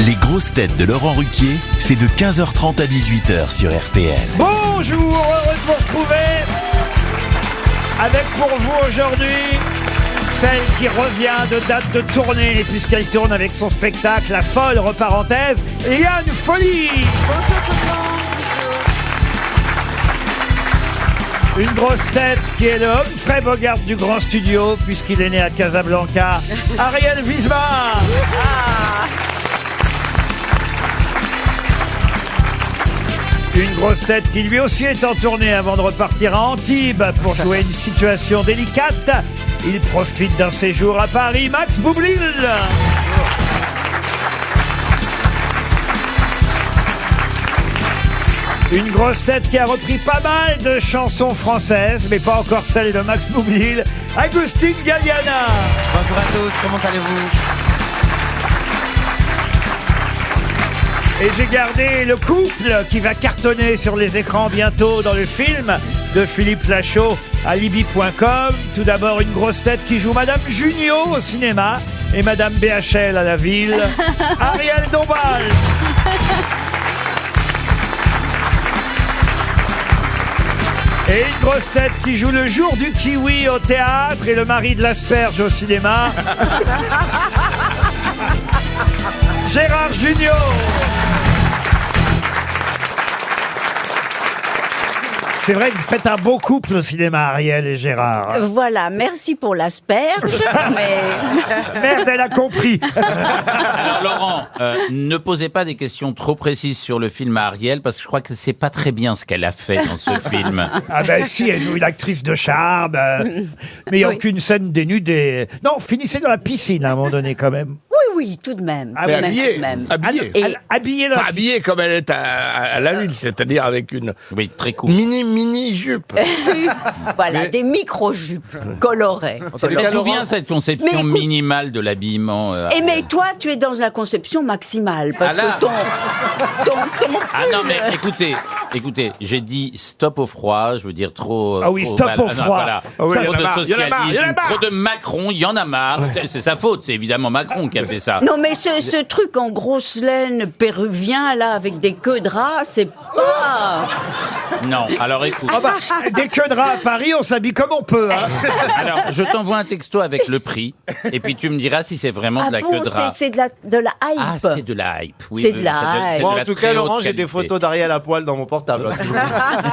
Les grosses têtes de Laurent Ruquier, c'est de 15h30 à 18h sur RTL. Bonjour, heureux de vous retrouver avec pour vous aujourd'hui celle qui revient de date de tournée puisqu'elle tourne avec son spectacle La Folle Reparenthèse, Liane Folly. Une grosse tête qui est le Humphrey Bogart du grand studio puisqu'il est né à Casablanca, Ariel Wiesmann. Une grosse tête qui lui aussi est en tournée avant de repartir à Antibes pour jouer une situation délicate. Il profite d'un séjour à Paris, Max Boublil. Une grosse tête qui a repris pas mal de chansons françaises, mais pas encore celle de Max Boublil, Agustin Galliana. Bonjour à tous, comment allez-vous? Et j'ai gardé le couple qui va cartonner sur les écrans bientôt dans le film de Philippe Lachaud, Alibi.com. Tout d'abord, une grosse tête qui joue Madame Junio au cinéma et Madame BHL à la ville, Ariel Dombal. Et une grosse tête qui joue le jour du kiwi au théâtre et le mari de l'asperge au cinéma, Gérard Junior. C'est vrai que vous faites un beau couple au cinéma, Ariel et Gérard. Voilà, merci pour l'asperge, mais... Merde, elle a compris. Alors Laurent, ne posez pas des questions trop précises sur le film à Ariel, parce que je crois que c'est pas très bien ce qu'elle a fait dans ce film. Ah ben si, elle joue une actrice de charme, mais il n'y a Oui. aucune scène dénudée. Non, finissez dans la piscine à un moment donné quand même. Oui, tout de même. Ah, tout mais de même, habillée, tout de même. habillée. Et Habillée dans Enfin, la habillée comme elle est à la ville, c'est-à-dire avec une Oui, très court. mini jupe. voilà, des micro-jupes colorées. D'où vient cette conception Mais écoute- minimale de l'habillement Et mais toi, tu es dans la conception maximale, parce Ah là. que ton Ah non mais écoutez, j'ai dit stop au froid, je veux dire trop... Ah oui, trop- stop au non, froid. Voilà. Ah oui, Trop il y en a de marre, il y en a marre, il y en a socialisme, marre. trop de Macron, il y en a marre. C'est sa faute, c'est évidemment Macron qui a fait ça. Non, mais ce truc en grosse laine péruvien, là, avec des queues de rat, c'est pas... Non, alors écoute. Ah bah, des queues de rat à Paris, on s'habille comme on peut. Hein. Alors, je t'envoie un texto avec le prix, et puis tu me diras si c'est vraiment Ah de la bon, queue de rat. c'est de la hype. Ah, c'est de la hype. Oui, C'est oui, de la hype. c'est Moi, de en la tout très cas, haute Laurent, j'ai des qualité. photos d'Ariel à poil dans mon portable.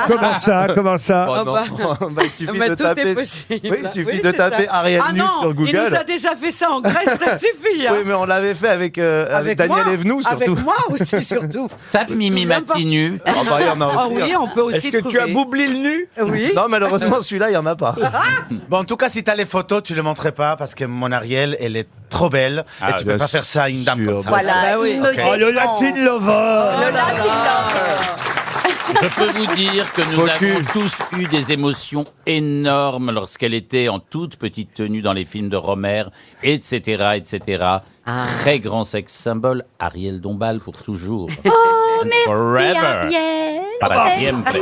Comment ça, comment ça? Oh, non. Bah, il suffit de tout est taper. possible. Oui, il suffit Oui, de c'est taper ça. Ariel Ah nu non, sur il nous Google. a déjà fait ça en Grèce, ça suffit. Hein. Oui, mais on l'avait fait avec Daniel moi, Evenou, surtout. Avec moi aussi, surtout. Tape Mimi souviens pas. Matinu. Ah bah, il y en a Ah aussi. oui, on peut aussi Est-ce que trouver. tu as boublé le nu? Oui. Non, malheureusement, celui-là, il n'y en a pas. Bon, en tout cas, si t'as les photos, tu les montrerais pas parce que mon Ariel, elle est trop belle Ah, et tu bien peux pas faire ça à une dame sûr, comme ça. Voilà, Bah oui. il me Oh, le défend. Latin Lover. Le Latin Lover. Je peux vous dire que nous avons tous eu des émotions énormes lorsqu'elle était en toute petite tenue dans les films de Romer, etc., etc. Très grand sexe symbole, Ariel Dombal pour toujours. Oh, And merci forever. Ariel. Para siempre.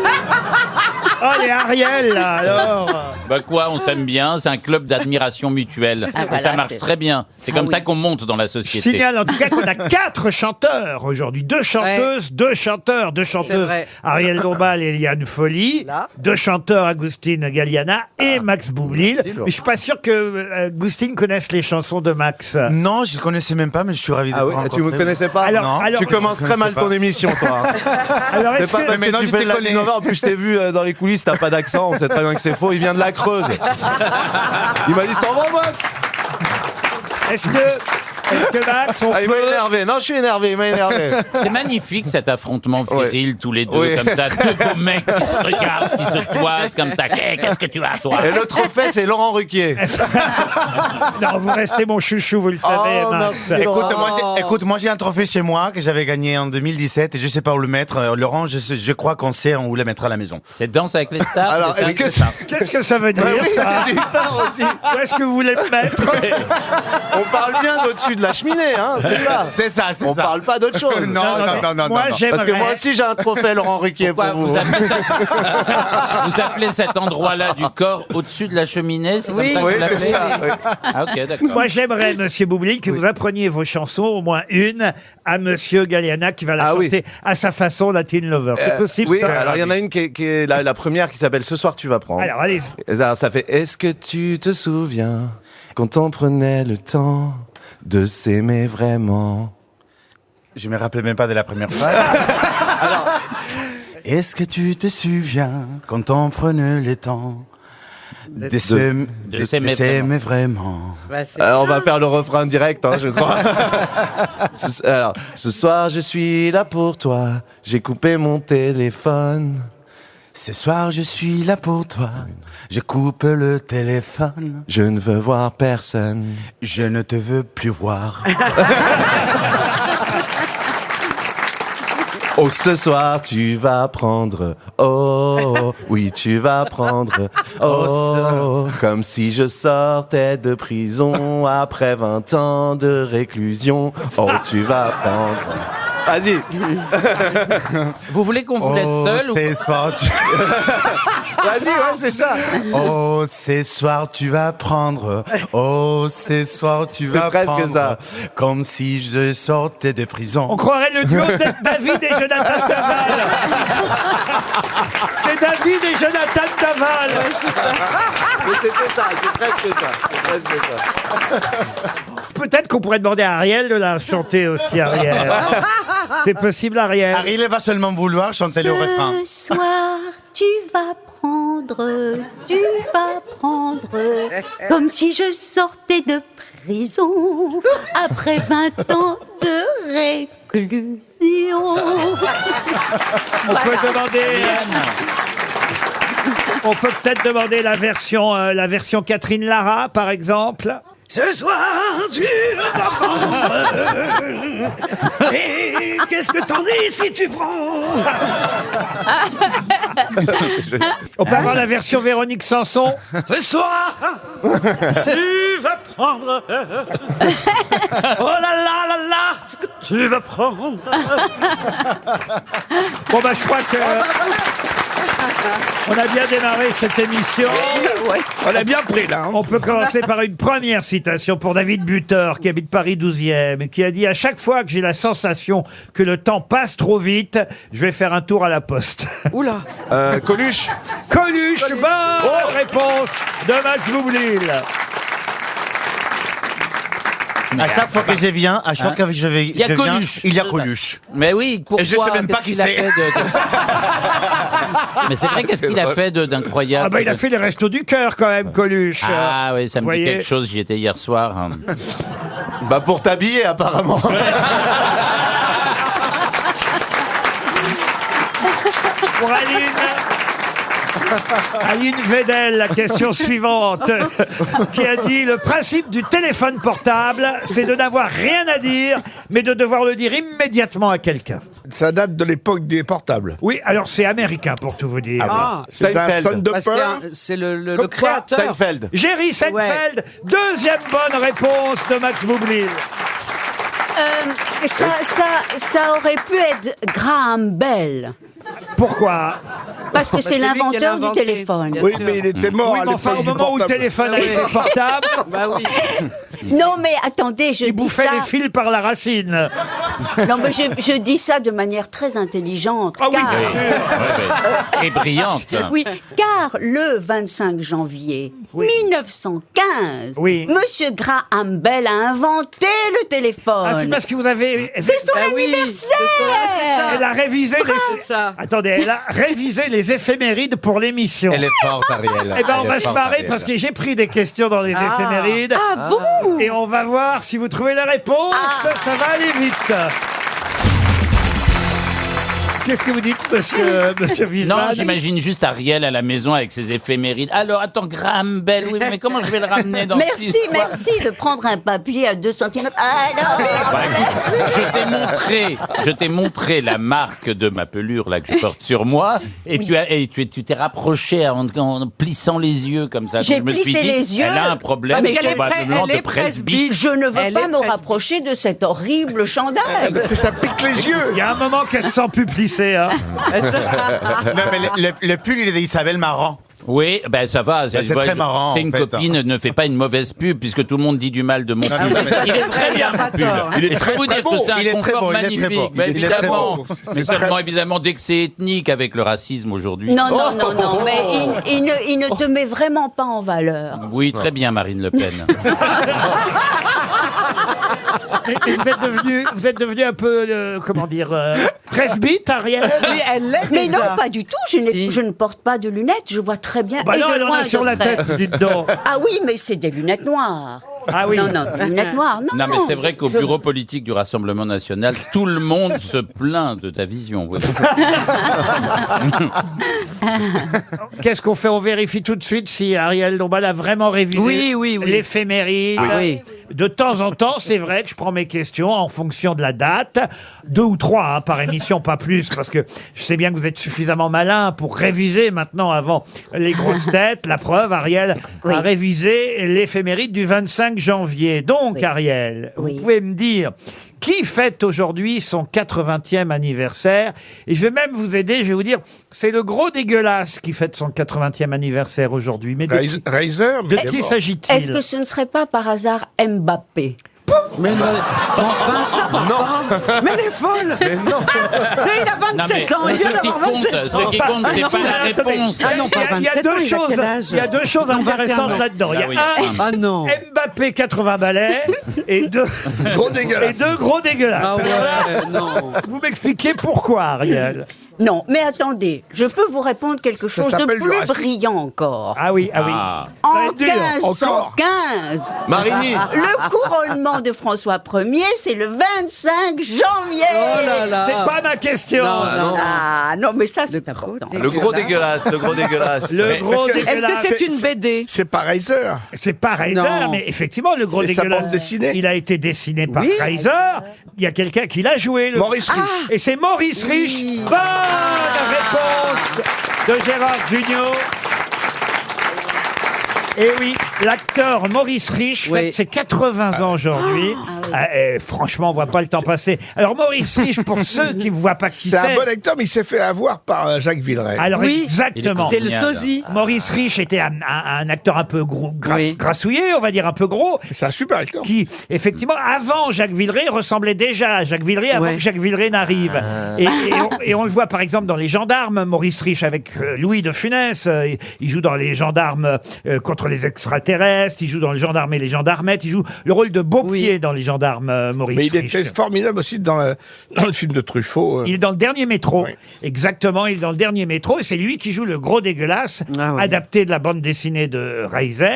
Oh, les Ariel, là, alors. Bah quoi, on s'aime bien, c'est un club d'admiration mutuelle. Ah, et voilà, ça marche c'est- très bien. C'est Ah comme oui. ça qu'on monte dans la Je société. signale en tout cas qu'on a 4 chanteurs aujourd'hui. 2 chanteuses, 2 chanteurs. 2 chanteuses, vrai. Ariel Dombal et Liane Folly. Là. 2 chanteurs, Agustin Galliana et Max Boublil. Merci, Laurent. Mais je suis pas sûr que Agustin connaisse les chansons de Max. Non, je le connaissais même pas, mais je suis ravi de Ah te oui, rencontrer. tu ne me connaissais pas? Alors- Non. alors- Tu commences Je très mal connaissais ton émission, toi. Alors, C'est est-ce pas que... parce Mais que non, tu je fais t'ai de la connu. Nova. En plus, je t'ai vu dans les coulisses, t'as pas d'accent, on sait très bien que c'est faux. Il vient de la Creuse. Il m'a dit, s'en va, Max. Est-ce que Max, on Ah, il m'a peut... énervé. Non, je suis énervé, il m'a énervé. C'est magnifique cet affrontement viril, tous les deux, Oui. comme ça, deux beaux mecs qui se regardent, qui se toisent comme ça. Qu'est-ce que tu as, toi? Et le trophée, c'est Laurent Ruquier. Non, vous restez mon chouchou, vous le savez, Oh, Max. merci. Écoute, moi j'ai un trophée chez moi que j'avais gagné en 2017 et je sais pas où le mettre. Laurent, je crois qu'on sait où le mettre à la maison. C'est Danse avec les stars. Alors, c'est ça, est-ce que c'est ça. Qu'est-ce que ça veut dire, Ouais, oui, ça? j'ai eu peur aussi. Où est-ce que vous voulez me mettre? On parle bien d'au-dessus de la cheminée, hein, c'est ça. C'est ça, c'est ça. On parle pas d'autre chose. Non, non, non, Moi, non. j'aimerais... Parce que moi aussi j'ai un trophée Laurent Ruquier Pourquoi pour vous appelez cet endroit-là du corps au-dessus de la cheminée? C'est Oui. comme ça Oui, que vous c'est l'appelez? ça. Oui. Ah, ok, d'accord. Moi, j'aimerais, Monsieur Boublil, que vous appreniez vos chansons, au moins une, à Monsieur Galliana, qui va la Ah oui. chanter à sa façon, Latin Lover. C'est possible, Oui, ça alors il y en a une qui est la première qui s'appelle Ce soir tu vas prendre. Alors, allez. Alors, ça fait Est-ce que tu te souviens quand on prenait le temps de s'aimer vraiment? Je me rappelle même pas de la première phrase. Est-ce que tu te souviens quand on prenait le temps de s'aimer vraiment? Bah, c'est- Alors, on va faire le refrain direct, hein, je crois. Alors, ce soir je suis là pour toi, j'ai coupé mon téléphone. Ce soir, je suis là pour toi. Je coupe le téléphone. Je ne veux voir personne. Je ne te veux plus voir. Oh, ce soir tu vas prendre. Oh, oui, tu vas prendre. Oh, comme si je sortais de prison après 20 ans de réclusion. Oh, tu vas prendre. Vas-y. Vous voulez qu'on vous laisse seul ou ce soir, Vas-y, ouais, c'est ça. Oh, ce soir, tu vas prendre. Oh, ce soir, tu C'est vas presque prendre. ça. Comme si je sortais de prison. On croirait le duo de David et Jonathan Daval. C'est David et Jonathan Daval. Mais c'était ça, c'est presque ça. C'est presque ça. Peut-être qu'on pourrait demander à Ariel de la chanter aussi, Ariel. C'est possible, Ariel? Ariel va seulement vouloir chanter le refrain. Ce soir, tu vas prendre, comme si je sortais de prison après 20 ans de réclusion. On peut demander... On peut peut-être demander la version Catherine Lara, par exemple. Ce soir, tu vas prendre. Et qu'est-ce que t'en dis si tu prends? On peut avoir la version Véronique Sanson. Ce soir, tu vas prendre. Oh là là là là, ce que tu vas prendre. Bon bah je crois que... On a bien démarré cette émission. On a bien pris, là. Hein. On peut commencer par une première citation pour David Butor, qui habite Paris 12e, et qui a dit « À chaque fois que j'ai la sensation que le temps passe trop vite, je vais faire un tour à la poste. » Oula. Coluche. Coluche, bonne réponse de Max Boublil. À chaque fois que je viens, à chaque fois que je vais, Il y a je viens, Coluche. il y a Coluche. Mais oui, pourquoi? Et je sais même pas Qu'est-ce qui qu'il a c'est. fait Mais c'est vrai, qu'est-ce qu'il a fait d'incroyable? Ah bah il a fait les restos du cœur quand même, Coluche. Ah oui, ça me dit voyez. quelque chose, j'y étais hier soir. hein. Bah pour t'habiller apparemment. Pour Aline Vedel, la question suivante, qui a dit « Le principe du téléphone portable, c'est de n'avoir rien à dire, mais de devoir le dire immédiatement à quelqu'un. Ça date de l'époque des portables. » Oui, alors c'est américain pour tout vous dire. Ah, C'est un Seinfeld. stand-upper. c'est le Comme quoi, créateur. Seinfeld. Jerry Seinfeld, deuxième bonne réponse de Max Boublil. Ça aurait pu être Graham Bell, Pourquoi? parce que c'est c'est lui qui l'a l'inventeur du inventé. téléphone. Bien Oui, sûr. mais il était mort Oui, à mais enfin, au l'époque du moment où le portable. téléphone a été portable, Bah oui. Non, mais attendez, je il dis bouffait ça. les fils par la racine. Non, mais je dis ça de manière très intelligente. Ah oui, car, bien sûr. Et brillante. oui, car le 25 janvier 1915, Oui. Monsieur Graham Bell a inventé le téléphone. Ah, c'est parce que vous avez... C'est son Bah oui, anniversaire. Elle a révisé les... C'est ça. Attendez, elle a révisé les éphémérides pour l'émission. Elle est forte, Ariel. Eh ben, on va se marrer parce que j'ai pris des questions dans les éphémérides. Ah bon? Et on va voir si vous trouvez la réponse. Ça va aller vite. Qu'est-ce que vous dites, monsieur Wiesmann? Non, j'imagine juste Ariel à la maison avec ses éphémérides. Alors, attends, Graham Bell, oui, mais comment je vais le ramener dans cette histoire? Merci de prendre un papier à 2 cm. Alors, Bah, écoute, je t'ai montré la marque de ma pelure là que je porte sur moi, et tu t'es rapproché en plissant les yeux comme ça. J'ai Donc, je me suis plissé dit, les yeux. elle a un problème Ah, mais probablement elle est de presbyte. je ne veux Elle pas est me presque- rapprocher de cet horrible chandail. Parce que ça pique les yeux. Il y a un moment qu'elle se sent plus plissée. Hein. Non, mais le pull, il est d'Isabelle Marant. Oui, ben ça va. c'est très marrant, C'est une en fait. copine, ne fait pas une mauvaise pub puisque tout le monde dit du mal de mon pull. Il est très bien mon pull. Il est Et je très, peux vous très dire beau. que c'est Il un est très confort beau, il est très magnifique. beau. Ben, Il est très évidemment, beau. mais seulement évidemment dès que c'est ethnique avec le racisme aujourd'hui. Non, mais il ne te met vraiment pas en valeur. Oui, très bien, Marine Le Pen. Et vous êtes devenu un peu, comment dire, presbyte, Ariel? Oui, elle l'est Mais déjà. non, pas du tout. Je ne porte pas de lunettes. Je vois très bien. Bah et non, de elle en loin a et sur de la près. tête, dites donc. Ah oui, mais c'est des lunettes noires. Ah oui. Non, des lunettes noires. Non, Non, mais c'est vrai qu'au bureau politique du Rassemblement National, tout le monde se plaint de ta vision. Oui. Qu'est-ce qu'on fait? On vérifie tout de suite si Ariel Dombal a vraiment révisé Oui. l'éphéméride. Oui. De temps en temps, c'est vrai que je prends mes questions en fonction de la date. 2 ou 3 par émission, pas plus, parce que je sais bien que vous êtes suffisamment malin pour réviser maintenant avant les grosses têtes. La preuve, Ariel Oui. a révisé l'éphéméride du 25 janvier. Donc, Oui. Ariel, Oui. vous pouvez me dire qui fête aujourd'hui son 80e anniversaire. Et je vais même vous aider, je vais vous dire, c'est le gros dégueulasse qui fête son 80e anniversaire aujourd'hui. Mais Reiser, de qui s'agit-il? Est-ce que ce ne serait pas par hasard Mbappé? Mais non, enfin, ça va pas. Mais elle est folle. Mais non. Mais il a 27 ans, il vient d'avoir 27 ans. Ce qui compte, c'est non, pas la attendez. réponse. Ah non, pas Il y a 27 ans, deux il a choses. quel âge Il y a deux choses Non, intéressantes 21 ans. là-dedans. Il y Ah oui. a Ah non. Mbappé 80 balais et deux Gros dégueulasse. et deux gros dégueulasses. Ah ouais, non. Vous m'expliquez pourquoi, Ariel? Non, mais attendez, je peux vous répondre quelque chose de s'appelle du plus racisme. brillant encore. Ah oui, ah oui. Ah. Ça va En être dur. 1515, Marigny. le couronnement de François Ier, c'est le 25 janvier. Oh là là. C'est pas ma question. Non. Ah non, mais ça c'est important. Le gros dégueulasse, le gros dégueulasse. Le gros est-ce que- Est-ce que dégueulasse. c'est une BD? C'est pas Reiser. C'est pas Reiser, Non. mais effectivement, le gros C'est sa dégueulasse. bande dessinée. Il a été dessiné par Oui. Reiser. Il y a quelqu'un qui l'a joué. Maurice Rich. Et c'est Maurice Rich. Bonne réponse de Gérard Junior. Et oui, l'acteur Maurice Rich Oui. fête ses 80 ans aujourd'hui. Franchement, on voit pas le temps passer. Alors Maurice Rich, pour ceux qui ne voient pas qui C'est un c'est. bon acteur, mais il s'est fait avoir par Jacques Villeray. Alors Oui. exactement. C'est le Génial. sosie. Maurice Rich était un acteur un peu gros, Oui. grassouillé, on va dire un peu gros, C'est un super acteur. qui, effectivement, avant Jacques Villeray, ressemblait déjà à Jacques Villeray avant Ouais. que Jacques Villeray n'arrive. Et on le voit, par exemple, dans Les Gendarmes, Maurice Rich avec Louis de Funès. Il joue dans Les Gendarmes contre les extraterrestres, il joue dans Les Gendarmes et les Gendarmettes, il joue le rôle de Beaupied dans Les Gendarmes, Maurice Mais il Rich. était formidable aussi dans le film de Truffaut. Il est dans le dernier métro. Oui. Exactement, il est dans le dernier métro. Et c'est lui qui joue le gros dégueulasse, Ah ouais. adapté de la bande dessinée de Reiser.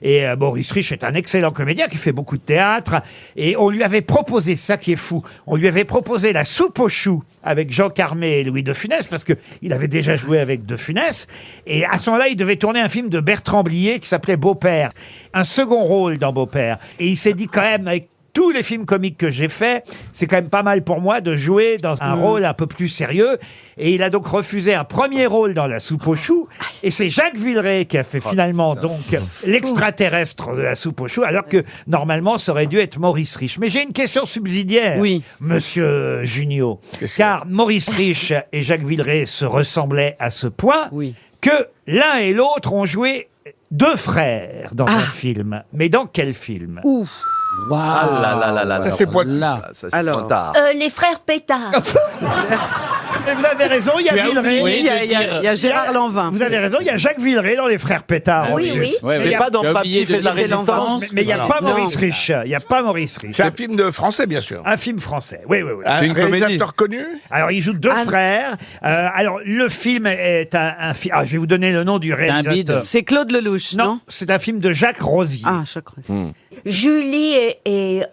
Et Maurice Rich est un excellent comédien qui fait beaucoup de théâtre. Et on lui avait proposé, ça qui est fou, on lui avait proposé La soupe aux choux avec Jean Carmé et Louis de Funès, parce qu'il avait déjà joué avec de Funès. Et à ce moment-là, il devait tourner un film de Bertrand Blier qui s'appelait Beau-Père. Un second rôle dans Beau-Père. Et il s'est dit quand même, avec tous les films comiques que j'ai faits, c'est quand même pas mal pour moi de jouer dans un rôle un peu plus sérieux. Et il a donc refusé un premier rôle dans La soupe aux choux. Et c'est Jacques Villeray qui a fait finalement donc l'extraterrestre de La soupe aux choux, alors que normalement ça aurait dû être Maurice Rich. Mais j'ai une question subsidiaire, Oui. monsieur Junio. Qu'est-ce Car Maurice Rich et Jacques Villeray se ressemblaient à ce point Oui. que l'un et l'autre ont joué deux frères dans un film. Mais dans quel film? Ah là là là là là. Ça, c'est pointu. Là. Ça, c'est Alors. pointard. Les frères Pétard. Et vous avez raison, il y a Tu as Villeray. oublié Oui, il y a Gérard Lanvin. Vous avez raison, il y a Jacques Villeray dans Les Frères Pétard. Ah en oui, plus. oui. Ouais, C'est ouais. pas dans Tu as Papy oublié fait de la dire résistance. Mais il n'y a pas Non. Maurice Rich. Il n'y a pas Maurice Rich. C'est un film de français, bien sûr. Un film français. Oui, oui, oui. Un C'est une comédie. réalisateur connu. Alors, il joue deux frères. Alors, le film est un film. Ah, je vais vous donner le nom du un réalisateur. bide. C'est Claude Lelouch, Non, non? c'est un film de Jacques Rosier. Ah, je crois. Julie et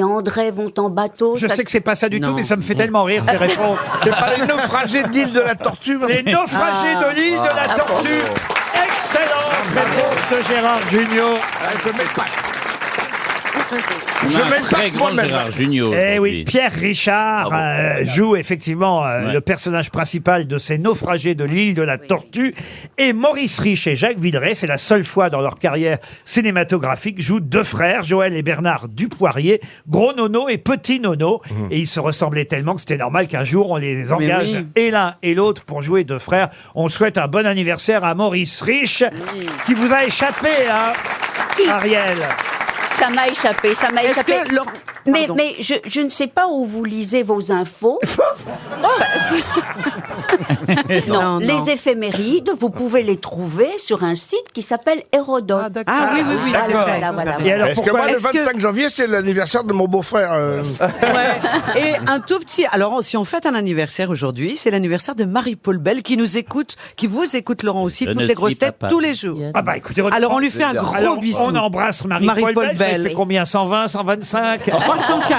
André vont en bateau. Je sais que c'est pas ça du tout, mais ça me fait tellement rire ces réponses. C'est pas les naufragés de l'île de la Tortue. Les naufragés de l'île de la Tortue. Excellente réponse de Gérard Junior. Je mets pas. On a un très grand Gérard Junior. Eh oui, aujourd'hui. Pierre Richard joue effectivement le personnage principal de ces naufragés de l'île de la Tortue. Et Maurice Rich et Jacques Villeray, c'est la seule fois dans leur carrière cinématographique, jouent deux frères, Joël et Bernard Dupoirier, Gros Nono et Petit Nono. Et ils se ressemblaient tellement que c'était normal qu'un jour on les engage et l'un et l'autre pour jouer deux frères. On souhaite un bon anniversaire à Maurice Rich, qui vous a échappé, hein, Ariel. Ça m'a échappé, ça m'a Est-ce échappé. que Laurent- Mais Pardon. je ne sais pas où vous lisez vos infos. Non, non. Les éphémérides, vous pouvez les trouver sur un site qui s'appelle Hérodote. Ah oui, oui, oui, c'est D'accord. vrai. Voilà. Et alors Est-ce que pourquoi moi, le est-ce que- 25 janvier, c'est l'anniversaire de mon beau-frère Ouais. Et un tout petit. Alors, si on fête un anniversaire aujourd'hui, c'est l'anniversaire de Marie-Paul Bell qui nous écoute, qui vous écoute, Laurent aussi, Je toutes ne les grosses suis têtes, pas tous les jours. Ah bah écoutez, Alors, on lui fait un gros alors, bisou. on embrasse Marie-Paul Marie-Paul Bell. Bell. Ça fait combien? 120, 125? 315.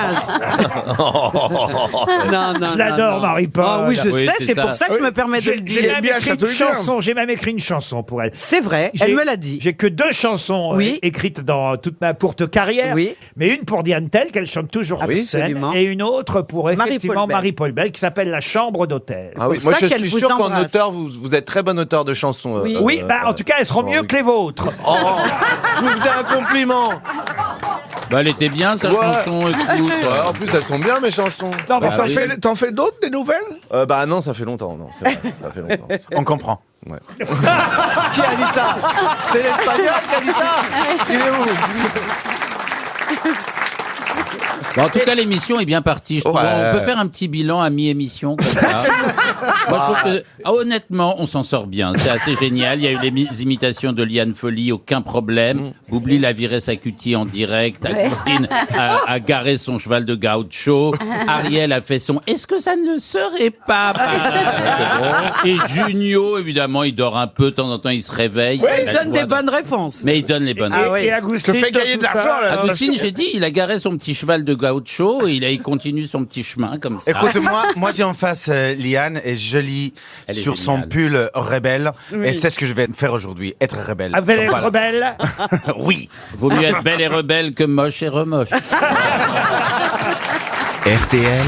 Non, non, Je l'adore, non. Marie-Paul. Ah oui, je Oui, sais, c'est c'est ça. pour ça que je me permets de le J'ai dire. même bien écrit une Châteauguin. chanson. J'ai même écrit une chanson pour elle. C'est vrai, elle me l'a dit. J'ai que 2 chansons Oui. écrites dans toute ma courte carrière. Oui. Mais une pour Diane Tell, qu'elle chante toujours sur scène. absolument. Et une autre pour effectivement Bell. Marie-Paul Bell, qui s'appelle La Chambre d'hôtel. Ah oui, pour moi ça je qu'elle suis vous sûr qu'en embrasse. auteur, vous êtes très bon auteur de chansons. Oui. Oui, bah en tout cas, elles seront mieux que les vôtres. Oh, je vous fais un compliment. Bah, elle était bien, sa Ouais. chanson, écoute. Ouais, en plus, elles sont bien mes chansons. Non, mais Bah ça oui. fait- T'en fais d'autres, des nouvelles Bah non, ça fait longtemps. Non, c'est vrai, ça fait longtemps. On comprend. Ouais. Qui a dit ça? C'est l'espagnol qui a dit ça? Il est où? Bon, en tout cas, l'émission est bien partie. Je trouve. Ouais. On peut faire un petit bilan à mi-émission comme ça. Moi, je trouve que, honnêtement, on s'en sort bien. C'est assez génial. Il y a eu les imitations de Liane Folly, aucun problème. Boubli l'a viré sa cutie en direct. Agustine a garé son cheval de gaucho. Ariel a fait son « Est-ce que ça ne serait pas Et Junio, évidemment, il dort un peu. De temps en temps, il se réveille. Il a donne le voix des bonnes réponses. Mais il donne les bonnes Ah réponses. oui. Et Je Agustine, te fais dans gagner de tout ça, l'argent, là. Agustine, j'ai dit, il a garé son petit cheval de gaucho et il continue son petit chemin comme ça. Écoute, moi j'ai en face Liane et je lis Elle est sur son géniale. pull rebelle. Et c'est ce que je vais faire aujourd'hui, être rebelle. Ah, vous allez être Voilà. rebelle. Oui. Vaut mieux être belle et rebelle que moche et remoche. RTL,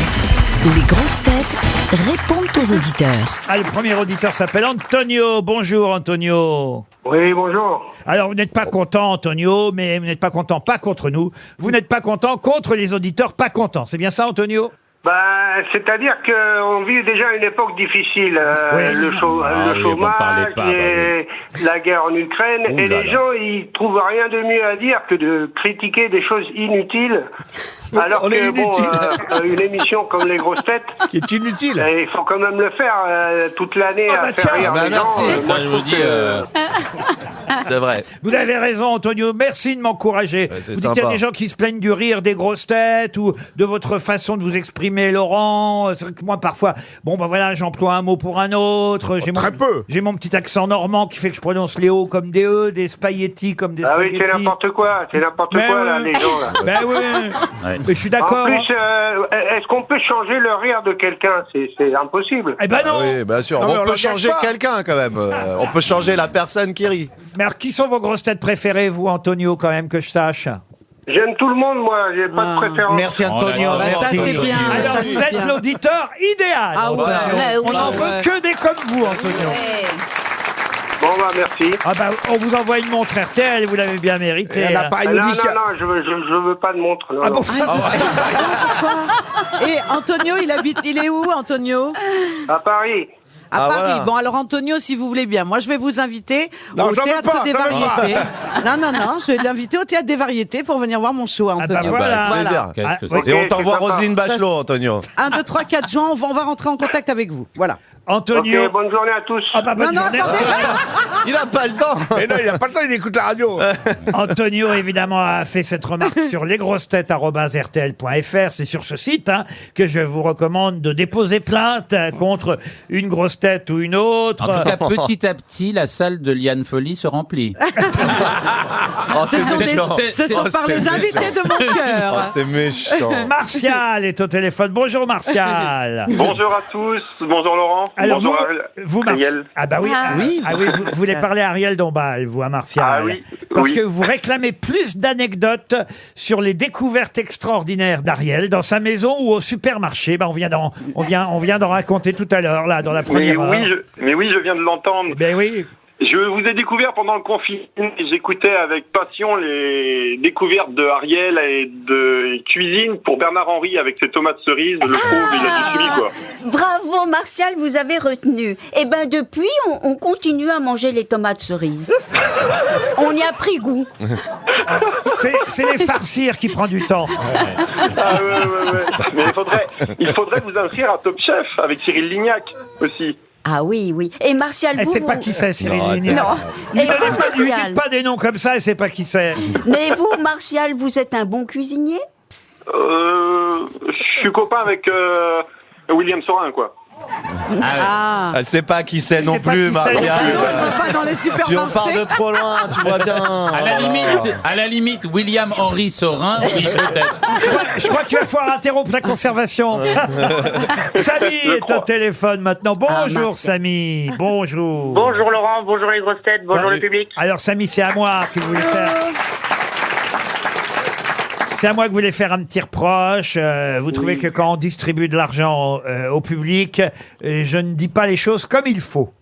Les grosses têtes répondent aux auditeurs. Ah, le premier auditeur s'appelle Antonio. Bonjour, Antonio. Oui, bonjour. Alors, vous n'êtes pas content, Antonio, mais vous n'êtes pas content, pas contre nous. Vous n'êtes pas content contre les auditeurs pas contents. C'est bien ça, Antonio? Ben, c'est-à-dire qu'on vit déjà une époque difficile. Oui. Le oui, vous en parlez chômage, pas, et la guerre en Ukraine. Ouh Et là les là. gens, ils trouvent rien de mieux à dire que de critiquer des choses inutiles. Alors On est que, bon, inutile. une émission comme Les Grosses Têtes, Qui est inutile. il faut quand même le faire toute l'année Ah bah à tiens, faire rire bah les merci. gens. Ça, Moi, je je vous trouve dis, que- C'est vrai. Vous avez raison, Antonio. Merci de m'encourager. c'est Vous dites qu'il y a sympa. des gens qui se plaignent du rire des grosses têtes ou de votre façon de vous exprimer, Laurent. C'est vrai que moi, parfois, bon, ben voilà, j'emploie un mot pour un autre. très peu. J'ai mon petit accent normand qui fait que je prononce les O comme des E, des spaghettis comme des Ah oui, spaghettis. c'est n'importe quoi. C'est n'importe Mais quoi, là, oui. les gens, là. Ben oui. Ouais. Mais je suis En d'accord. plus, est-ce qu'on peut changer le rire de quelqu'un? C'est impossible. Eh ben Ah non. oui, bien sûr. Non, mais on on peut l'engage changer pas. quelqu'un quand même. On peut changer la personne qui rit. Mais alors, qui sont vos grosses têtes préférées, vous, Antonio, quand même, que je sache? J'aime tout le monde, moi. J'ai pas de préférence. Merci Antonio. Oh là là. Ça, merci. c'est bien. Alors, ça, vous c'est êtes bien. l'auditeur idéal. Ah ouais. Antonio. On n'en Ouais. veut que des comme vous, Antonio. Bon, bah, merci. Ah bah, on vous envoie une montre RTL, vous l'avez bien mérité. Elle n'a pas une Non, non, audition. non, je veux pas de montre. Non, Ah non. bon, Et Antonio, il est où, Antonio? À Paris. À Ah, Paris. voilà. Bon, alors Antonio, si vous voulez bien, moi je vais vous inviter Non, au j'en veux Théâtre pas, des j'en veux pas. Variétés. Non, je vais l'inviter au Théâtre des Variétés pour venir voir mon show, Ah Antonio. bah voilà. Avec plaisir. Qu'est-ce que Ah, c'est Et Ok, on t'envoie c'est sympa. Roselyne Bachelot, Antonio. 1, 2, 3, 4 juin, on va rentrer en contact avec vous. Voilà. Antonio. Ok, bonne journée à tous. Ah bah, bonne journée. Il a pas le temps. Et non, il a pas le temps, il écoute la radio. Antonio, évidemment, a fait cette remarque sur lesgrossetêtes@rtl.fr. C'est sur ce site que je vous recommande de déposer plainte contre une grosse tête ou une autre. En tout cas, petit à petit, la salle de Liane Folly se remplit. Oh, Ce sont par les invités de mon cœur. Oh, c'est méchant. Martial est au téléphone. Bonjour Martial. Bonjour à tous. Bonjour Laurent. Alors bonjour vous Ariel. Ah bah oui, vous voulez parler à Ariel Dombal, vous, à Martial. Ah oui. Parce que vous réclamez plus d'anecdotes sur les découvertes extraordinaires d'Ariel dans sa maison ou au supermarché. Ben on vient d'en raconter tout à l'heure là dans la première heure. Mais oui, je viens de l'entendre. Ben oui. Je vous ai découvert pendant le confinement. J'écoutais avec passion les découvertes de Ariel et de cuisine pour Bernard Henry avec ses tomates cerises. Le pauvre, il a tout suivi, quoi. Bravo Martial, vous avez retenu. Et ben depuis, on continue à manger les tomates cerises. On y a pris goût. C'est les farcir qui prend du temps. Ah ouais. Mais il faudrait vous inscrire à Top Chef avec Cyril Lignac aussi. Ah oui. Et Martial, Elle vous... sait pas qui c'est, Cyril Lignac. Non. Lui Et vous, dites Martial pas des noms comme ça, elle sait pas qui c'est. Mais vous, Martial, vous êtes un bon cuisinier? Je suis copain avec William Sorin, quoi. Elle sait pas qui c'est non pas plus, qui c'est. Marianne. Pas dans les Tu en supermarchés. parles de trop loin, tu vois bien. À la limite, William Henry Sorin, oui, peut-être. Je crois qu'il va falloir interrompre la conservation. Samy est au téléphone maintenant. Bonjour Samy. Bonjour. Bonjour Laurent, bonjour les grosses têtes, bonjour le public. Alors Samy, c'est à moi que vous voulez faire. C'est à moi que vous voulez faire un petit reproche. Vous trouvez que quand on distribue de l'argent au public, je ne dis pas les choses comme il faut.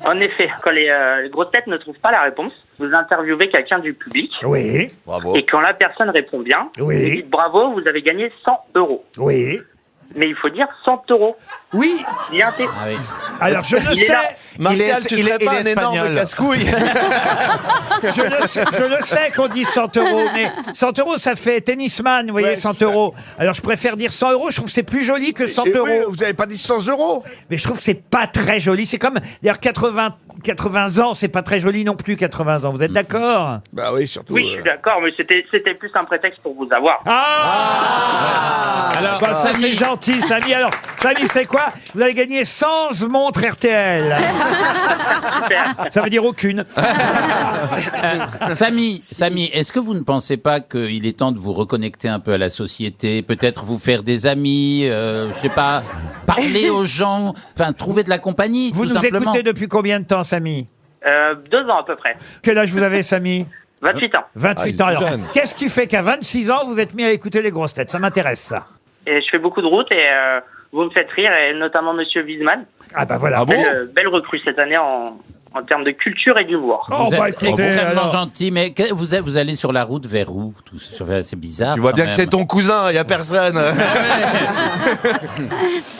En effet, quand les grosses têtes ne trouvent pas la réponse, vous interviewez quelqu'un du public. Oui. Bravo. Et quand la personne répond bien, Oui. vous dites bravo, vous avez gagné 100 €. Oui. Mais il faut dire 100 €. Oui. Bien fait. Ah oui. Alors je le Il est sais. là. Martial, tu serais pas un énorme casse-couille. Je le sais qu'on dit 100 €, mais 100 € ça fait tennisman, vous voyez, Ouais, 100 c'est ça. €. Alors je préfère dire 100 €, je trouve que c'est plus joli que 100 Et €. oui, vous avez pas dit 100 €. Mais je trouve que c'est pas très joli. C'est comme, d'ailleurs, 80 ans, c'est pas très joli non plus, 80 ans. Vous êtes d'accord? Bah oui, surtout. Oui, je suis d'accord, mais c'était plus un prétexte pour vous avoir. Alors, bah, ça c'est gentil, Samy. Alors, Samy, c'est quoi? Vous avez gagné 100 montres RTL. Ça veut dire aucune. Samy, est-ce que vous ne pensez pas qu'il est temps de vous reconnecter un peu à la société, peut-être vous faire des amis, je sais pas, parler aux gens, enfin trouver de la compagnie, Vous tout nous simplement. écoutez depuis combien de temps, Samy? 2 ans à peu près. Quel âge vous avez, Samy? 28 ans. 28 Ah, ans. il est Alors, jeune. qu'est-ce qui fait qu'à 26 ans, vous êtes mis à écouter les grosses têtes? Ça m'intéresse, ça. Et je fais beaucoup de routes et vous me faites rire, et notamment Monsieur Wiesmann. Ah bah voilà. Belle recrue cette année en termes de culture et d'humour. Oh, Vous bah êtes écoutez, extrêmement alors. gentil, mais vous allez sur la route vers où? C'est bizarre. Tu vois quand bien que même. c'est ton cousin, il y a personne.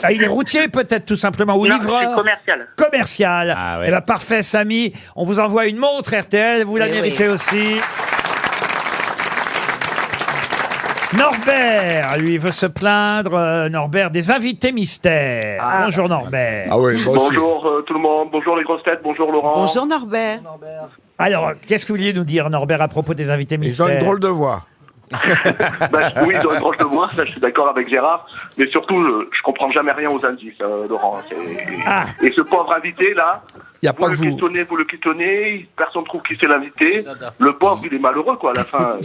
Ah, il est routier peut-être tout simplement, ou Non, je livreur. suis commercial. Commercial. Ah ouais. Eh ben parfait, Samy. On vous envoie une montre RTL, vous la Eh oui. méritez aussi. Norbert, lui, veut se plaindre, Norbert, des invités mystères. Bonjour Norbert. Ah oui, moi aussi. Bonjour tout le monde, bonjour les grosses têtes, bonjour Laurent. Bonjour Norbert. Alors, qu'est-ce que vous vouliez nous dire, Norbert, à propos des invités Ils mystères? ont une drôle de voix. Bah, oui, ils ont une drôle de voix, ça je suis d'accord avec Gérard, mais surtout je comprends jamais rien aux indices, Laurent. Ah. Et ce pauvre invité là, Il n'y a pas que vous. vous le quittonnez, personne trouve qui c'est l'invité, le pauvre il est malheureux quoi à la fin.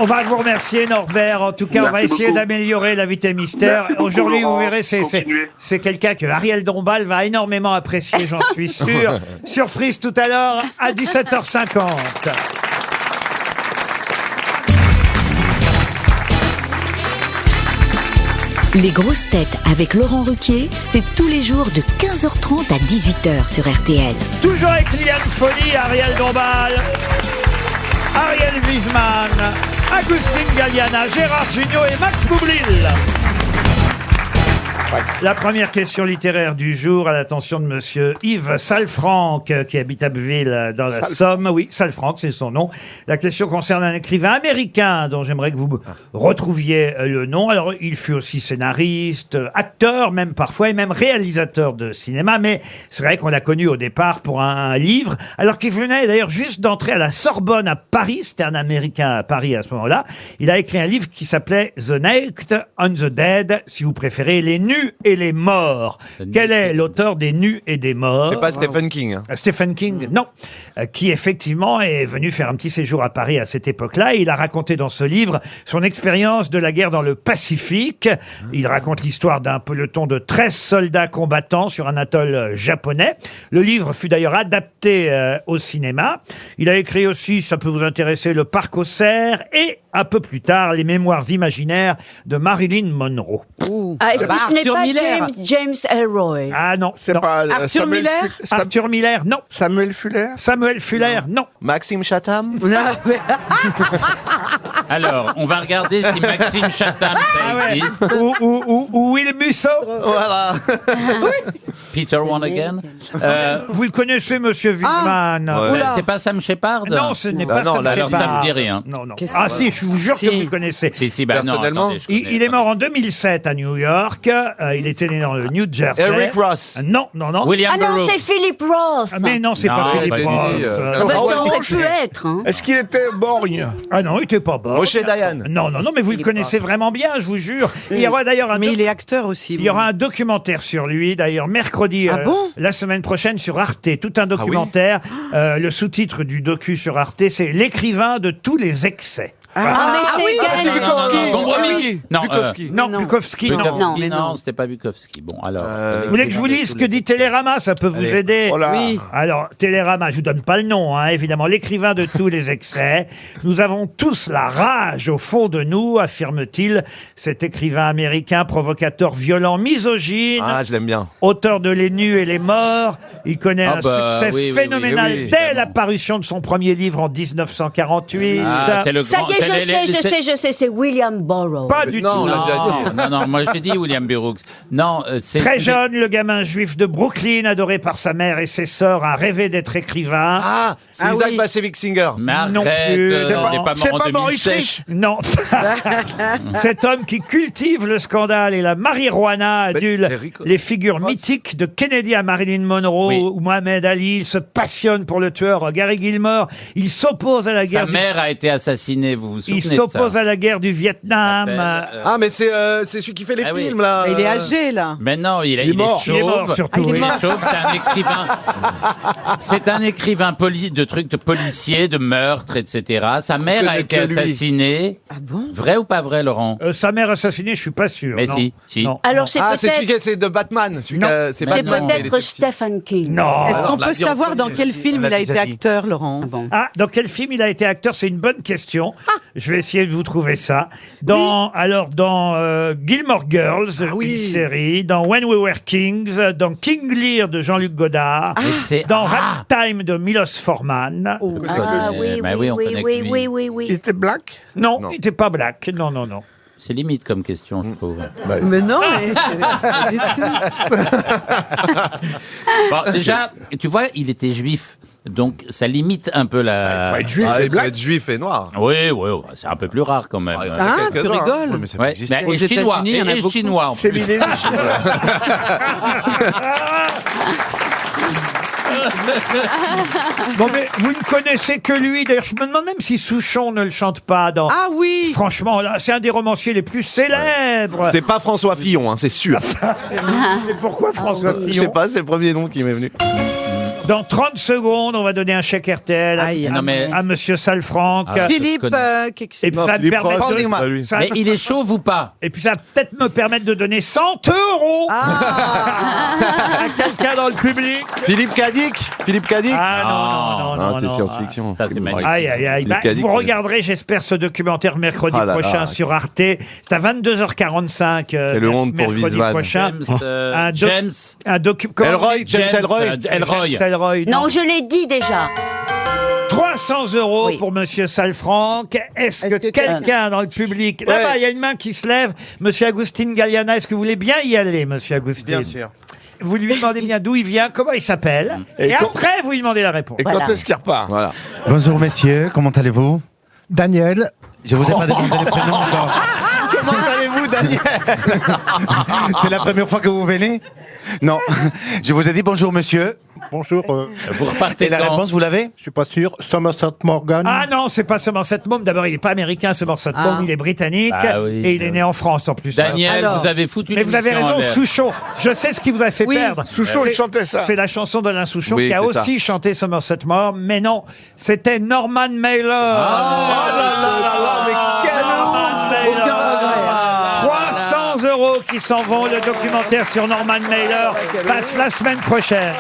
On va vous remercier, Norbert. En tout cas, on va Merci essayer beaucoup. d'améliorer l'invité mystère. Merci beaucoup, Aujourd'hui, vous Laurent. verrez, Continuez. c'est quelqu'un que Ariel Dombal va énormément apprécier, j'en suis sûr. Surprise tout à l'heure à 17h50. Les grosses têtes avec Laurent Ruquier, c'est tous les jours de 15h30 à 18h sur RTL. Toujours avec Liane Folly, Ariel Dombal, Ariel Wiesmann, Agustin Galliana, Gérard Jugnot et Max Boublil. La première question littéraire du jour à l'attention de monsieur Yves Salfranc, qui habite Abbeville dans la Somme. Oui, Salfranc, c'est son nom. La question concerne un écrivain américain dont j'aimerais que vous retrouviez le nom. Alors, il fut aussi scénariste, acteur même parfois, et même réalisateur de cinéma. Mais c'est vrai qu'on l'a connu au départ pour un livre, alors qu'il venait d'ailleurs juste d'entrer à la Sorbonne à Paris. C'était un Américain à Paris à ce moment-là. Il a écrit un livre qui s'appelait The Naked and the Dead, si vous préférez, Les Nus et les Morts. Quel est l'auteur des Nus et des Morts? C'est pas Stephen King. Stephen King, non. Qui effectivement est venu faire un petit séjour à Paris à cette époque-là. Il a raconté dans ce livre son expérience de la guerre dans le Pacifique. Il raconte l'histoire d'un peloton de 13 soldats combattants sur un atoll japonais. Le livre fut d'ailleurs adapté au cinéma. Il a écrit aussi, ça peut vous intéresser, Le Parc aux cerfs et un peu plus tard, Les Mémoires imaginaires de Marilyn Monroe. Ah, est-ce que ce n'est pas James Ellroy? Ah non, C'est non. pas Arthur Miller? Arthur Miller, non. Samuel Fuller? Samuel Fuller, non. Maxime Chatham. Alors, on va regarder si Maxime Chatham, ça existe. Ou Will Musso. Voilà. Peter Wanagan. Vous le connaissez, monsieur Wittmann? C'est pas Sam Shepard? Non, ce n'est pas Sam alors Shepard. ça me dit rien. Non. Ah si, je vous jure que vous le connaissez. Si, bah non, Personnellement, attendez, je connais. Il est mort en 2007 à New York. Il était né dans le New Jersey. Eric Ross. Non. William Ah non, Burroughs. c'est Philip Roth. Ah, mais non, c'est pas Non, Philippe pas Roth. dit, Bah, ça aurait pu être. Hein. Est-ce qu'il était borgne? Ah non, il était pas bon. Rocher Diane. Non, mais vous le connaissez vraiment bien, je vous jure. Il y aura d'ailleurs Mais il est acteur aussi. il y aura un documentaire sur lui, d'ailleurs, mercredi, la semaine prochaine sur Arte. Tout un documentaire. Le sous-titre du docu sur Arte, c'est L'écrivain de tous les excès. Ah, mais c'est Gombrowicz. Non, Non, Bukowski, non. non, c'était pas Bukowski. Bon, alors. Vous voulez que je vous lise ce que dit Télérama? Ça peut vous aider. Voilà. Oui. Alors, Télérama, je vous donne pas le nom, hein, évidemment. L'écrivain de tous les excès. Nous avons tous la rage au fond de nous, affirme-t-il. Cet écrivain américain, provocateur, violent, misogyne. Ah, je l'aime bien. Auteur de Les Nus et les Morts. Il connaît un succès phénoménal dès la parution de son premier livre en 1948. Ah, c'est le Ça grand. y est, je sais, c'est William Burroughs. Pas du Non, on tout. l'a déjà dit. Non, moi j'ai dit William Burroughs. Non, c'est Très jeune, le gamin juif de Brooklyn, adoré par sa mère et ses sœurs, a rêvé d'être écrivain. Ah, c'est Ah Isaac oui. Bashevis Singer. Mais Non arrête, plus. on n'est pas C'est mort pas en Maurice 2007. Rich? Non. Cet homme qui cultive le scandale et la marijuana adule Eric- les figures mythiques de Kennedy à Marilyn Monroe ou Mohamed Ali. Il se passionne pour le tueur Gary Gilmore. Il s'oppose à la Sa guerre. mère a été assassinée, vous vous souvenez Il de s'oppose ça? à la guerre du Vietnam. Ah, mais c'est celui qui fait les Ah oui. films, là. Il est âgé, là. Mais non, il est mort. chauve. Il est mort, surtout, Il oui. est chauve, c'est un écrivain. C'est un écrivain de trucs de policiers, de meurtres, etc. Sa mère a connaît été que lui. assassinée. Ah bon? Vrai ou pas vrai, Laurent? Sa mère assassinée, je suis pas sûr. Mais non. si. Non. Alors c'est Ah, c'est celui peut-être qui c'est de Batman. Celui Non. qui c'est Batman, mais il peut-être était petit. Stephen King. Non. Est-ce non, qu'on on l'a peut dit en savoir dans premier. quel film On il l'a a été déjà dit. acteur, Laurent? Ah, dans quel film il a été acteur? C'est une bonne question. Je vais essayer de vous trouver ça. Dans Gilmore Girls, une série, dans When We Were Kings, dans King Lear de Jean-Luc Godard, Mais c'est- dans Ragtime de Milos Forman. Ah oui, Mais oui, on connaît que lui. Il oui. était black? Non, il n'était pas black. Non. C'est limite comme question, je trouve. Mais non, mais pas du tout. Bon, déjà, tu vois, il était juif. Donc, ça limite un peu la... Pas être juif, Ah, c'est il peut black. être juif et noir. Oui, c'est un peu plus rare quand même. Ah, il y en a Hein, quelques-uns, tu rigoles? Ouais, mais ça peut Ouais, exister. mais Aux et chinois, États-Unis, il y en a et beaucoup. chinois en C'est plus. l'idée du chinois. Bon, mais vous ne connaissez que lui. D'ailleurs, je me demande même si Souchon ne le chante pas dans... Ah oui! Franchement, là, c'est un des romanciers les plus célèbres. C'est pas François Fillon, hein, c'est sûr. Mais pourquoi François Je sais Fillon? pas, c'est le premier nom qui m'est venu. Dans 30 secondes, on va donner un chèque RTL Aïe. Non, mais- à Monsieur Salfranc. Ah, Philippe, je connais. quelque chose. Et puis Non, ça me Philippe permet Roth, de- c'est pas lui. ça- Mais il est chauve ou pas? Et puis ça va peut-être me permettre de donner 100 € à quelqu'un dans le public. Philippe Cadic. Ah non. c'est science-fiction. Ça, c'est magnifique. Aïe. Philippe Bah, Cadic, vous regarderez, j'espère, ce documentaire mercredi Ah là là. prochain sur Arte. C'est à 22h45. Quelle honte pour mercredi Wiesmann. prochain. James, James. Un docu. comment- Elroy, James Elroy. Elroy. James Ellroy, Non, je l'ai dit déjà. 300 300 € pour Monsieur Salfranck. Est-ce que quelqu'un dans le public... Là-bas, il y a une main qui se lève. Monsieur Agustin Galliana, est-ce que vous voulez bien y aller, Monsieur Agustin? Bien sûr. Vous lui demandez bien d'où il vient, comment il s'appelle. Et après, vous lui demandez la réponse. Et quand est-ce qu'il repart? Voilà. Bonjour messieurs, comment allez-vous? Daniel. Je vous ai pas demandé les prénoms encore. Comment allez-vous, Daniel? C'est la première fois que vous venez? Non. Je vous ai dit bonjour monsieur. Bonjour. Vous repartez Et la quand? réponse, vous l'avez? Je suis pas sûr. Somerset Morgan. Ah non, c'est pas Somerset Maugham. D'abord, il n'est pas américain, Somerset Maugham, il est britannique. Ah oui. Et il est né en France, en plus. Daniel, Alors. vous avez foutu Mais vous avez l'émission en raison, l'air. Souchon. Je sais ce qui vous a fait perdre. Souchon, il chantait ça. C'est la chanson d'Alain Souchon Oui, qui a c'est ça. aussi chanté Somerset Maugham. Mais non, c'était Norman Mailer. Norman Mailer. 300 € qui s'en vont. Le documentaire sur Norman Mailer passe la semaine prochaine.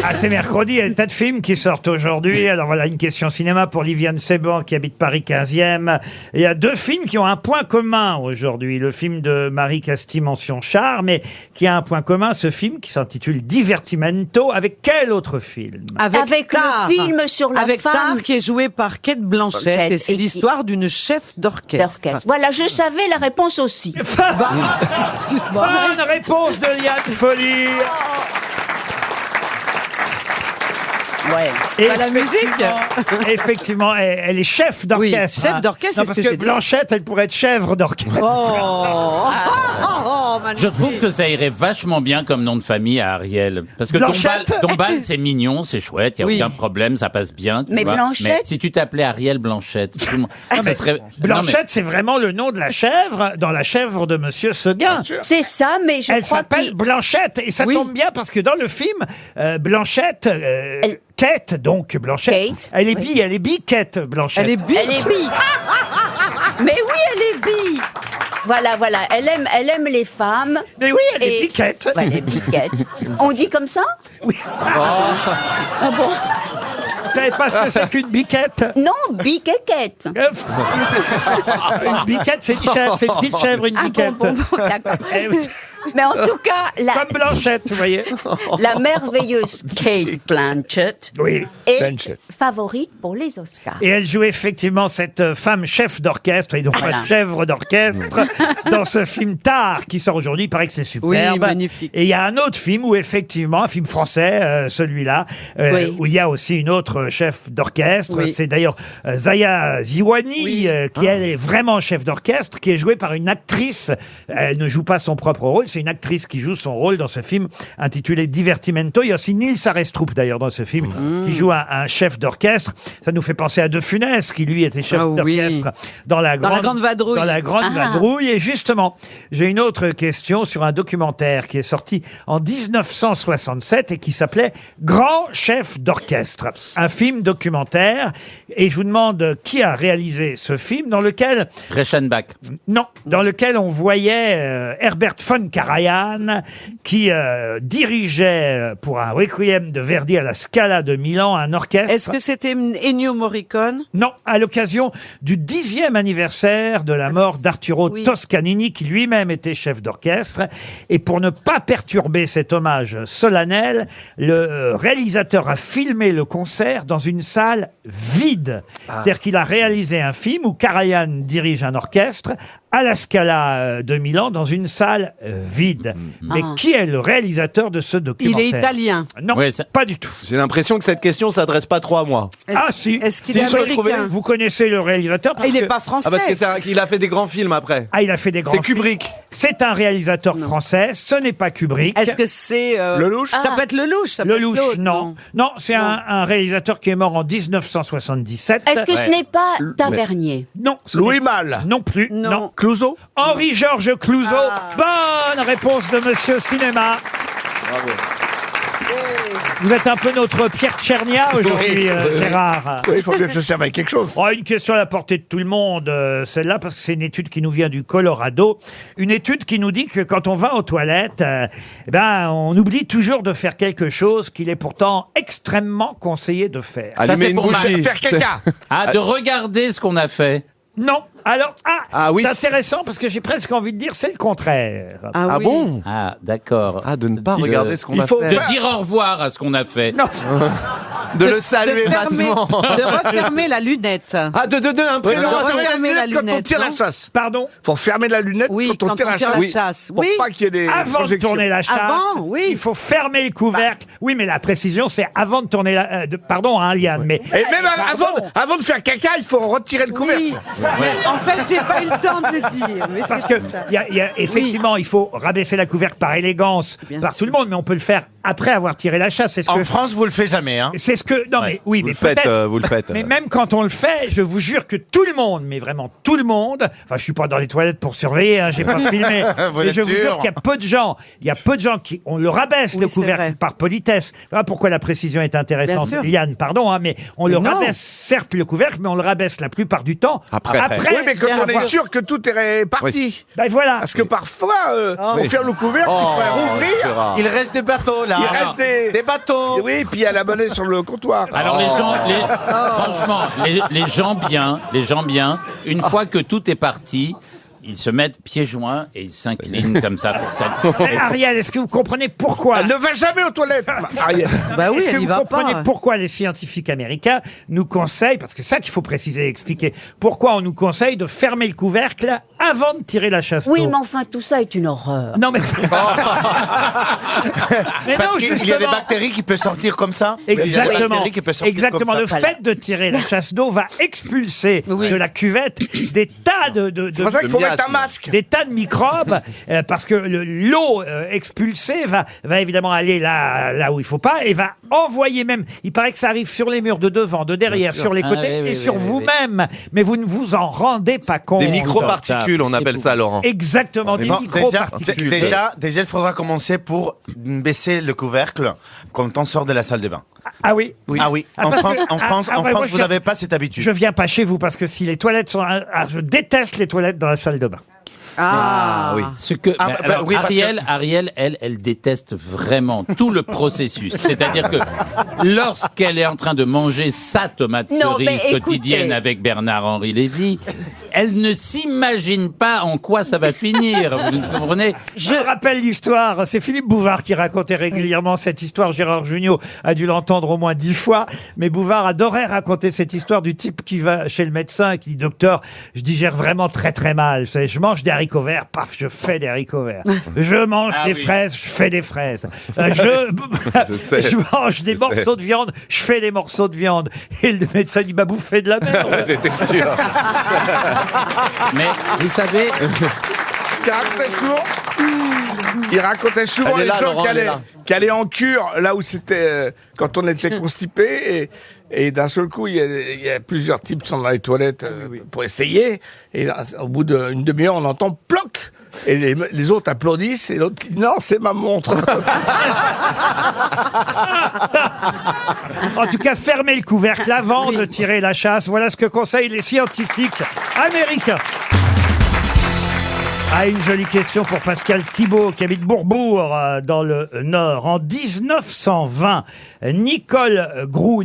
Ah, c'est mercredi, il y a des tas de films qui sortent aujourd'hui. Alors voilà, une question cinéma pour Liviane Seban qui habite Paris 15e. Il y a 2 films qui ont un point commun aujourd'hui. Le film de Marie Casti, Mention Charme, mais qui a un point commun, ce film qui s'intitule Divertimento. Avec quel autre film? Avec Tar. le film sur la Avec femme. Tar, qui est joué par Kate Blanchett. Blanchett, Et c'est et qui- l'histoire d'une chef d'orchestre. d'orchestre. Voilà, je savais la réponse aussi. Excuse-moi. Bonne réponse de Liane Folly. Ouais. Et Pas la musique. effectivement, elle est chef d'orchestre. Oui, chef d'orchestre, Non, c'est parce ce que que j'ai dit. Blanchette, elle pourrait être chèvre d'orchestre. Je trouve que ça irait vachement bien comme nom de famille à Ariel. Parce que Blanchette. Dombal, c'est mignon, c'est chouette, il n'y a Oui. aucun problème, ça passe bien. tu Mais vois. Blanchette- Mais si tu t'appelais Ariel Blanchette, tout le monde- ça serait... Blanchette, c'est vraiment le nom de la chèvre dans La chèvre de Monsieur Seguin. C'est ça, mais je Elle crois s'appelle qu'il... Blanchette et ça Oui. tombe bien parce que dans le film, Blanchette, Elle- Kate, donc Blanchette, Kate, elle est oui. bi, elle est bi, Kate Blanchette. Elle est bille. Elle est bi. Mais oui, elle est bi. Voilà, voilà. Elle aime les femmes. Mais oui, elle est Et- bi, Kate. Ouais, elle est bi, Kate. On dit comme ça? Oui. Ah bon? Vous savez pas ce que c'est qu'une biquette? Non, biquette. Une biquette, c'est une petite chèvre, une Ah biquette. bon, d'accord. Eh oui. Mais en tout cas, Comme Blanchette, vous voyez. la merveilleuse Kate Blanchett Oui. est Blanchett. favorite pour les Oscars. Et elle joue effectivement cette femme chef d'orchestre, et donc Voilà. la chèvre d'orchestre, dans ce film Tar, qui sort aujourd'hui. Il paraît que c'est superbe. Oui, magnifique. Et il y a un autre film où effectivement, un film français, celui-là, Oui. où il y a aussi une autre chef d'orchestre. Oui. C'est d'ailleurs Zaya Ziwani, Oui. qui elle est vraiment chef d'orchestre, qui est jouée par une actrice. Elle ne joue pas son propre rôle, c'est une actrice qui joue son rôle dans ce film intitulé Divertimento. Il y a aussi Nils Arestrup d'ailleurs dans ce film, qui joue un chef d'orchestre. Ça nous fait penser à De Funès, qui lui était chef Ah oui. d'orchestre dans la Grande Vadrouille. Dans la Grande Ah. Vadrouille. Et justement, j'ai une autre question sur un documentaire qui est sorti en 1967 et qui s'appelait Grand chef d'orchestre. Un film documentaire. Et je vous demande qui a réalisé ce film dans lequel... Reichenbach. Non, dans lequel on voyait Herbert von Karajan qui dirigeait pour un requiem de Verdi à la Scala de Milan un orchestre. Est-ce que c'était Ennio Morricone? Non, à l'occasion du 10e anniversaire de la mort d'Arturo Oui. Toscanini, qui lui-même était chef d'orchestre. Et pour ne pas perturber cet hommage solennel, le réalisateur a filmé le concert dans une salle vide. C'est-à-dire qu'il a réalisé un film où Karajan dirige un orchestre à la Scala de Milan dans une salle vide. Mais Ah. qui est le réalisateur de ce Il documentaire? est italien. Non, Ouais, ça- pas du tout. J'ai l'impression que cette question s'adresse pas trop à moi. Ah si, Est-ce qu'il Si, est je l'ai trouvé. américain? vous connaissez le réalisateur parce Il n'est que- pas français. Ah, parce que qu'il a fait des grands films après. Ah, il a fait des grands C'est films. Kubrick. C'est un réalisateur français, ce n'est pas Kubrick. Est-ce que c'est Lelouch? Ça peut être Lelouch. Ça peut être Lelouch, l'autre, non. Non, c'est un réalisateur qui est mort en 1977. Est-ce que ce Ouais. n'est pas Tavernier? Non. ce Louis n'est- Malle. Non plus. Non. Non. Clouseau? Henri-Georges Clouzot. Bonne réponse de Monsieur Cinéma. Vous êtes un peu notre Pierre Tchernia aujourd'hui, Oui. Gérard. Oui, il faut bien que je serve avec quelque chose. Oh, une question à la portée de tout le monde, celle-là, parce que c'est une étude qui nous vient du Colorado. Une étude qui nous dit que quand on va aux toilettes, on oublie toujours de faire quelque chose qu'il est pourtant extrêmement conseillé de faire. Allumer c'est une pour bougie. Faire caca. Ah, de regarder ce qu'on a fait. Non. Alors, oui. c'est intéressant parce que j'ai presque envie de dire c'est le contraire. Ah bon? Ah, d'accord. Ah, de ne pas regarder ce qu'on a faut fait. de dire au revoir à ce qu'on a fait. Non. De le saluer fermer- bassement. De refermer la lunette. Ah, de un prénom. de refermer la Quand on lunette. tire la non chasse. Pardon. Faut fermer la lunette Oui, quand on tire la chasse. Oui. Pour pas qu'il y ait des Avant de projections. tourner la chasse, Avant, oui. il faut fermer le couvercle. Oui, mais la précision, c'est avant de tourner la... pardon, hein, Liane, mais... Et même avant de faire caca, il faut retirer le couvercle. Oui. Mais en fait, j'ai pas eu le temps de le dire. Mais Parce c'est que ça. effectivement, il faut rabaisser la couvercle par élégance Bien par sûr. tout le monde, mais on peut le faire après avoir tiré la chasse. C'est ce En que... France, vous le faites jamais, hein. C'est ce que... Non, mais oui, Vous mais le faites, peut-être... vous le faites. Mais même quand on le fait, je vous jure que tout le monde, mais vraiment tout le monde, enfin je suis pas dans les toilettes pour surveiller, hein, j'ai pas filmé, Vous mais êtes je vous sûr jure qu'il y a peu de gens, qui, on le rabaisse Oui, le c'est couvercle vrai. par politesse. Voilà pourquoi la précision est intéressante. Bien sûr. Liane, pardon, hein, mais on le Mais non. rabaisse certes le couvercle, mais on le rabaisse la plupart du temps. Après. Oui, mais quand on avoir- est sûr que tout est parti. Ben voilà. Parce que parfois, on ferme le couvercle, il faut rouvrir. Il reste des bateaux, là. Il reste des bateaux. Oui, puis il y a la monnaie sur le comptoir. Alors franchement, les gens bien, une fois que tout est parti, ils se mettent pieds joints et ils s'inclinent comme ça pour ça. Mais Ariel, est-ce que vous comprenez pourquoi Elle ne va jamais aux toilettes, Ariel. Bah oui, Est-ce que elle y vous va comprenez pas. pourquoi les scientifiques américains nous conseillent, parce que c'est ça qu'il faut préciser et expliquer, pourquoi on nous conseille de fermer le couvercle avant de tirer la chasse Oui, d'eau. mais enfin, tout ça est une horreur. Non, mais... mais Parce non, qu'il y a des justement... bactéries qui peuvent sortir comme ça. Il y a des Exactement. bactéries qui peuvent sortir Exactement. comme Le ça. fait de tirer la chasse d'eau va expulser de la cuvette des tas C'est pour ça qu'il faut mettre un masque. des tas de microbes, parce que l'eau expulsée va évidemment aller là où il faut pas et va envoyer même. Il paraît que ça arrive sur les murs de devant, de derrière, sur les Ah, côtés oui, et oui, sur oui, oui, vous-même. Mais vous ne vous en rendez pas compte. Des microparticules, on appelle ça, Laurent. Exactement, des Bon, microparticules. déjà, il faudra commencer pour baisser le couvercle quand on sort de la salle de bain. Ah oui. Ah oui. En parce France, que- en France, ouais, moi, vous n'avez pas cette habitude. Je viens pas chez vous parce que si les toilettes sont... je déteste les toilettes dans la salle de bain. Ah, oui. Ce que Ah, mais bah, alors, oui, parce Ariel, elle déteste vraiment tout le processus. C'est-à-dire que lorsqu'elle est en train de manger sa tomate Non, cerise mais écoutez. quotidienne avec Bernard-Henri Lévy, elle ne s'imagine pas en quoi ça va finir. Vous comprenez? Je rappelle l'histoire, c'est Philippe Bouvard qui racontait régulièrement cette histoire. Gérard Jugnot a dû l'entendre au moins 10 fois, mais Bouvard adorait raconter cette histoire du type qui va chez le médecin et qui dit « Docteur, je digère vraiment très très mal. Vous savez, je mange des haricots verts, paf, je fais des haricots verts. Je mange des fraises, je fais des fraises. sais. Je mange des morceaux de viande, je fais des morceaux de viande. » Et le médecin dit « Bah, bouffez de la merde. » C'était sûr. Mais vous savez, Il racontait souvent Elle est les là, gens Laurent, elle est là. qui allaient en cure, là où c'était quand on était constipé, et d'un seul coup, il y a plusieurs types qui sont dans les toilettes pour essayer, et là, au bout d'une demi-heure, on entend ploc, et les autres applaudissent, et l'autre dit non, c'est ma montre. En tout cas, fermez le couvercle avant de tirer la chasse. Voilà ce que conseillent les scientifiques américains. Ah, une jolie question pour Pascal Thibault, qui habite Bourbourg, dans le Nord. En 1920, Nicole Groux,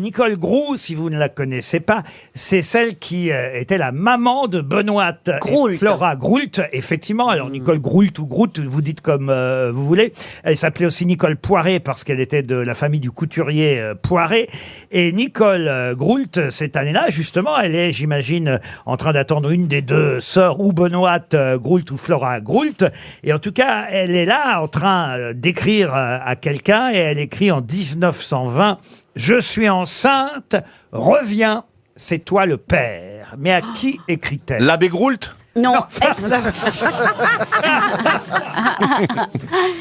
si vous ne la connaissez pas, c'est celle qui était la maman de Benoît et Flora Groult, effectivement. Alors, Nicole Groult ou Groult, vous dites comme vous voulez. Elle s'appelait aussi Nicole Poiré parce qu'elle était de la famille du couturier Poiré. Et Nicole Groult, cette année-là, justement, elle est, j'imagine, en train d'attendre une des deux sœurs, ou Benoît Groult ou Flora Groult. Et en tout cas, elle est là en train d'écrire à quelqu'un, et elle écrit en 1920 « Je suis enceinte, reviens, c'est toi le père ». Mais à qui écrit-elle? L'abbé Groult? Non.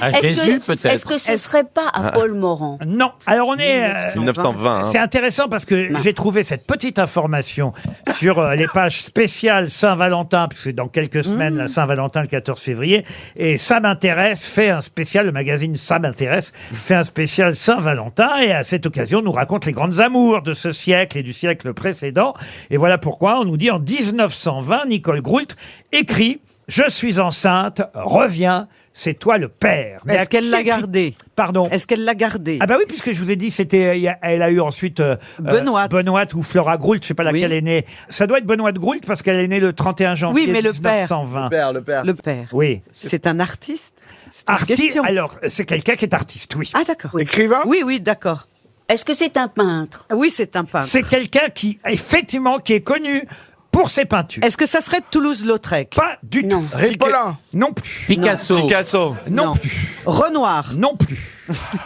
à Est-ce Jésus que, peut-être. est-ce que ce serait pas à Paul Morand? Non. Alors on est... 1920. C'est intéressant parce que j'ai trouvé cette petite information sur les pages spéciales Saint-Valentin, puisque dans quelques semaines, la Saint-Valentin, le 14 février, et Ça m'intéresse fait un spécial, le magazine Ça m'intéresse fait un spécial Saint-Valentin, et à cette occasion nous raconte les grandes amours de ce siècle et du siècle précédent. Et voilà pourquoi on nous dit en 1920, Nicole Groult écrit « Je suis enceinte, reviens, c'est toi le père. Mais Est-ce qu'elle l'a gardé? Pardon. Est-ce qu'elle l'a gardé? Ah bah oui, puisque je vous ai dit, elle a eu ensuite Benoît ou Flora Groult, je sais pas laquelle est née. Ça doit être Benoît Groult parce qu'elle est née le 31 janvier Oui, mais le père. 1920. Le père. Oui. C'est un artiste? Artiste. Alors, c'est quelqu'un qui est artiste, oui. Ah d'accord. Écrivain? Oui, oui, d'accord. Est-ce que c'est un peintre? Oui, c'est un peintre. C'est quelqu'un qui, effectivement, qui est connu pour ses peintures. Est-ce que ça serait Toulouse-Lautrec? Pas du tout. Ripollin? Non plus. Picasso. Non plus. Renoir? Non plus.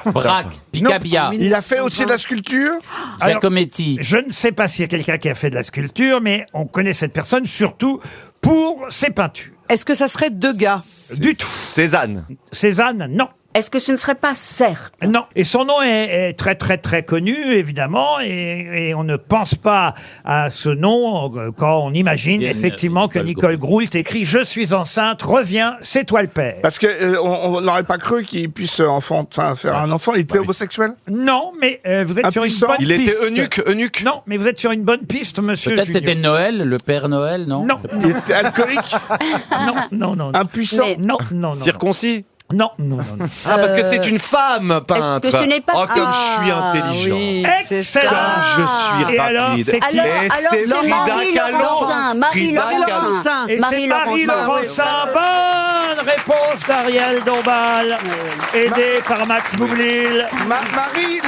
Braque. Picabia. Il a fait aussi de la sculpture? Alors, Giacometti. Je ne sais pas s'il y a quelqu'un qui a fait de la sculpture, mais on connaît cette personne surtout pour ses peintures. Est-ce que ça serait Degas? Du tout. Cézanne. Cézanne, non. Est-ce que ce ne serait pas Certes? Non. Et son nom est très très très connu, évidemment, et on ne pense pas à ce nom quand on imagine effectivement que Nicole Groult écrit « Je suis enceinte, reviens, c'est toi le père ». Parce que on n'aurait pas cru qu'il puisse faire un enfant. Il était homosexuel? Non, mais vous êtes sur une bonne Il piste. était eunuque. Non, mais vous êtes sur une bonne piste, monsieur Peut-être c'était Junior. Noël, le père Noël, non? Non. Il était alcoolique? Non. Impuissant? Non. Circoncis. Non. Ah, parce que c'est une femme peintre. Est-ce que ce n'est pas- Oh, comme je suis intelligent. oui, c'est Excellent. Comme je suis Et alors, rapide. c'est qui Et Alors, c'est c'est Frida Marie Kahlo. Laurencin. Marie Frida Kahlo. Laurencin. Et c'est Marie Laurencin. Bonne réponse d'Ariel Dombal, aidée par Max Boublil. Marie...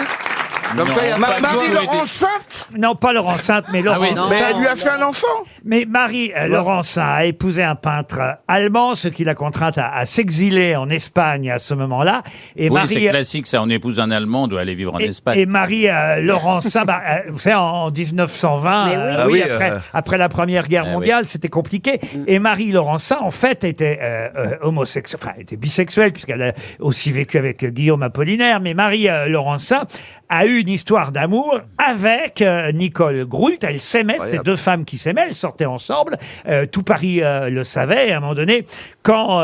Comme quoi, il y a pas Marie besoin de- Laurencin? Non, pas Laurencin, mais Ah oui, Laurencin. Mais elle lui a fait un enfant? Mais Marie Laurencin a épousé un peintre allemand, ce qui l'a contrainte à s'exiler en Espagne à ce moment-là. Et Oui, c'est Marie, classique, ça. On épouse un Allemand, on doit aller vivre en Espagne. et Marie Laurencin, vous savez, en 1920, Mais oui. Ah oui, après la Première Guerre mondiale, c'était compliqué. Et Marie Laurencin, en fait, était homosexuelle, enfin, était bisexuelle, puisqu'elle a aussi vécu avec Guillaume Apollinaire. Mais Marie Laurencin a eu une histoire d'amour avec Nicole Groult. Elles s'aimaient, c'était deux femmes qui s'aimaient, elles sortaient ensemble. Tout Paris le savait. Et à un moment donné, quand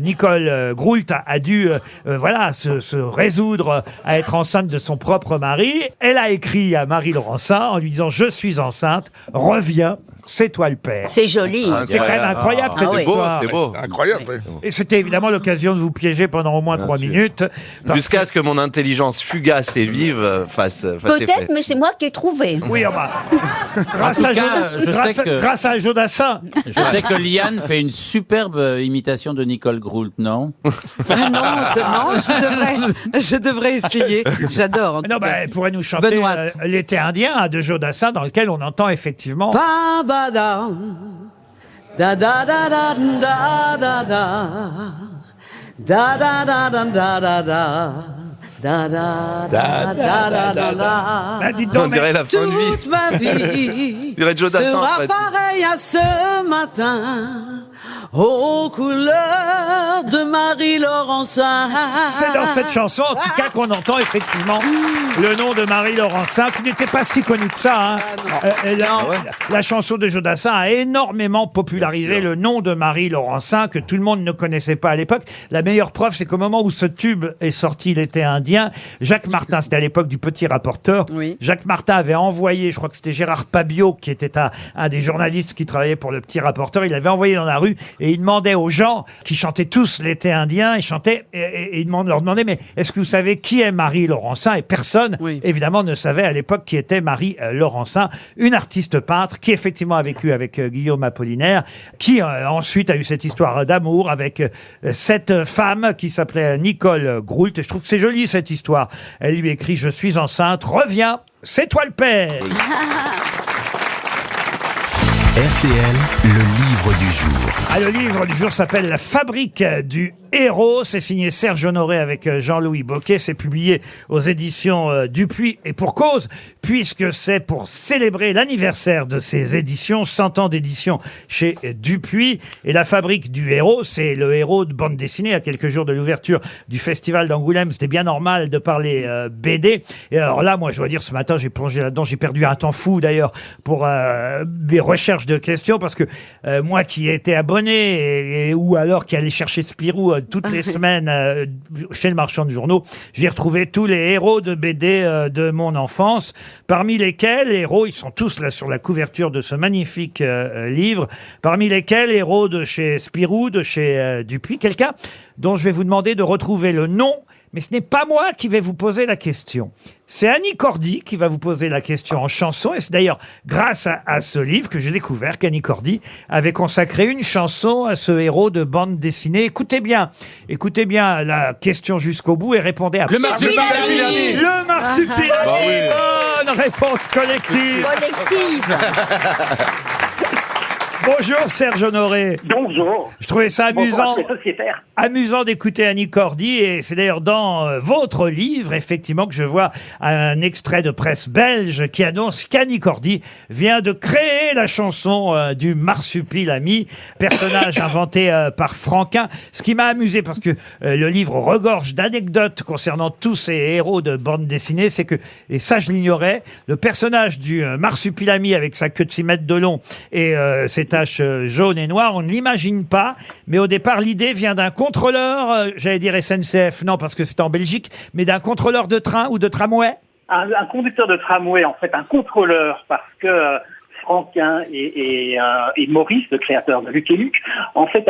Nicole Groult a dû se résoudre à être enceinte de son propre mari, elle a écrit à Marie Laurencin en lui disant « Je suis enceinte, reviens, c'est toi le père ». C'est joli. C'est quand même incroyable cette oui. histoire. C'est beau. Incroyable. oui. Et c'était évidemment l'occasion de vous piéger pendant au moins 3 minutes. parce Jusqu'à ce que mon intelligence fugace et vive fasse effet. Peut-être, mais c'est moi qui ai trouvé. Oui, grâce, En tout à cas, je sais que- grâce à Jodassin. Je sais que Liane fait une superbe imitation de Nicole Groult, non? Ah non, je devrais essayer. J'adore. en tout Non, cas. elle pourrait nous chanter Benoît. L'été indien de Jodassin, dans lequel on entend effectivement. Ba ba da da da da da da da da da da da da da da. Da da da da da da da. Bah, dites donc, On dirait la fin de vie. Toute ma vie On dirait Joe Dassin, en sera fait. pareil à ce matin aux couleurs de Marie Laurencin. c'est dans cette chanson, en tout cas, qu'on entend effectivement le nom de Marie Laurencin, qui n'était pas si connue que ça. Hein. La chanson de Jodassin a énormément popularisé le nom de Marie Laurencin, que tout le monde ne connaissait pas à l'époque. La meilleure preuve, c'est qu'au moment où ce tube est sorti, l'été indien, Jacques Martin, c'était à l'époque du Petit Rapporteur, Oui. Jacques Martin avait envoyé, je crois que c'était Gérard Pabiot, qui était un des journalistes qui travaillait pour le Petit Rapporteur, il l'avait envoyé dans la rue et il demandait aux gens qui chantaient tous l'été indien, ils chantaient et il leur demandait mais est-ce que vous savez qui est Marie Laurencin? Et personne, Oui. évidemment, ne savait à l'époque qui était Marie Laurencin, une artiste peintre qui effectivement a vécu avec Guillaume Apollinaire, qui ensuite a eu cette histoire d'amour avec cette femme qui s'appelait Nicole Groult. Et je trouve que c'est joli cette histoire. Elle lui écrit « Je suis enceinte, reviens, c'est toi le père ». RTL, le livre du jour. Ah, le livre du jour s'appelle La fabrique du héros. C'est signé Serge Honoré avec Jean-Louis Bocquet. C'est publié aux éditions Dupuis. Et pour cause, puisque c'est pour célébrer l'anniversaire de ces éditions, 100 ans d'édition chez Dupuis. Et La fabrique du héros, c'est le héros de bande dessinée. À quelques jours de l'ouverture du festival d'Angoulême, c'était bien normal de parler BD. Et alors là, moi, je dois dire, ce matin, j'ai plongé là-dedans. J'ai perdu un temps fou, d'ailleurs, pour mes recherches de questions, parce que moi, moi qui étais abonné ou alors qui allait chercher Spirou toutes les semaines chez le marchand de journaux, j'ai retrouvé tous les héros de BD de mon enfance, parmi lesquels héros, ils sont tous là sur la couverture de ce magnifique livre, parmi lesquels héros de chez Spirou, de chez Dupuis, quelqu'un dont je vais vous demander de retrouver le nom. Mais ce n'est pas moi qui vais vous poser la question. C'est Annie Cordy qui va vous poser la question en chanson. Et c'est d'ailleurs grâce à ce livre que j'ai découvert qu'Annie Cordy avait consacré une chanson à ce héros de bande dessinée. Écoutez bien la question jusqu'au bout et répondez à Le Marsupilami. Le Marsupilami. Bonne réponse collective. Bonjour Serge Honoré. Bonjour. Je trouvais ça amusant. Bonjour, sociétaire. Amusant d'écouter Annie Cordy, et c'est d'ailleurs dans votre livre, effectivement, que je vois un extrait de presse belge qui annonce qu'Annie Cordy vient de créer la chanson du Marsupilami, personnage inventé par Franquin. Ce qui m'a amusé, parce que le livre regorge d'anecdotes concernant tous ces héros de bande dessinée, c'est que, et ça je l'ignorais, le personnage du Marsupilami avec sa queue de 6 mètres de long et ses taches jaunes et noires, on ne l'imagine pas, mais au départ l'idée vient d'un contrôleur, j'allais dire SNCF, non parce que c'est en Belgique, mais d'un contrôleur de train ou de tramway. Un conducteur de tramway, en fait, un contrôleur, parce que Franquin et Maurice, le créateur de Lucky Luke, en fait,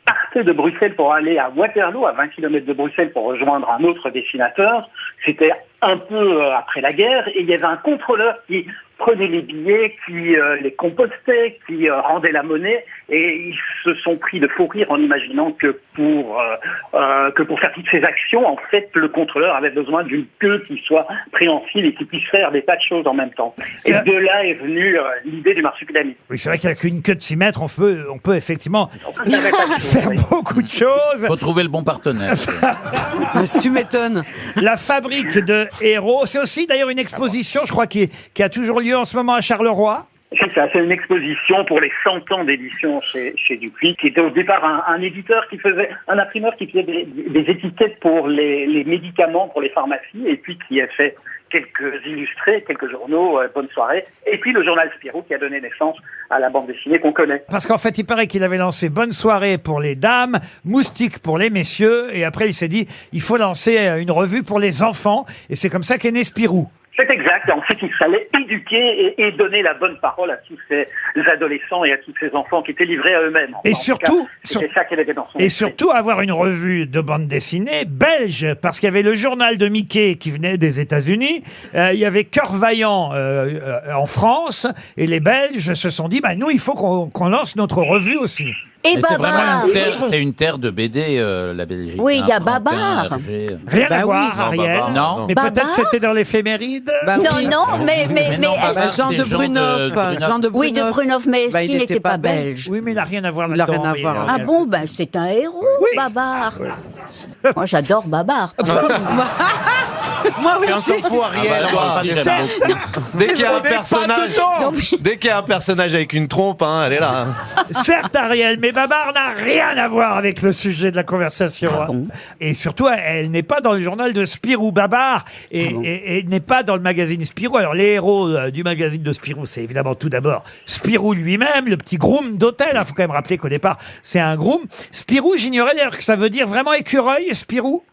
partaient de Bruxelles pour aller à Waterloo, à 20 km de Bruxelles, pour rejoindre un autre dessinateur. C'était un peu après la guerre, et il y avait un contrôleur qui prenait les billets, qui les compostait, qui rendait la monnaie, et ils se sont pris de fou rire en imaginant que pour faire toutes ces actions, en fait, le contrôleur avait besoin d'une queue qui soit préhensile et qui puisse faire des tas de choses en même temps. Et de là est venue l'idée du Marsupilami. Oui, c'est vrai qu'avec une queue de 6 mètres, on peut effectivement faire beaucoup de choses. Faut trouver le bon partenaire. Tu m'étonnes. La fabrique de héros, c'est aussi d'ailleurs une exposition, je crois, qui a toujours lieu en ce moment à Charleroi. C'est ça, c'est une exposition pour les 100 ans d'édition chez Dupuis, qui était au départ un éditeur un imprimeur qui faisait des étiquettes pour les médicaments, pour les pharmacies, et puis qui a fait quelques illustrés, quelques journaux, Bonne Soirée, et puis le journal Spirou qui a donné naissance à la bande dessinée qu'on connaît. Parce qu'en fait, il paraît qu'il avait lancé Bonne Soirée pour les dames, Moustique pour les messieurs, et après il s'est dit, il faut lancer une revue pour les enfants, et c'est comme ça qu'est né Spirou. C'est exact. En fait, il fallait éduquer et donner la bonne parole à tous ces adolescents et à tous ces enfants qui étaient livrés à eux-mêmes. Et surtout, c'est ça qu'elle avait dans son et esprit. surtout avoir une revue de bande dessinée belge, parce qu'il y avait le journal de Mickey qui venait des États-Unis, il y avait Cœur Vaillant en France, et les Belges se sont dit, nous, il faut qu'on lance notre revue aussi. Et Mais c'est Babar. vraiment une terre de BD, la Belgique. Oui, il y a Franquin, Babar. Hergé. Rien à voir, Non, Ariel. Babar, non. Mais Babar peut-être c'était dans l'éphéméride. Non, mais non, Babar, Jean c'est de Brunhoff. Jean de oui, de Brunhoff, mais est-ce qu'il n'était pas belge? Oui, mais il n'a rien à voir Il a là-dedans. rien à mais, voir. Ah bon, c'est un héros, Babar. Moi, j'adore Babar. Moi Et on s'en aussi. fout, Ariel. Ah bah, on parle pas moi de aussi, ça. j'aime beaucoup. Dès qu'il y a un On est pas personnage, dedans. dès qu'il y a un personnage avec une trompe, elle est là. Certes, Ariel, mais Babar n'a rien à voir avec le sujet de la conversation. Ah bon. Et surtout, elle n'est pas dans le journal de Spirou. Babar et n'est pas dans le magazine Spirou. Alors, les héros du magazine de Spirou, c'est évidemment tout d'abord Spirou lui-même, le petit groom d'hôtel. Il faut quand même rappeler qu'au départ, c'est un groom. Spirou, j'ignorais d'ailleurs que ça veut dire vraiment écureuil, Spirou.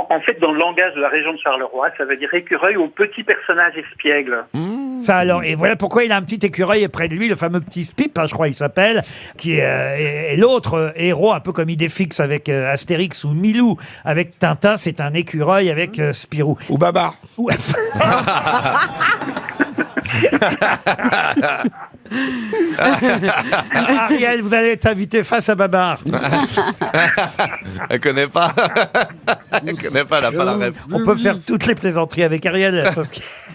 En fait, dans le langage de la région de Charleroi, ça veut dire écureuil au petit personnage espiègle. Ça alors, et voilà pourquoi il a un petit écureuil près de lui, le fameux petit Spip, je crois il s'appelle, qui est l'autre héros, un peu comme Idéfix avec Astérix ou Milou avec Tintin, c'est un écureuil avec Spirou. Ou Babar. Ariel, vous allez être invité face à Babar. Elle connaît pas. Elle connaît pas, elle a pas la rêve. On peut faire toutes les plaisanteries avec Ariel.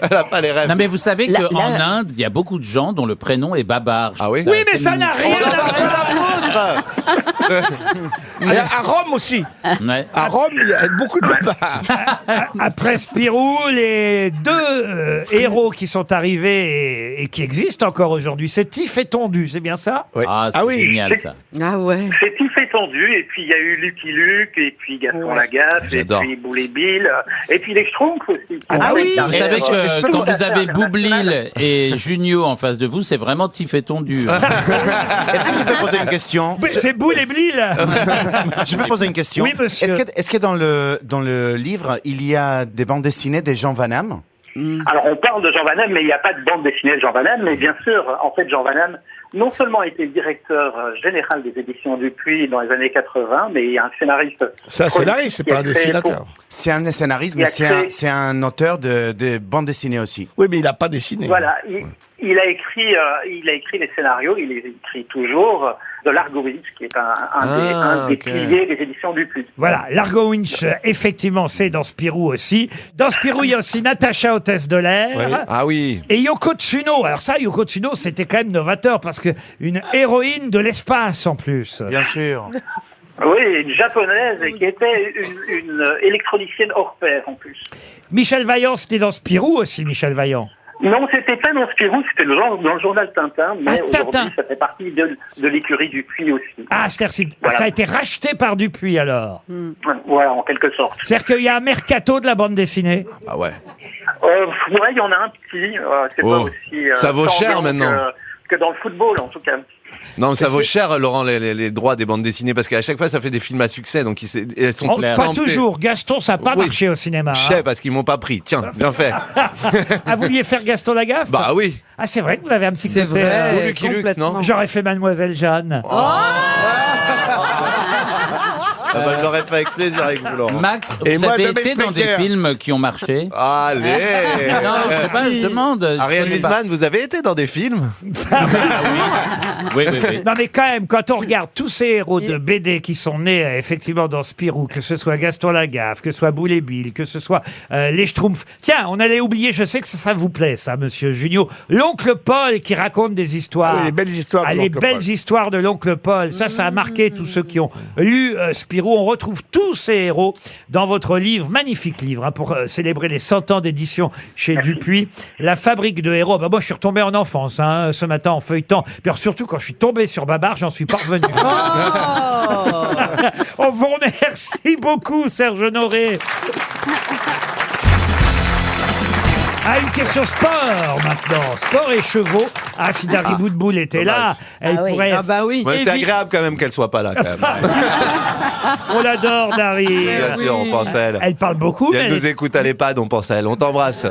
Elle a pas les rêves. Non, mais vous savez qu'en Inde, il y a beaucoup de gens dont le prénom est Babar. Ah oui? Oui, mais ça n'a rien à voir. Et à Rome aussi. Ouais. À Rome, il y a beaucoup de Babar. Après Spirou, les deux héros qui sont arrivés et qui existent encore aujourd'hui, c'est Tif et Tondu, c'est bien ça? Oui. Ah, c'est Ah oui. génial ça. Ah ouais. C'est Tiff et fait tendu, et puis il y a eu Lucky Luke, et puis Gaston Lagaffe, et J'adore. puis Boule et Bill, et puis les Schtroumpfs aussi. Vous savez que quand vous avez Boublil et Junio en face de vous, c'est vraiment tif et tondu. hein. Est-ce que je peux poser une question? C'est Boule et Blil. Je peux poser une question? Oui, monsieur. Est-ce que dans le livre, il y a des bandes dessinées des Jean Van Damme? Alors, on parle de Jean Van Damme, mais il n'y a pas de bande dessinée de Jean Van Damme. Mais bien sûr, en fait, Jean Van Damme, non seulement a été le directeur général des éditions Dupuis dans les années 80, mais il y a un scénariste. C'est un scénariste, c'est qui a pas un créé dessinateur. C'est un scénariste, Il a mais créé- c'est un auteur de bandes dessinées aussi. Oui, mais il n'a pas dessiné. Voilà, il a écrit les scénarios, il les écrit toujours de Largo Winch, qui est un des ok. piliers des éditions Dupuis. Voilà, Largo Winch, effectivement, c'est dans Spirou aussi. Dans Spirou, il y a aussi Natacha, hôtesse de l'air. Ah oui. Et Yoko Tsuno. Alors ça, Yoko Tsuno, c'était quand même novateur parce que une héroïne de l'espace en plus. Bien sûr. Oui, une japonaise et qui était une électronicienne hors pair en plus. Michel Vaillant, c'était dans Spirou aussi, Michel Vaillant. Non, c'était pas dans Spirou, c'était dans le journal Tintin, mais Tintin. aujourd'hui, ça fait partie de l'écurie Dupuis aussi. Ah, c'est-à-dire que Voilà. ça a été racheté par Dupuis alors. Voilà, en quelque sorte. C'est-à-dire qu'il y a un mercato de la bande dessinée. Ah ouais. Ouais, il y en a un petit, c'est pas Oh, aussi ça vaut cher sanglant maintenant. que dans le football, en tout cas. Non, ça vaut cher, Laurent, les droits des bandes dessinées, parce qu'à chaque fois, ça fait des films à succès, donc elles sont toutes Pas plantées. toujours. Gaston, ça n'a pas Oui. marché au cinéma. Je sais, parce qu'ils m'ont pas pris. Tiens, bien fait. Ah, vous vouliez faire Gaston Lagaffe? Bah oui. Ah, c'est vrai que vous avez un petit C'est côté. vrai. Ou Lucky Luke, complètement. non J'aurais fait Mademoiselle Jeanne. Ah bah, je l'aurais fait avec plaisir avec vous, Laurent. Max, Et vous moi, avez Bobby été dans des Springer. films qui ont marché? Allez. Non, je sais pas, je demande. Ariel Wiesman, vous avez été dans des films? Oui, oui, oui. Non mais quand même, quand on regarde tous ces héros de BD qui sont nés effectivement dans Spirou, que ce soit Gaston Lagaffe, que ce soit Boule et Bill, que ce soit les Schtroumpfs. Tiens, on allait oublier, je sais que ça vous plaît ça, monsieur Junio, l'oncle Paul qui raconte des histoires. Ah oui, les belles histoires de Ah, les l'oncle belles Paul. histoires de l'oncle Paul. Ça a marqué tous ceux qui ont lu Spirou. On retrouve tous ces héros dans votre livre, magnifique livre, hein, pour célébrer les 100 ans d'édition chez Dupuis. La fabrique de héros. Bah, moi, je suis retombé en enfance hein, ce matin en feuilletant. Puis alors, surtout quand je suis tombé sur Babar, j'en suis pas revenu. On vous remercie beaucoup, Serge Honoré. Ah, une question sport maintenant. Sport et chevaux. Ah, si Dari Boudboul était là, elle pourrait... Ah bah oui. Ouais, c'est agréable quand même qu'elle soit pas là, quand même. On l'adore, Dari. Bien sûr, on pense à elle. Elle parle beaucoup, Si mais elle nous écoute à l'EHPAD, on pense à elle. On t'embrasse.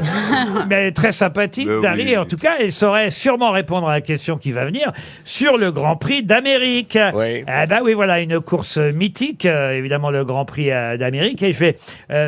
mais elle est très sympathique, Mais Dari. oui. En tout cas, elle saurait sûrement répondre à la question qui va venir sur le Grand Prix d'Amérique. Oui. Ah bah oui, voilà, une course mythique, évidemment, le Grand Prix d'Amérique. Et je vais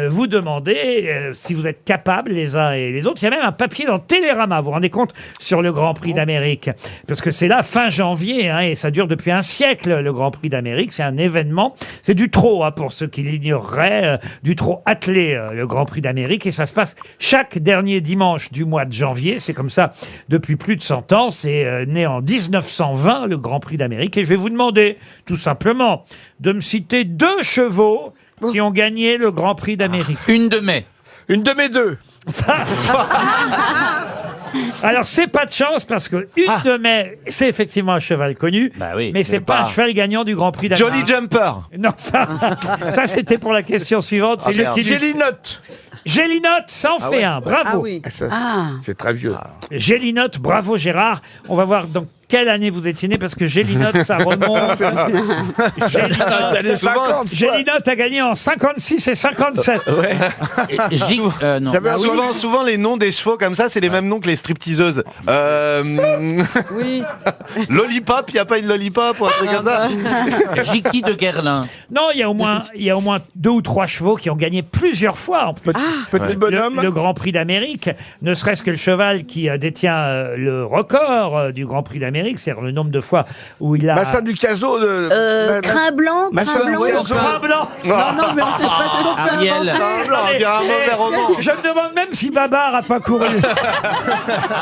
vous demander si vous êtes capables, les uns et les autres. Il y a même un papier dans Télérama, vous vous rendez compte, sur le Grand Prix d'Amérique. Parce que c'est là, fin janvier, hein, et ça dure depuis un siècle, le Grand Prix d'Amérique. C'est un événement. C'est du trot, hein, pour ceux qui l'ignoreraient, du trot attelé, le Grand Prix d'Amérique. Et ça se passe chaque dernier dimanche du mois de janvier. C'est comme ça depuis plus de 100 ans. C'est né en 1920, le Grand Prix d'Amérique. Et je vais vous demander, tout simplement, de me citer 2 chevaux qui ont gagné le Grand Prix d'Amérique. Une de mai. Une de mes deux. Alors, c'est pas de chance parce que une de mai, c'est effectivement un cheval connu, Bah oui, mais c'est pas un cheval gagnant du Grand Prix d'Amérique. Jolly Jumper. Non, ça c'était pour la question suivante. C'est merde. Lucky Luke. Gélinote. Gélinote, ça en fait un. Bravo. Ah oui. C'est très vieux. Gélinote, bravo Gérard. On va voir dans quelle année vous étiez né parce que Gélinote, ça remonte. Gélinote a gagné en 56 et 57. Non. Souvent, les noms des chevaux comme ça, c'est les mêmes noms que les stripteaseuses. Oui. Lollipop, il n'y a pas une lollipop ou un truc comme ça? Jiki de Guerlain. Non, il y a au moins 2 ou 3 chevaux qui ont gagné plusieurs fois en plus. Petit bonhomme. Le Grand Prix d'Amérique, ne serait-ce que le cheval qui détient le record du Grand Prix d'Amérique, c'est le nombre de fois où il a... Bassin du Caso de... Crin blanc, Bassin crin du blanc. Caso. Crin blanc. Non, mais on peut pas Ariel. On dirait un mauvais roman. Je me demande même si Babar a pas couru.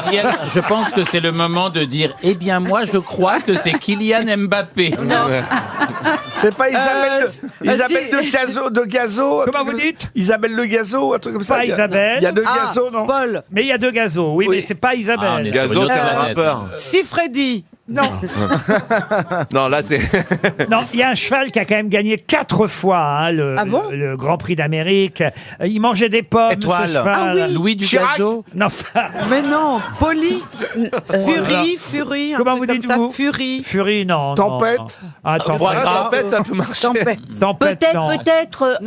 Ariel, je pense que c'est le moment de dire « Eh bien, moi, je crois que c'est Kylian Mbappé. » C'est pas Isabelle, Isabelle si. de Gazo. Comment vous dites? Isabelle Le Gazo, un truc comme ça. Pas Il y a- Isabelle. Il y a deux Gazo, non? Paul. Mais il y a 2 gazos, oui, Oui. mais c'est pas Ah, on Isabelle. est Gazo, sur une c'est autre un planète. rappeur. Si Freddy. Non. Non, là, c'est... Non, il y a un cheval qui a quand même gagné 4 fois hein, le Grand Prix d'Amérique. Il mangeait des pommes, Étoile. ce cheval. Ah oui. Louis Dugazo. Non, Mais non, Poli, Fury. un Comment truc vous comme dites-vous ça, Fury. Fury, non. Tempête. non. Ah, tempête. En fait, ça peut marcher. Tempête, non. Peut-être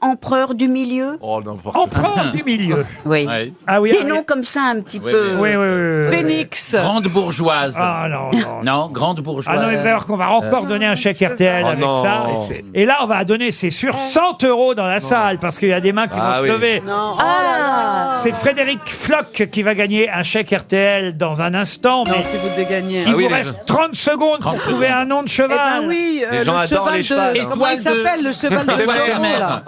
empereur du milieu. Oh, n'importe Empereur du milieu. Oui. Ouais. Ah oui. Des noms comme ça un petit peu. Oui, oui, oui. Phoenix. Grande bourgeoise. Ah non, non. Non, grande Ah bourgeoise. non, mais vous allez voir qu'on va encore donner un chèque RTL Oh avec non. ça. Et là, on va donner, c'est sûr, 100 € dans la salle, parce qu'il y a des mains qui Ah vont se oui. lever. Non. Ah, C'est Frédéric Floch qui va gagner un chèque RTL dans un instant. Non, Mais si vous devez gagner. il oui, vous mais- reste 30 secondes pour trouver un nom de Eh cheval. ben oui, Les gens le adorent cheval les chevals, de... hein. Comment il s'appelle, le cheval de Étoile de Zorro, mer. là?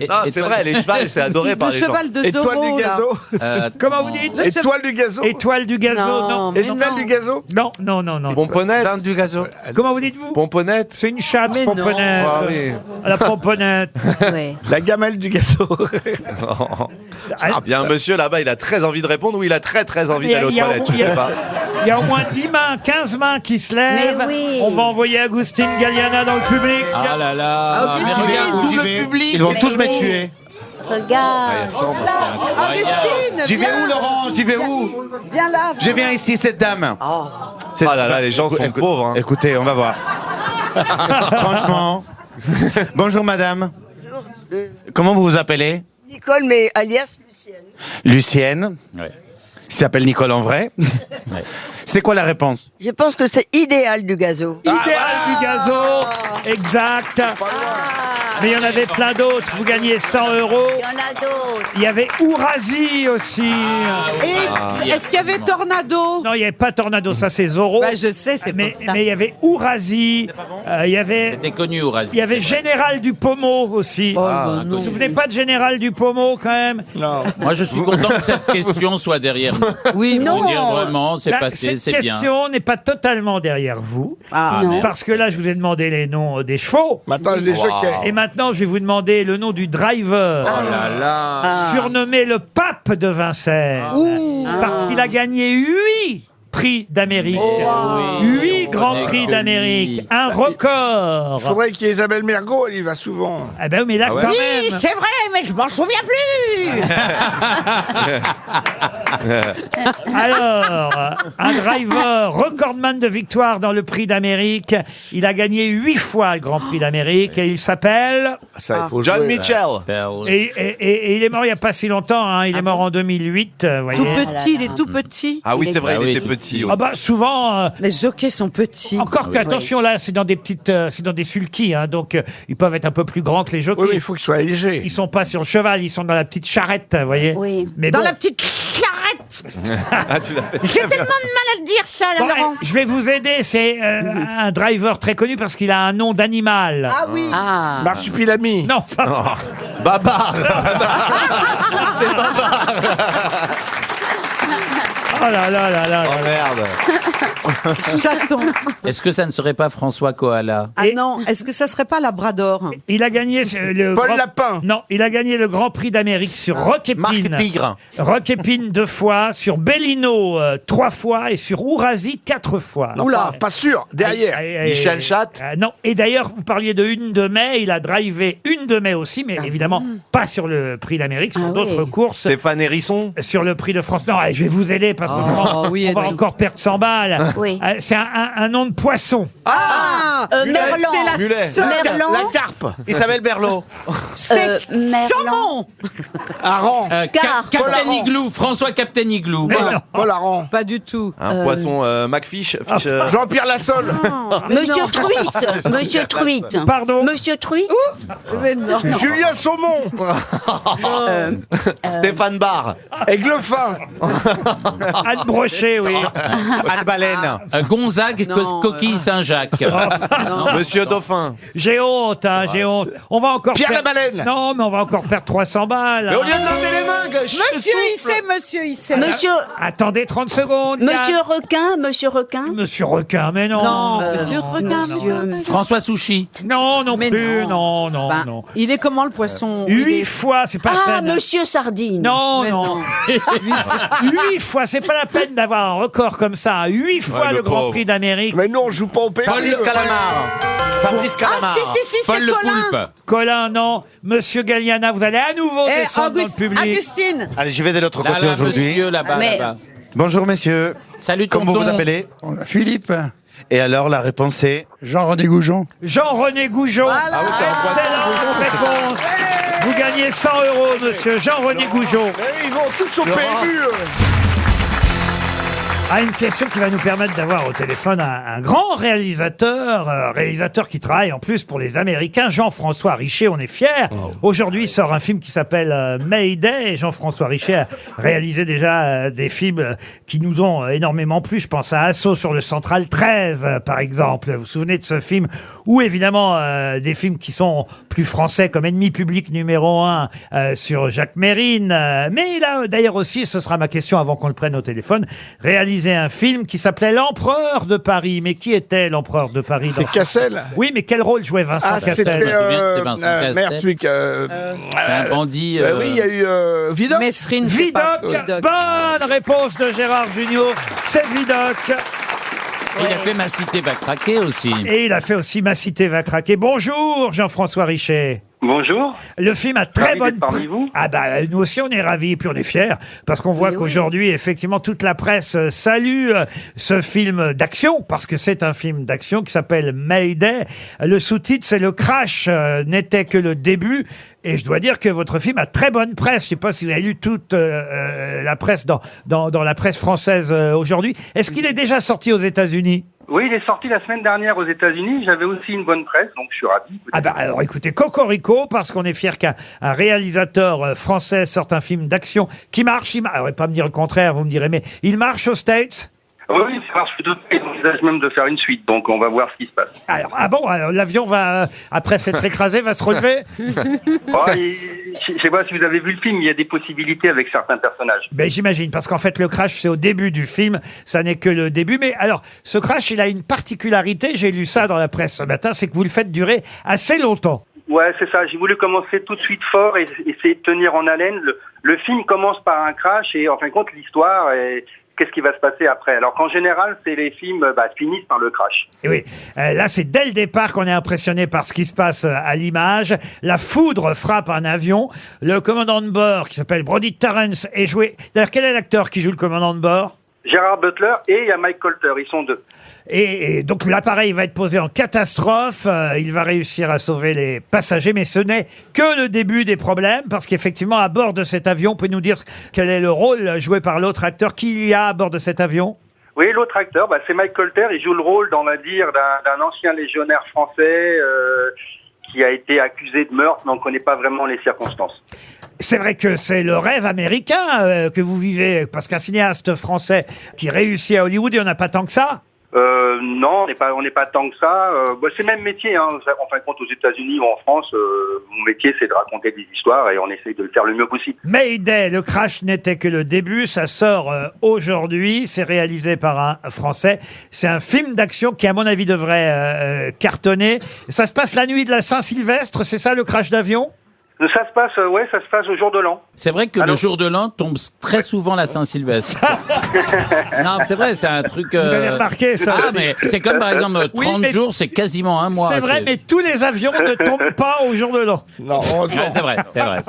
Ah, c'est vrai, les chevals, c'est adoré par Le les gens. cheval de Étoile Zorro, du là. gazo. Comment vous dites Le Étoile du gazo. Étoile du gazo, non. mais Estelle non. du gazo. Non, non, non, non. Pomponnette. Plein du gazo. Comment vous dites-vous Pomponnette. C'est une chatte, Mais non. pomponnette. Ah oui. La pomponnette. ouais. La gamelle du gazo. Il y a un monsieur là-bas, il a très envie de répondre ou il a très envie d'aller aux Il y a- toilettes, je il y a- sais pas. Il y a au moins 10 mains, 15 mains qui se lèvent. Mais oui. On va envoyer Agustin Galliana dans le public. Ah là là. Augustine, Mais regarde, tout J'y le vais. public. Ils vont Mais tous me oui. tuer. Regarde. Augustine, J'y vais viens. où, Laurent? J'y vais où? Viens là. Je viens ici, cette dame. Cette- Ah là là, les gens sont pauvres. Hein. Écoutez, on va voir. Franchement. Bonjour, madame. Comment vous vous appelez? Nicole, mais alias Lucienne. Lucienne. Ouais. Il s'appelle Nicole en vrai. C'est quoi la réponse? Je pense que c'est idéal du gazo. Idéal du gazo. Exact. Mais il y en avait plein d'autres. Vous gagnez 100 €. Il y en a d'autres. Il y avait Ourasi aussi. Et est-ce qu'il y avait Tornado? Non, il n'y avait pas Tornado, ça c'est Zorro. Bah, je sais, c'est mais, pour ça. mais il y avait Ourasi. Il y avait, C'était connu, Ourasi. il y avait Général Dupomo aussi. Oh, bah, Vous non. vous souvenez pas de Général Dupomo quand même? Non. Moi, je suis content que cette question soit derrière nous. Oui, Non. Pour dire vraiment, c'est Là, passé, cette c'est bien. question n'est pas totalement derrière vous. Ah, Non. Parce que là, je vous ai demandé les noms des chevaux. Maintenant, les jockeys. Et maintenant, je vais vous demander le nom du driver. Oh là là. Surnommé le pape de Vincennes. Parce qu'il a gagné 8 prix d'Amérique. Oui. 8 On grands connaît prix que d'Amérique. lui. Un record. Il faudrait qu'il y ait Isabelle Mergo, elle y va souvent. Ah ben oui, mais là, quand même. c'est vrai, mais je m'en souviens plus. Alors, un driver, recordman de victoire dans le prix d'Amérique. Il a gagné 8 fois le Grand Prix d'Amérique et il s'appelle... Ça, il faut John jouer, là. Mitchell. Perle. Et il est mort il n'y a pas si longtemps. Hein. Il est mort en 2008. Vous voyez. Tout petit, il est tout petit. Ah oui, c'est vrai, Ah il oui, était tout petit. Ah bah souvent... Les jockeys sont petits. Encore que, attention, là, c'est dans des petites, c'est dans des sulkys, hein, donc ils peuvent être un peu plus grands que les jockeys. Oui, mais il faut qu'il soit léger. Ils sont pas sur le cheval, ils sont dans la petite charrette, vous voyez. Oui. Mais Dans bon. la petite charrette. Ah, tu l'as fait. J'ai tellement de mal à le dire, ça, Bon, Laurent. je vais vous aider, c'est un driver très connu parce qu'il a un nom d'animal. Ah oui. Ah. Marsupilami. Non, enfin, Babar. C'est Babar. oh là là là là. Oh merde. Chaton. Est-ce que ça ne serait pas François Koala? Ah non, est-ce que ça serait pas Labrador? Il a gagné le Paul Lapin. Non, il a gagné le Grand Prix d'Amérique sur Marc Roquépine. Tigre. Roquépine 2 fois, sur Bellino 3 fois et sur Ourasi 4 fois. Oula, pas sûr, derrière. Michel Chatte. Non, et d'ailleurs, vous parliez de une de mai, il a drivé une de mai aussi, mais évidemment pas sur le prix d'Amérique, sur Ah d'autres oui. courses. Stéphane Hérisson. Sur le prix de France. Non, allez, je vais vous aider parce que Oh, oui, on va Edoui. encore perdre 100 balles. Oui. C'est un nom de poisson. Ah, Merlan. c'est la Mulet. sœur. Merlan. La carpe. Isabelle Berlot. Merlan. Saumon. Aran. Car. Captain Polaron. Igloo, François Captain Igloo. Mais non. Paul Aran. Pas du tout. Un poisson McFish. Fish, Jean-Pierre Lassol. Monsieur Truite. Monsieur Truite. Pardon. Monsieur Truite. Mais non. Julien Saumon. Stéphane Barr. Aiglefin. Anne Brochet, oui. Anne Baleine. Gonzague, Non, Coquille Saint-Jacques. Monsieur Dauphin. J'ai honte, hein, j'ai honte. On va encore Pierre perdre- Labaleine. Non, mais on va encore perdre 300 balles. Mais au lieu de lever les mains, je te Monsieur souffle. Issé, monsieur Issé. Monsieur. Attendez 30 secondes. Monsieur Requin. Monsieur Requin. Monsieur Requin, mais non. Non, monsieur Requin. Monsieur- François Sushi. Non, non Mais plus, non. non, Ben, non. il est comment le poisson? 8 fois, c'est pas Ah, la peine. Monsieur Sardine. Non, Mais non. non. 8 fois, c'est c'est pas la peine d'avoir un record comme ça, 8 fois Ouais, le le Grand pauvre. Prix d'Amérique. Mais nous, on joue pas au pays. Fabrice Calamar. Fabrice Calamar. Ah, si, Paul c'est le Colin. Poulpe. Colin, non. Monsieur Galliana, vous allez à nouveau Eh, descendre dans le public. Augustine. Allez, j'y vais de l'autre Là, côté là, aujourd'hui. monsieur, là-bas, Mais- là-bas. Bonjour messieurs. Salut, Comment vous tonton. vous appelez? Philippe, Et alors la réponse est Jean-René Goujon. Jean-René Goujon. Excellente réponse. Vous gagnez 100 €, monsieur Jean-René Goujon. Ils vont tous au PMU. Ah, une question qui va nous permettre d'avoir au téléphone un grand réalisateur qui travaille en plus pour les Américains, Jean-François Richet, on est fiers. Aujourd'hui sort un film qui s'appelle Mayday, et Jean-François Richet a réalisé déjà des films qui nous ont énormément plu. Je pense à Assaut sur le Central 13, par exemple. Vous vous souvenez de ce film? Ou évidemment des films qui sont plus français, comme Ennemi public numéro 1 sur Jacques Mérine. Mais il a d'ailleurs aussi, ce sera ma question avant qu'on le prenne au téléphone, réalisé un film qui s'appelait L'Empereur de Paris. Mais qui était l'Empereur de Paris? C'est Cassel. Oui, mais quel rôle jouait Vincent Ah, Cassel? c'était C'était Vincent Cassel. merde, celui qui. C'est un bandit. Oui, il y a eu Vidocq. Mesrine. c'est pas- Vidocq. Bonne réponse de Gérard Junior. C'est Vidocq. Il a fait Ma cité va craquer aussi. Et il a fait aussi Ma cité va craquer. Bonjour Jean-François Richet. Bonjour. Le film a très Ravi bonne... d'être parmi vous. Ah bah nous aussi on est ravis, puis on est fiers, parce qu'on voit qu'aujourd'hui effectivement toute la presse salue ce film d'action, parce que c'est un film d'action qui s'appelle Mayday. Le sous-titre c'est Le crash n'était que le début, et je dois dire que votre film a très bonne presse. Je sais pas si vous avez lu toute la presse dans la presse française aujourd'hui. Est-ce qu'il est déjà sorti aux États-Unis? Oui, il est sorti la semaine dernière aux États-Unis. J'avais aussi une bonne presse, donc je suis ravi. Ah bah alors écoutez, Cocorico, parce qu'on est fier qu'un réalisateur français sorte un film d'action qui marche. Alors, pas me dire le contraire, vous me direz, mais il marche aux States? Oui, ça marche tout à fait. Ils envisagent même de faire une suite, donc on va voir ce qui se passe. Alors, ah bon, alors, l'avion va, après s'être écrasé, va se relever? Je sais pas si vous avez vu le film, il y a des possibilités avec certains personnages. Ben, j'imagine, parce qu'en fait, le crash, c'est au début du film, ça n'est que le début. Mais alors, ce crash, il a une particularité, j'ai lu ça dans la presse ce matin, c'est que vous le faites durer assez longtemps. Ouais, c'est ça. J'ai voulu commencer tout de suite fort et essayer de tenir en haleine. Le film commence par un crash et en fin de compte, l'histoire est... Qu'est-ce qui va se passer après? Alors qu'en général, c'est les films finissent par le crash. Et oui, là, c'est dès le départ qu'on est impressionné par ce qui se passe à l'image. La foudre frappe un avion. Le commandant de bord, qui s'appelle Brody Torrance, est joué... D'ailleurs, quel est l'acteur qui joue le commandant de bord? Gérard Butler et il y a Mike Colter, ils sont deux. Et donc l'appareil va être posé en catastrophe, il va réussir à sauver les passagers, mais ce n'est que le début des problèmes, parce qu'effectivement à bord de cet avion, vous pouvez nous dire quel est le rôle joué par l'autre acteur? Qui y a à bord de cet avion? Oui, l'autre acteur, c'est Mike Colter, il joue le rôle, on va dire, d'un ancien légionnaire français qui a été accusé de meurtre, mais on ne connaît pas vraiment les circonstances. C'est vrai que c'est le rêve américain que vous vivez, parce qu'un cinéaste français qui réussit à Hollywood, il n'y en a pas tant que ça. Non, on n'est pas tant que ça. C'est le même métier, hein. En fin de compte, aux États-Unis ou en France, mon métier, c'est de raconter des histoires et on essaye de le faire le mieux possible. Mayday, le crash n'était que le début. Ça sort aujourd'hui. C'est réalisé par un Français. C'est un film d'action qui, à mon avis, devrait cartonner. Ça se passe la nuit de la Saint-Sylvestre, c'est ça le crash d'avion? Ça se passe au jour de l'an. C'est vrai que le jour de l'an tombe très souvent la Saint-Sylvestre. Non, c'est vrai, c'est un truc... Vous avez remarqué ça? Ah, mais c'est comme par exemple 30 jours, c'est quasiment un mois. C'est vrai, mais tous les avions ne tombent pas au jour de l'an. Non, heureusement. C'est vrai.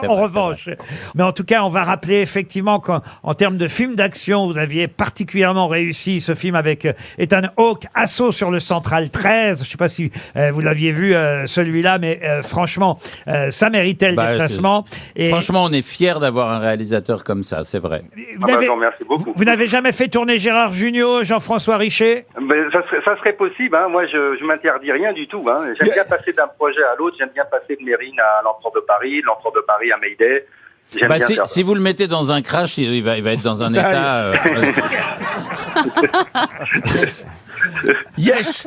En revanche. Mais en tout cas, on va rappeler effectivement qu'en termes de film d'action, vous aviez particulièrement réussi ce film avec Ethan Hawke, Assaut sur le Central 13. Je ne sais pas si vous l'aviez vu celui-là, mais franchement, ça méritait le déplacement. Et franchement, on est fiers d'avoir un réalisateur comme ça, c'est vrai. Je vous remercie beaucoup. Vous n'avez jamais fait tourner Gérard Jugnot, Jean-François Richet? Ça serait possible, hein. Moi je m'interdis rien du tout, hein. J'aime bien passer d'un projet à l'autre, j'aime bien passer de Mérine à l'Empereur de Paris, de l'Empereur de Paris à Mayday. J'aime bien faire ça. Si vous le mettez dans un crash, il va être dans un état... Yes.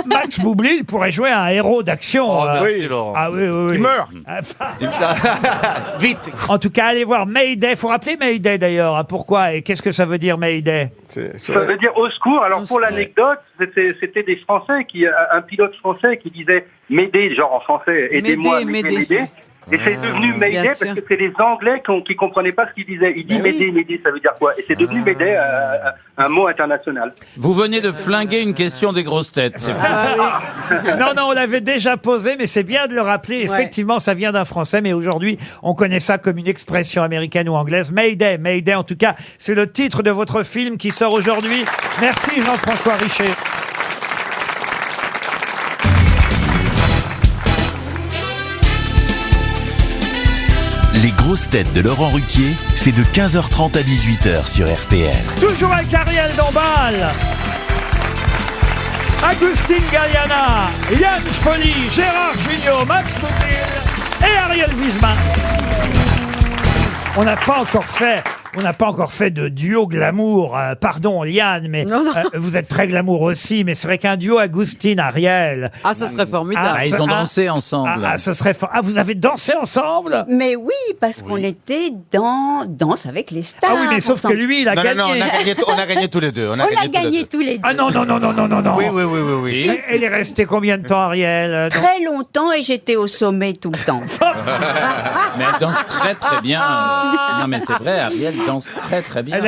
Max Boublil pourrait jouer un héros d'action. Merci, Laurent. Ah oui. Il meurt. Vite. En tout cas, allez voir Mayday. Faut rappeler Mayday d'ailleurs. Pourquoi et qu'est-ce que ça veut dire Mayday? Ça veut dire au secours. Alors pour l'anecdote, c'était des Français un pilote français qui disait m'aider, genre en français, aidez-moi, m'aider. Et c'est devenu Mayday parce sûr. que c'est les Anglais qui comprenaient pas ce qu'il disait. Il dit Mayday, Mayday, ça veut dire quoi? Et c'est devenu Mayday, un mot international. Vous venez de flinguer une question des grosses têtes. c'est fou. Non, on l'avait déjà posé, mais c'est bien de le rappeler. Effectivement, ça vient d'un français, mais aujourd'hui, on connaît ça comme une expression américaine ou anglaise. Mayday, Mayday, en tout cas, c'est le titre de votre film qui sort aujourd'hui. Merci Jean-François Richer. Les grosses têtes de Laurent Ruquier, c'est de 15h30 à 18h sur RTL. Toujours avec Ariel Dombal, Agustin Galliana, Yann Folly, Gérard Jugnot, Max Boublil et Ariel Wiesmann. On n'a pas encore fait de duo glamour. Pardon, Liane, mais vous êtes très glamour aussi. Mais c'est vrai qu'un duo Agustin-Ariel. Ah, ça serait formidable. Ils ont dansé ensemble. Ce serait vous avez dansé ensemble? Mais oui, parce qu'on était dans Danse avec les stars. Ah oui, mais sauf que lui, il a gagné. Non, on a gagné tous les deux. On a gagné tous les deux. Ah non. Oui. Elle est restée combien de temps, Ariel? Très longtemps et j'étais au sommet tout le temps. Mais elle danse très très bien. Non mais c'est vrai, Ariel danse très très bien.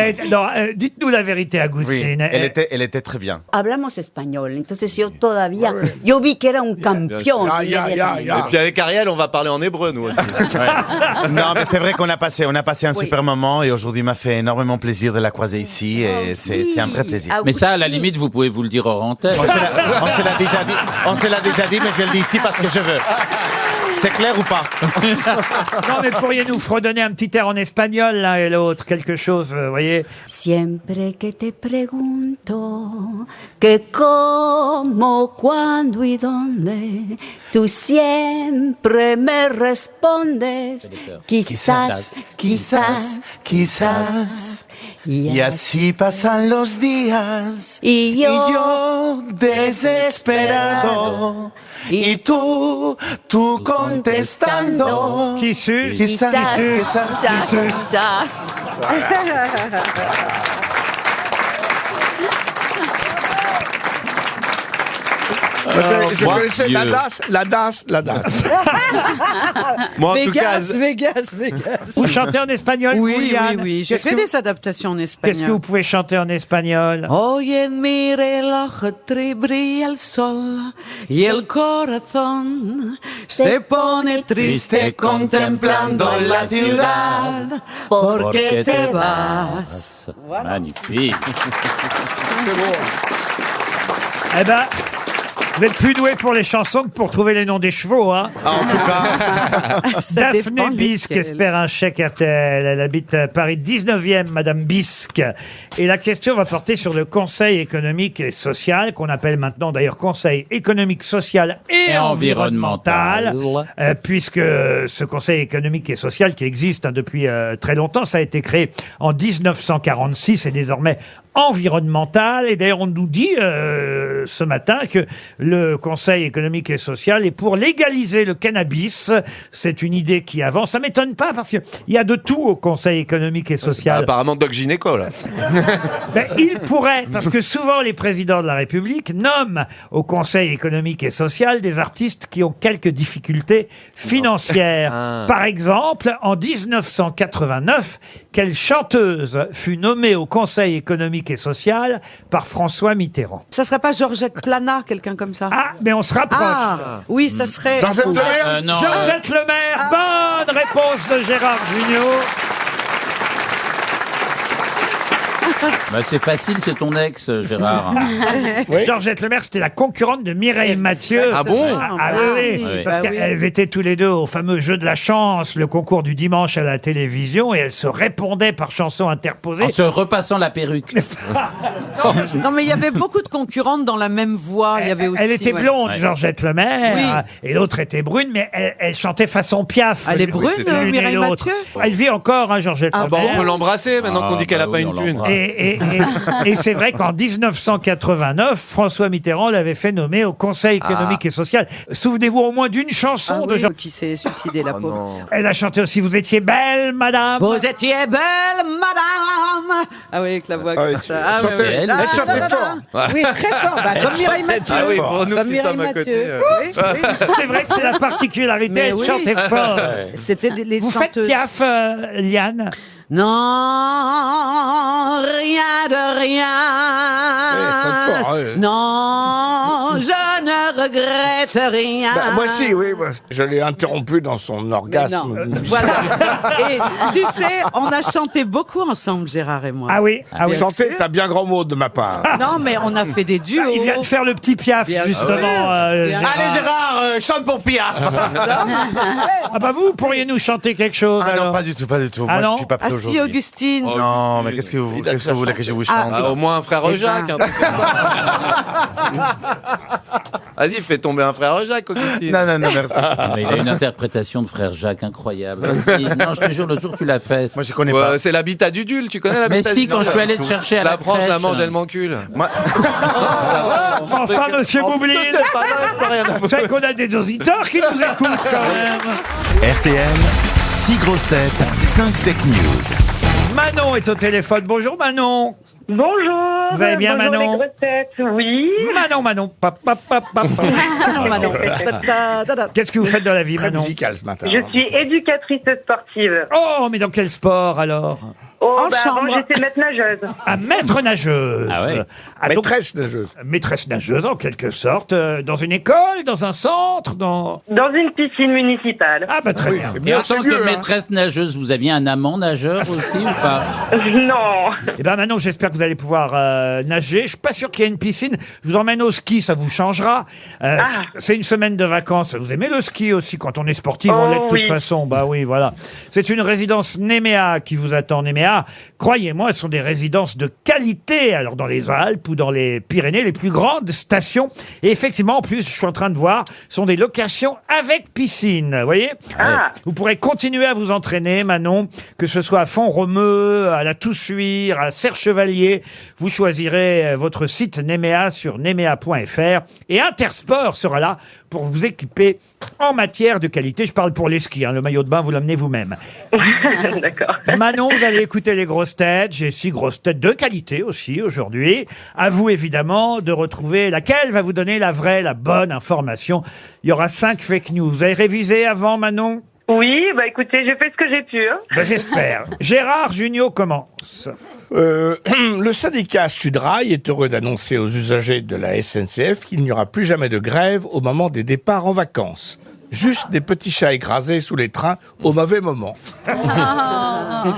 Dites-nous la vérité, Agustin. Oui, elle était très bien. Hablamos español, entonces yo todavía, yo vi que era un campeón. Et puis avec Ariel, on va parler en hébreu, nous aussi. Non, mais c'est vrai qu'on a passé un super moment et aujourd'hui m'a fait énormément plaisir de la croiser ici et c'est un vrai plaisir. Mais ça, à la limite, vous pouvez vous le dire hors antenne. On se l'a déjà dit, mais je le dis ici parce que je veux. C'est clair ou pas? Non, mais pourriez nous fredonner un petit air en espagnol, l'un et l'autre, quelque chose, vous voyez? Siempre que te pregunto que cómo, cuándo y dónde, tú siempre me respondes quizás. Y así pasan los días y yo desesperado y tú contestando Quizás. Je connaissais la DAS. Moi, en tout cas, Vegas. Vous chantez en espagnol? Oui. J'ai Qu'est-ce fait que des adaptations en Qu'est-ce que espagnol. vous pouvez chanter en espagnol? Hoy en mi reloj brilla el sol y el corazón se pone triste contemplando la ciudad porque te vas. Magnifique. Eh ben, vous êtes plus doué pour les chansons que pour trouver les noms des chevaux, hein? En tout cas, Daphné Bisque espère un chèque RTL. Elle habite à Paris 19e, Madame Bisque. Et la question va porter sur le Conseil économique et social, qu'on appelle maintenant d'ailleurs Conseil économique, social et environnemental. Puisque ce Conseil économique et social qui existe depuis très longtemps, ça a été créé en 1946 et désormais environnemental. Et d'ailleurs, on nous dit ce matin que le Conseil économique et social est pour légaliser le cannabis. C'est une idée qui avance. Ça m'étonne pas parce qu'il y a de tout au Conseil économique et social. apparemment Doc Gynéco, là. Ben, il pourrait, parce que souvent les présidents de la République nomment au Conseil économique et social des artistes qui ont quelques difficultés financières. Par exemple, en 1989, quelle chanteuse fut nommée au Conseil économique et social par François Mitterrand? Ça serait pas Georgette Plana, quelqu'un comme ça? Ah, mais on se rapproche. Ah, oui, ça serait. Georgette Lemaire. Non, Georgette Lemaire, bonne réponse de Gérard Jugnot. bah, c'est facile, c'est ton ex, Gérard. Georgette Lemaire, c'était la concurrente de Mireille Mathieu. Ah bon? Oui. Oui. Parce qu'elles étaient tous les deux au fameux jeu de la chance, le concours du dimanche à la télévision, et elles se répondaient par chansons interposées. En se repassant la perruque. Non, mais il y avait beaucoup de concurrentes dans la même voix. Il y avait aussi, Elle était blonde, Ouais. Georgette Lemaire, et l'autre était brune, mais elle chantait façon Piaf. Elle est brune, l'une et Mireille l'autre. Mathieu? Elle vit encore, hein, Georgette Ah bah, Lemaire. on peut l'embrasser maintenant qu'on dit qu'elle a pas oui, une on thune. l'embrasse. Et c'est vrai qu'en 1989, François Mitterrand l'avait fait nommer au Conseil économique et social. Souvenez-vous au moins d'une chanson de Georgette. Qui s'est suicidée, la pauvre. Elle a chanté aussi « Vous étiez belle, madame ». Vous étiez belle, madame, Ah oui, avec la voix Ah oui, comme ça. Ah, chantait- ouais, ouais. elle Ah, chantait là, là, fort. là. Oui, très fort. Bah, comme Mireille Mathieu. Ah oui, pour nous Comme qui sommes Mireille à côté. Mathieu. Oui, oui. C'est vrai que c'est la particularité, Mais elle oui. chantait fort. C'était les Vous faites chanteuses. Piaf, Liane? Non, rien de rien. chante fort, ouais. Non, je ne regrette rien. Bah, moi aussi, oui. Je l'ai interrompu dans son Mais orgasme. non, voilà. Et tu sais, on a chanté beaucoup ensemble, Gérard et moi. Ah oui, ah oui. Chanter, t'as bien grand mot de ma part. Non, mais on a fait des duos. Il vient de faire le petit Piaf, Bien justement. sûr. Gérard. Allez Gérard, chante pour Piaf. Ah bah vous pourriez nous chanter quelque chose. Ah non, alors. pas du tout, pas du tout. Ah Moi, non je suis pas prêt Ah si, aujourd'hui. Augustine. Non, mais qu'est-ce que vous voulez que je vous chante? Au moins un frère Eh ben. Jacques. un truc comme ça. Vas-y, fais tomber un frère Jacques, Augustine. Non, non, non, merci. Mais il a une interprétation de frère Jacques incroyable. Non, je te jure, l'autre jour, tu l'as fait. Moi, je connais pas. C'est l'habitat du Dul, tu connais l'habitat Mais du si, Dul? quand je suis allé te chercher à la La branche, la crèche. mange, elle m'encule. Moi- Enfin, monsieur Boublil, C'est pas vrai, c'est pas rien à vous savez qu'on a des auditeurs qui nous écoutent quand même. RTL, 6 grosses têtes, 5 fake news. Manon est au téléphone. Bonjour Manon. Bonjour. Vous allez bien, bonjour Manon? les grosses têtes. Oui. Manon. Manon. Qu'est-ce que vous faites dans la vie, Très Manon? musical ce matin. Je suis éducatrice sportive. Oh, mais dans quel sport alors? Oh, En avant, chambre. j'étais maître nageuse. À maître nageuse. Ah ouais. Ah, donc, Maîtresse nageuse. maîtresse nageuse en quelque sorte. Dans une école, dans un centre, dans... Dans une piscine municipale. Ah bah très bien. c'est Et bien, en tant c'est que mieux, hein. maîtresse nageuse, vous aviez un amant nageur aussi ou pas? Non. Eh ben Manon, j'espère que vous allez pouvoir nager. Je suis pas sûr qu'il y ait une piscine. Je vous emmène au ski, ça vous changera. C'est une semaine de vacances. Vous aimez le ski aussi quand on est sportif, on Oh, l'est de toute oui. façon. Bah oui, voilà. C'est une résidence Néméa qui vous attend. Néméa, croyez-moi, ce sont des résidences de qualité. Alors dans les Alpes ou dans les Pyrénées, les plus grandes stations. Et effectivement, en plus, je suis en train de voir, ce sont des locations avec piscine. Vous voyez? Ah. Vous pourrez continuer à vous entraîner, Manon, que ce soit à Font-Romeu, à la Toussuire, à Serre-Chevalier. Vous choisirez votre site Néméa sur néméa.fr et Intersport sera là pour vous équiper en matière de qualité. Je parle pour les skis, hein. Le maillot de bain, vous l'amenez vous-même. D'accord. Manon, vous allez écouter les grosses têtes. J'ai 6 grosses têtes de qualité aussi aujourd'hui. À vous, évidemment, de retrouver laquelle va vous donner la vraie, la bonne information. Il y aura 5 fake news. Vous avez révisé avant, Manon? Oui, bah écoutez, j'ai fait ce que j'ai pu. Hein. Ben, j'espère. Gérard Jugnot commence. Le syndicat Sudrail est heureux d'annoncer aux usagers de la SNCF qu'il n'y aura plus jamais de grève au moment des départs en vacances. Juste des petits chats écrasés sous les trains au mauvais moment.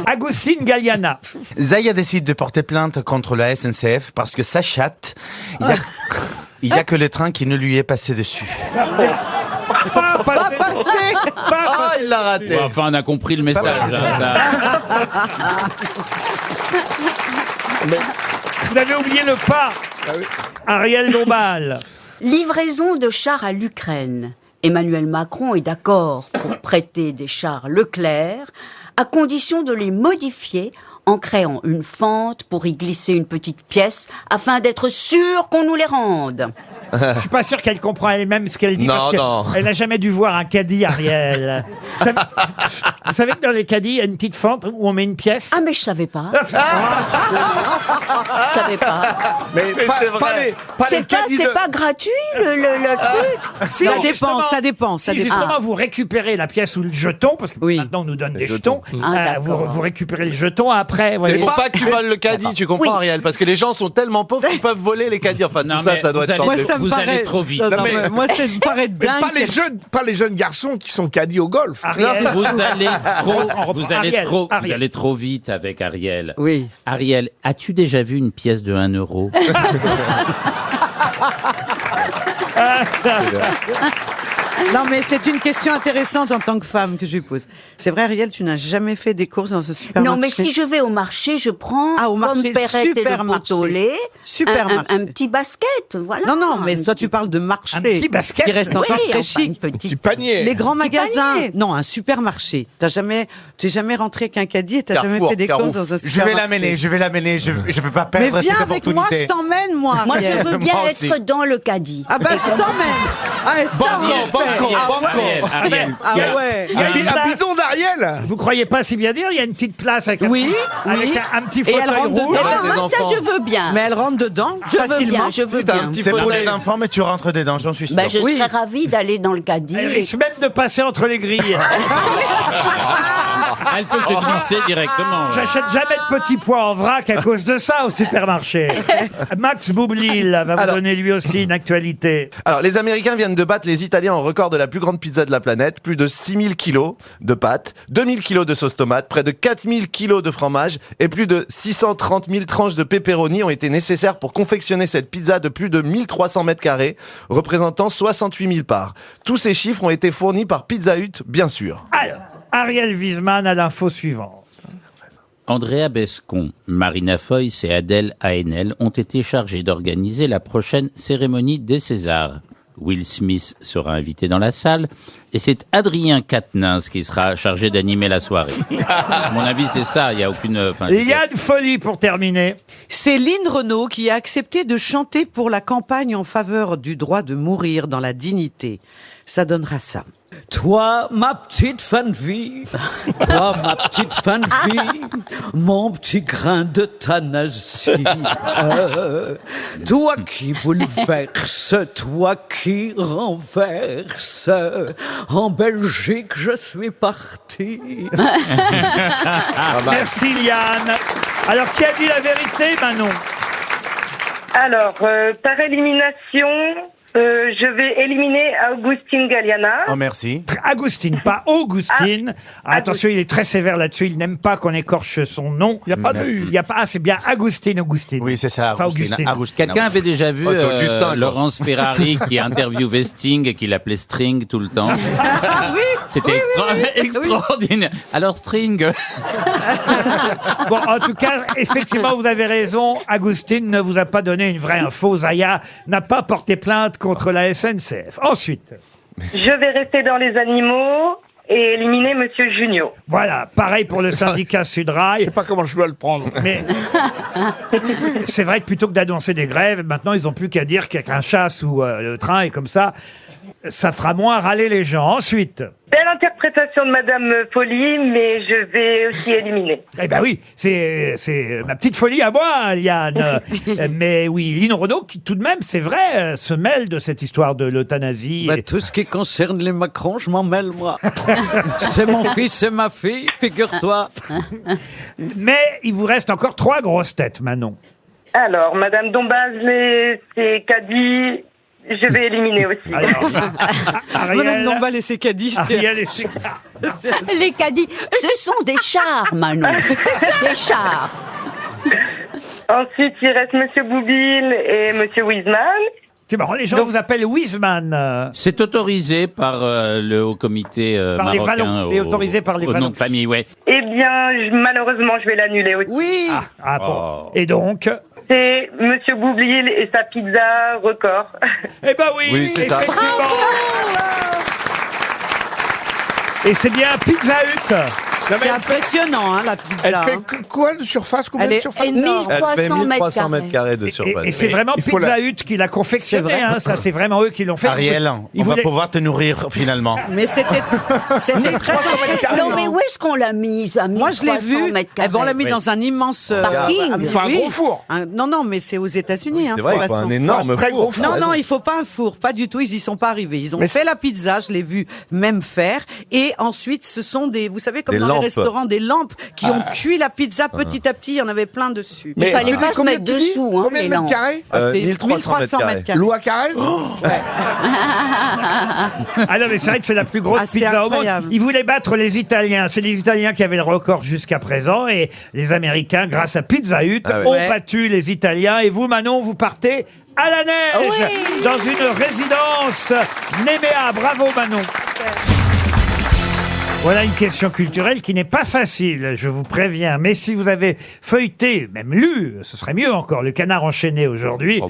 Agustine Galliana. Zaya décide de porter plainte contre la SNCF parce que sa chatte, il y a que le train qui ne lui est passé dessus. Pas passé. Ah, il l'a raté. Bon, enfin, on a compris le message. Hein, Vous avez oublié le pas. Ariel Dombal. Livraison de chars à l'Ukraine. Emmanuel Macron est d'accord pour prêter des chars Leclerc à condition de les modifier en créant une fente pour y glisser une petite pièce afin d'être sûr qu'on nous les rende. Je suis pas sûr qu'elle comprend elle-même ce qu'elle dit. Non, parce non. Elle n'a jamais dû voir un caddie, Ariel. Vous savez que dans les caddies, il y a une petite fente où on met une pièce. Ah mais je savais pas. Je savais pas. Mais c'est vrai. C'est pas gratuit le truc. Si, Ça non, dépend, justement, ça dépend, ça si dépend. justement vous récupérez la pièce ou le jeton, parce que Oui. maintenant on nous donne des jetons, Ah, d'accord. vous récupérez le jeton après. C'est Voyez. pour pas que tu voles le caddie, tu comprends, Oui. Ariel? Parce que les gens sont tellement pauvres qu'ils peuvent voler les caddies. Enfin, Non, tout ça, mais ça doit vous être allez- sorti. Ça me Vous paraît- allez trop vite. Non, Non, mais- moi, ça me paraît Mais dingue. pas les jeunes garçons qui sont caddies au golf. Ariel. Vous allez trop, vous allez Ariel, trop, vous Ariel. allez trop vite avec Ariel. Oui. Ariel, as-tu déjà vu une pièce de 1 euro? Non, mais c'est une question intéressante en tant que femme que je lui pose. C'est vrai, Ariel, tu n'as jamais fait des courses dans ce supermarché? Non, mais si je vais au marché, je prends Ah, au marché, comme Perrette et le supermarché. pot au lait, Supermarché. un petit basket, voilà. Non, non, mais toi, tu parles de marché. Un petit basket. Qui reste Oui, encore très enfin, chic. une petite- Petit panier. Les grands magasins. panier. Non, un supermarché. T'es jamais rentré avec un caddie et t'as jamais Carrefour, fait des Carrefour. courses dans un Je vais supermarché. l'amener, je peux pas Mais perdre viens cette avec moi, opportunité. je t'emmène, moi. Moi, je Ariel. veux bien Moi être aussi. dans le caddie. Ah bah, je t'emmène. Ah, et ça, Ariel. Il y a une Un place. bidon d'Ariel. Vous croyez pas si bien dire, il y a une petite place avec un petit Et elle fauteuil rentre rouge. dedans. Ah, moi, ça, je veux bien. Mais elle rentre dedans Je veux facilement. bien, je veux bien. C'est pour les enfants, mais tu rentres dedans, j'en suis sûr. Bah, je serais ravie d'aller dans le caddie. Elle risque même de passer entre les grilles. Elle peut se glisser directement. ouais. J'achète jamais de petits pois en vrac à cause de ça au supermarché. Max Boublil va vous donner lui aussi une actualité. Alors, les Américains viennent de battre les Italiens en record de la plus grande pizza de la planète. Plus de 6000 kilos de pâtes, 2000 kilos de sauce tomate, près de 4000 kilos de fromage et plus de 630 000 tranches de pepperoni ont été nécessaires pour confectionner cette pizza de plus de 1300 mètres carrés, représentant 68 000 parts. Tous ces chiffres ont été fournis par Pizza Hut, bien sûr. Alors, Ariel Wiesman a l'info suivante. Andrea Bescon, Marina Foïs et Adèle Haenel ont été chargés d'organiser la prochaine cérémonie des Césars. Will Smith sera invité dans la salle et c'est Adrien Quatennens qui sera chargé d'animer la soirée. À mon avis, c'est ça, il n'y a aucune... Liane Folie pour terminer. C'est Lynn Renaud qui a accepté de chanter pour la campagne en faveur du droit de mourir dans la dignité. Ça donnera ça. Toi, ma petite fan vie, toi, ma petite fan vie, mon petit grain d'euthanasie. Toi qui bouleverse, toi qui renverse, en Belgique je suis parti. Merci Liane. Alors, qui a dit la vérité, Manon? Alors, par élimination, je vais éliminer Augustine Galliana. Oh, merci. Agustine, pas Augustine. Ah, attention, il est très sévère là-dessus. Il n'aime pas qu'on écorche son nom. Il n'y a pas de... Il y a pas... Ah, c'est bien Augustine. Oui, c'est ça. Enfin, Augustine. Quelqu'un avait déjà vu c'est Augustin, quoi. Laurence Ferrari qui interviewait Sting et qui l'appelait String tout le temps. Ah oui. C'était extraordinaire. Alors String. Bon, en tout cas, effectivement, vous avez raison. Agustine ne vous a pas donné une vraie info. Zaya n'a pas porté plainte contre la SNCF. Ensuite. Je vais rester dans les animaux et éliminer Monsieur Junio. Voilà, pareil pour le syndicat Sudrail. Je sais pas comment je dois le prendre. Mais c'est vrai que plutôt que d'annoncer des grèves, maintenant ils n'ont plus qu'à dire qu'un chat sous le train et comme ça fera moins râler les gens. Ensuite. Belle interprétation de Madame Folie, mais je vais aussi éliminer. Eh ben oui, c'est ma petite folie à moi, Liane. Mais oui, Lynn Renaud, qui tout de même, c'est vrai, se mêle de cette histoire de l'euthanasie. Bah, tout ce qui concerne les Macron, je m'en mêle, moi. C'est mon fils, c'est ma fille, figure-toi. Mais il vous reste encore 3 grosses têtes, Manon. Alors, Madame Dombasle, c'est Caddy. Je vais éliminer aussi. Madame Dombal et ses caddies. Ariel et ses Les caddies, ce sont des chars, Manon. Des chars. Ensuite, il reste Monsieur Boublil et Monsieur Wiesman. C'est marrant, les gens vous appellent Wiesman. C'est autorisé par le haut comité Par les marocain. Wallons. C'est autorisé par les au nom Wallons. de famille, ouais. Eh bien, malheureusement, je vais l'annuler aussi. Oui. Ah bon. Et donc C'est Monsieur Boublil et sa pizza record. Eh ben oui, Oui, c'est ça. effectivement. Et c'est bien Pizza Hut. C'est impressionnant, hein, la pizza. Elle fait quoi de surface? Combien Elle de est surface? énorme. Elle fait 1300 mètres mètres carrés de Et surface. c'est vraiment il faut Pizza Hut qui l'a confectionné, C'est vrai. hein, ça c'est vraiment eux qui l'ont fait. Ariel, Ils on va voulaient- pouvoir te nourrir finalement. Mais c'était très Non, mais où est-ce qu'on l'a mise à Moi, je l'ai 1300 vu. mètres Eh ben, on l'a mis Oui. dans un immense Parking. Il faut un gros four. Non, mais c'est aux États-Unis. Hein, C'est vrai, de il toute faut un façon. énorme Très four. gros four. Non, il faut pas un four, pas du tout. Ils y sont pas arrivés. Ils ont fait la pizza, je l'ai vu même faire. Et ensuite, ce sont vous savez, comme Des dans lampes. les restaurants, des lampes qui ont cuit la pizza petit à petit. Il y en avait plein dessus. Il fallait pas se combien mettre tu dis dessous, hein, Combien les de mètres lampes. carrés? C'est 1300 mètres carrés. Loi Carrez? Ah non, mais c'est vrai que c'est la plus grosse Ah, c'est pizza au monde. incroyable. Ils voulaient battre les Italiens. C'est les Italiens qui avaient le record jusqu'à présent. Et les Américains, grâce à Pizza Hut, Ah ouais. ont Ouais. battu les Italiens. Et vous, Manon, vous partez à la neige Oui. dans une résidence Néméa. Bravo, Manon. Voilà une question culturelle qui n'est pas facile, je vous préviens. Mais si vous avez feuilleté, même lu, ce serait mieux encore, Le Canard enchaîné aujourd'hui,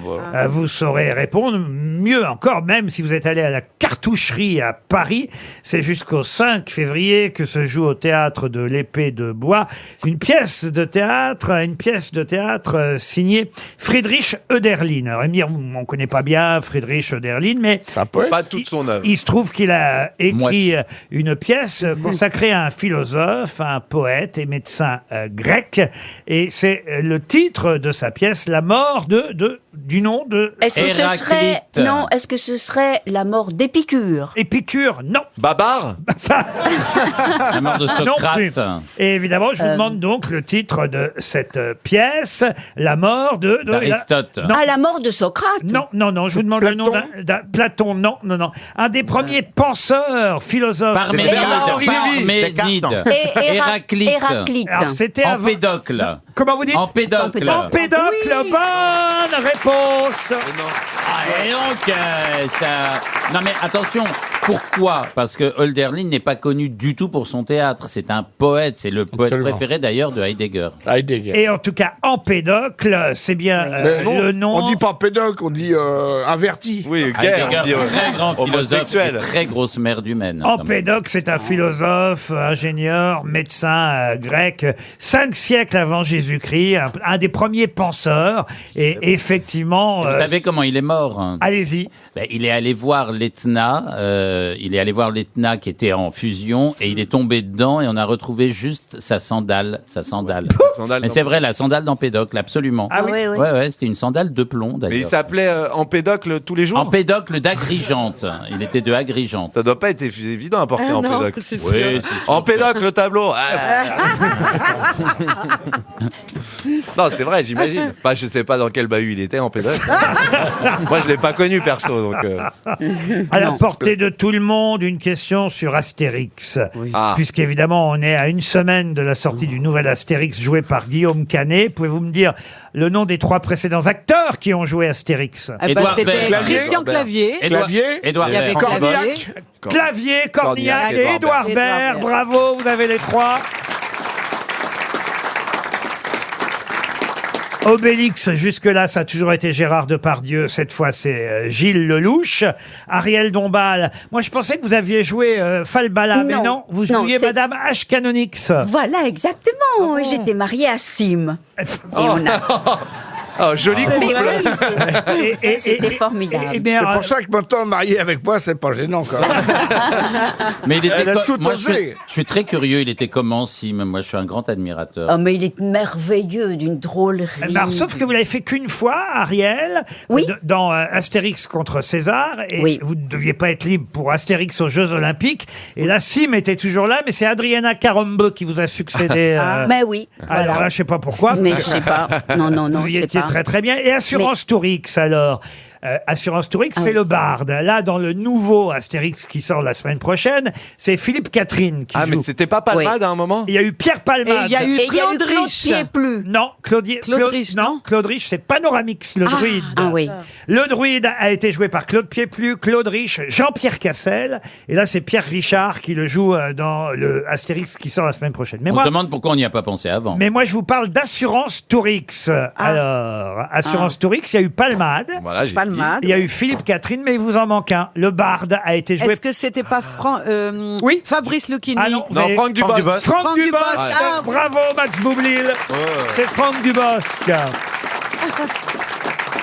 vous saurez répondre. Mieux encore, même si vous êtes allé à la Cartoucherie à Paris, c'est jusqu'au 5 février que se joue au théâtre de l'Épée de Bois une pièce de théâtre signée Friedrich Hölderlin. Alors, Emir, on ne connaît pas bien Friedrich Hölderlin, mais Pas toute son œuvre. il se trouve qu'il a écrit une pièce consacrée à un philosophe, un poète et médecin grec. Et c'est le titre de sa pièce, La mort du nom de... Est-ce que ce serait la mort d'Épicure? Épicure, non. Babar. La mort de Non plus. Socrate. Et évidemment, je vous demande donc le titre de cette pièce, La mort de... D'Aristote. Non. Ah, la mort de Socrate? Non, je vous demande le nom d'un... Platon, non. Un des premiers penseurs, philosophes... Parménide. Héraclite. Alors, c'était avant... Empédocle. Comment vous dites? Empédocle. Empédocle, bonne réponse. Et donc, non mais attention, pourquoi? Parce que Hölderlin n'est pas connu du tout pour son théâtre. C'est un poète, c'est le poète préféré d'ailleurs de Heidegger. Et en tout cas, Empédocle, c'est bien le nom... On dit pas Empédocle, on dit averti. Oui, Heidegger, très grand philosophe et très grosse merde humaine. Empédocle, c'est un philosophe, ingénieur, médecin grec, 5 siècles avant Jésus-Christ, un des premiers penseurs. Et effectivement... Vous savez comment il est mort? Allez-y. Il est allé voir l'Etna, qui était en fusion, et il est tombé dedans et on a retrouvé juste sa sandale. Mais c'est vrai, la sandale d'Empédocle, absolument. Ah oui. Ouais, c'était une sandale de plomb d'ailleurs. Mais il s'appelait Empédocle tous les jours. Empédocle d'Agrigente. Il était de Agrigente. Ça doit pas être évident à porter Empédocle. Oui, c'est sûr. Empédocle, le tableau. Non, c'est vrai, j'imagine. Enfin, je sais pas dans quel bahut il était, Empédocle. Moi, je l'ai pas connu perso, donc. À la portée de tout le monde, une question sur Astérix. Puisqu'évidemment, on est à une semaine de la sortie du nouvel Astérix joué par Guillaume Canet. Pouvez-vous me dire le nom des 3 précédents acteurs qui ont joué Astérix? C'était Christian Clavier. Édouard Il y avait Baird. Clavier, Cornillac et Édouard Baird. Bravo, vous avez les 3. Obélix, jusque-là, ça a toujours été Gérard Depardieu. Cette fois, c'est Gilles Lelouch. Ariel Dombal. Moi, je pensais que vous aviez joué Falbala, mais non, vous jouiez Madame H. Canonix. Voilà, exactement. J'étais mariée à Sim. Et on a... Oh, joli couple. C'était formidable. C'est pour ça que maintenant, marié avec moi, c'est pas gênant, quand même. Mais il était Elle a tout moi, osé. je suis très curieux. Il était comment, Sim? Moi, je suis un grand admirateur. Oh, mais il est merveilleux, d'une drôlerie. Alors, sauf que vous l'avez fait qu'une fois, Ariel, dans Astérix contre César, et vous ne deviez pas être libre pour Astérix aux Jeux Olympiques. Et là, Sim était toujours là, mais c'est Adriana Carombe qui vous a succédé. Mais oui. Alors voilà. là, je sais pas pourquoi. Mais je sais pas. Non, Vous y étiez très très bien. Et Assurance Tourix, alors. Assurance Tourix, c'est le barde. Là, dans le nouveau Astérix qui sort la semaine prochaine, c'est Philippe Catherine qui joue. Mais c'était pas Palmade à un moment? Il y a eu Pierre Palmade. Et il y a eu Claude Rich. Non, Claude Rich, non. Claude Rich, c'est Panoramix, le druide. Oui. Le druide a été joué par Claude Pieplu, Claude Rich, Jean-Pierre Cassel. Et là, c'est Pierre Richard qui le joue dans le Astérix qui sort la semaine prochaine. Mais On se demande pourquoi on n'y a pas pensé avant. Mais moi, je vous parle d'Assurance Tourix. Alors, Assurance Tourix, il y a eu Palmade. Voilà, j'ai il y a eu Philippe Catherine, mais il vous en manque un. Le barde a été joué... Est-ce que c'était pas Fabrice Lucchini? Ah non, Franck Dubosc. Franck Dubosc. Bravo, Max Boublil. C'est Franck Dubosc.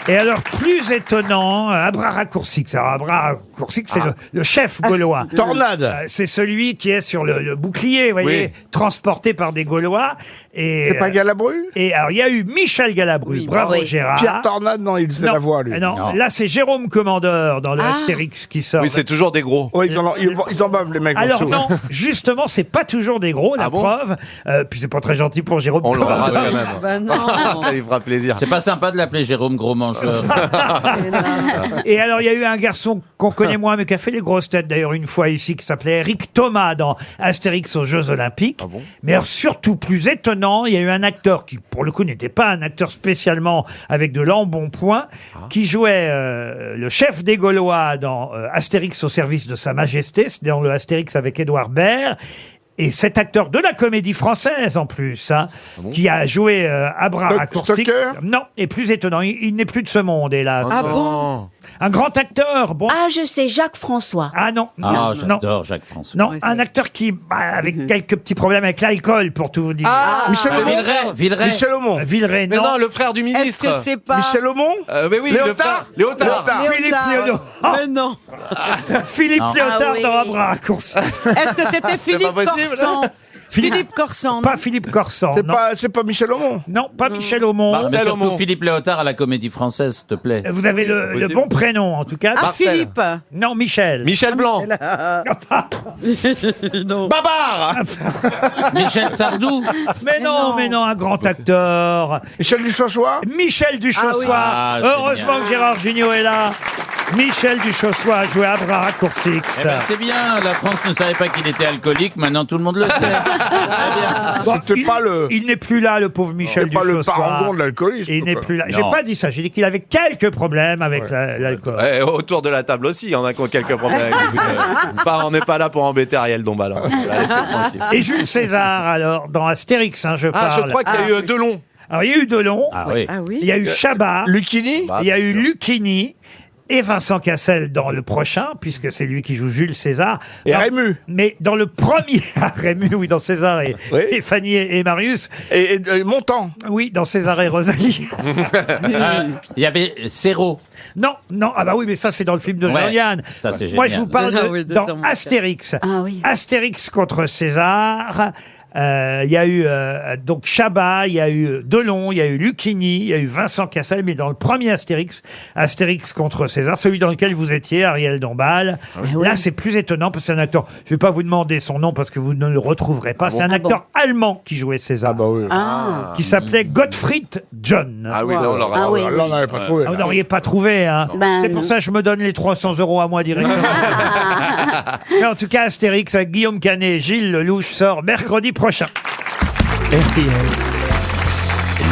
Et alors, plus étonnant, Abraracoursix. Alors, Abraracoursix, c'est le chef gaulois. Tornade. C'est celui qui est sur le bouclier, vous voyez, transporté par des Gaulois. Et c'est pas Galabru? Et alors, il y a eu Michel Galabru. Bravo, Gérard. Pierre Tornade, non, il faisait la voix, lui. Non, là, c'est Jérôme Commandeur dans le Astérix qui sort. Oui, c'est toujours des gros. Oui, ils en bavent, les mecs. Alors non, justement, c'est pas toujours des gros, la preuve. Puis c'est pas très gentil pour Jérôme On l'embrasse Commandeur. quand même. Non. Ça lui fera plaisir. C'est pas sympa de l'appeler Jérôme Gros Mangeur. Et alors, il y a eu un garçon qu'on connaît moins, mais qui a fait les grosses têtes d'ailleurs une fois ici, qui s'appelait Eric Thomas dans Astérix aux Jeux Olympiques. Mais alors, surtout plus étonnant, il y a eu un acteur qui, pour le coup, n'était pas un acteur spécialement avec de l'embonpoint, qui jouait le chef des Gaulois dans Astérix au service de Sa Majesté, c'est dans le Astérix avec Édouard Baird. Et cet acteur de la comédie française, en plus, qui a joué Abra Raccourci. Non, et plus étonnant, il n'est plus de ce monde, hélas. Ah bon? Un grand acteur, bon. Ah, je sais, Jacques François. Ah non. Ah, j'adore Jacques François. Non, un acteur qui, avec quelques petits problèmes avec l'alcool, pour tout vous dire. Michel Aumont. Villeray. Michel Aumont. Villeray, Mais non. non, le frère du Est-ce ministre. que c'est pas... Michel Aumont. Mais oui, le frère. Léotard. Philippe Léonard. Mais non. Philippe Non. Léotard Ah oui. dans Abra Raccourci. Est-ce que c'était Philippe pas possible. Corsan? Philippe Corsan. Pas Philippe Corsan. C'est non. pas Michel Aumont. Non, pas Michel Aumont. Mais Marcel surtout Aumont. Philippe Léotard à la Comédie Française, s'il te plaît. Vous avez le Possible. bon prénom, en tout cas. Ah, Marcel. Philippe. Non, Michel. Michel Blanc. Non. Babar. Michel Sardou. Mais non, un grand acteur. Michel Duchossois. Michel Duchossois. Ah, Heureusement génial. que Gérard Jugnot est là. Michel Duchossois a joué Abra Raccourci. Eh ben, c'est bien, la France ne savait pas qu'il était alcoolique, maintenant tout le monde le sait. Bon, C'était pas le. il n'est plus là, le pauvre Michel C'est pas le Duchossois. parangon de l'alcoolisme. Il n'est quoi. plus là. J'ai Non. pas dit ça. J'ai dit qu'il avait quelques problèmes avec l'alcool. Eh, autour de la table aussi, il y en a qui ont quelques problèmes. On n'est pas là pour embêter Ariel Dombal. Hein. Voilà, laissez tranquille. Et Jules César, alors, dans Astérix, je Ah, parle. je crois qu'il y a eu Delon. Alors, il y a eu Delon, Ah oui. Ah oui. il y a eu Chabat, Lucchini. il y a eu Lucchini et Vincent Cassel dans le prochain, puisque c'est lui qui joue Jules César. Et Dans- Rému. Mais dans le premier, Rému, oui, dans César Oui. et Fanny et Marius. Et Montand. Oui, dans César et Rosalie. Il y avait Serrault. Non, ah bah oui, mais ça c'est dans le film de Ouais, Jean-Yann. ça, c'est Moi je génial. vous parle Ah oui, de dans Jean-Marc. Astérix. Ah oui. Astérix contre César. Il y a eu donc Chabat, il y a eu Delon, il y a eu Lucchini, il y a eu Vincent Cassel, mais dans le premier Astérix contre César, celui dans lequel vous étiez, Ariel Dombal. Là, c'est plus étonnant parce que c'est un acteur. Je vais pas vous demander son nom parce que vous ne le retrouverez pas. C'est un acteur allemand qui jouait César, oui. Ah. qui s'appait Gottfried John. Ah oui, là, on l'aurait. Ah oui, Là, on n'avait pas trouvé. Ah, vous n'auriez pas trouvé, hein. Ben C'est pour non. ça que je me donne les 300 € à moi directement. Mais en tout cas, Astérix avec Guillaume Canet et Gilles Lelouch sort mercredi prochain. RTL,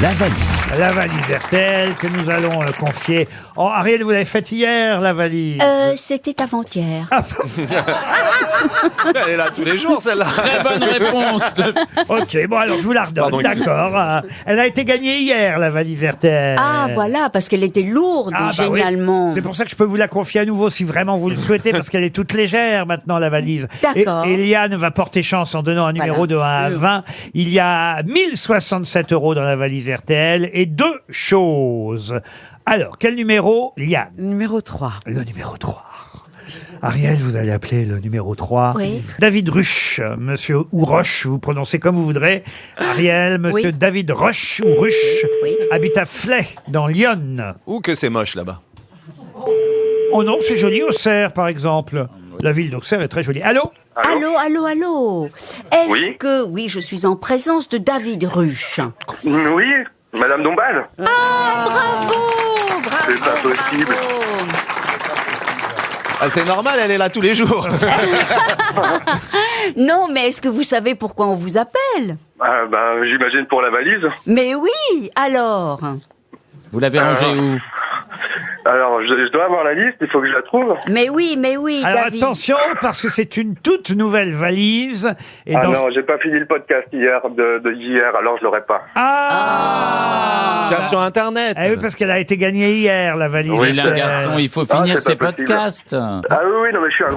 la valise. La valise RTL que nous allons confier. Oh, Ariel, vous l'avez faite hier, la valise. C'était avant-hier. Elle est là tous les jours, celle-là. Très bonne réponse. Ok, bon alors je vous la redonne, Pardon. d'accord. Elle a été gagnée hier, la valise RTL. Ah, voilà, parce qu'elle était lourde, Ah, bah oui. génialement. C'est pour ça que je peux vous la confier à nouveau si vraiment vous le souhaitez, parce qu'elle est toute légère maintenant, la valise. D'accord. Et Eliane va porter chance en donnant un numéro de 1 à 20. Il y a 1067 € dans la valise RTL et deux choses. Alors, quel numéro, Liane? Numéro 3. Le numéro 3. Ariel, vous allez appeler le numéro 3. Oui. David Ruche, monsieur ou Roche, vous prononcez comme vous voudrez. Ariel, monsieur Oui. David Roche ou Ruche, Oui. habite à Flay, dans l'Yonne. Ou que c'est moche là-bas. Oh non, c'est joli, Auxerre, par exemple. La ville d'Auxerre est très jolie. Allô? Allô. Est-ce Oui. que, oui, je suis en présence de David Ruche. Oui, Madame Dombal. Ah, bravo. C'est pas possible. Ah, c'est normal, elle est là tous les jours. Non, mais est-ce que vous savez pourquoi on vous appelle? Ah, ben, j'imagine pour la valise. Mais oui, alors. Vous l'avez rangé où? Alors, je dois avoir la liste, il faut que je la trouve. Mais oui, Alors David. attention, parce que c'est une toute nouvelle valise. Et Ah dans... non, j'ai pas fini le podcast hier, de hier, alors je l'aurai pas. Ah, Cherche sur Internet. Eh oui, parce qu'elle a été gagnée hier, la valise. Oui, là, RTL. garçon, il faut Ah, finir c'est ses pas possible. podcasts. Ah oui, non, mais je suis un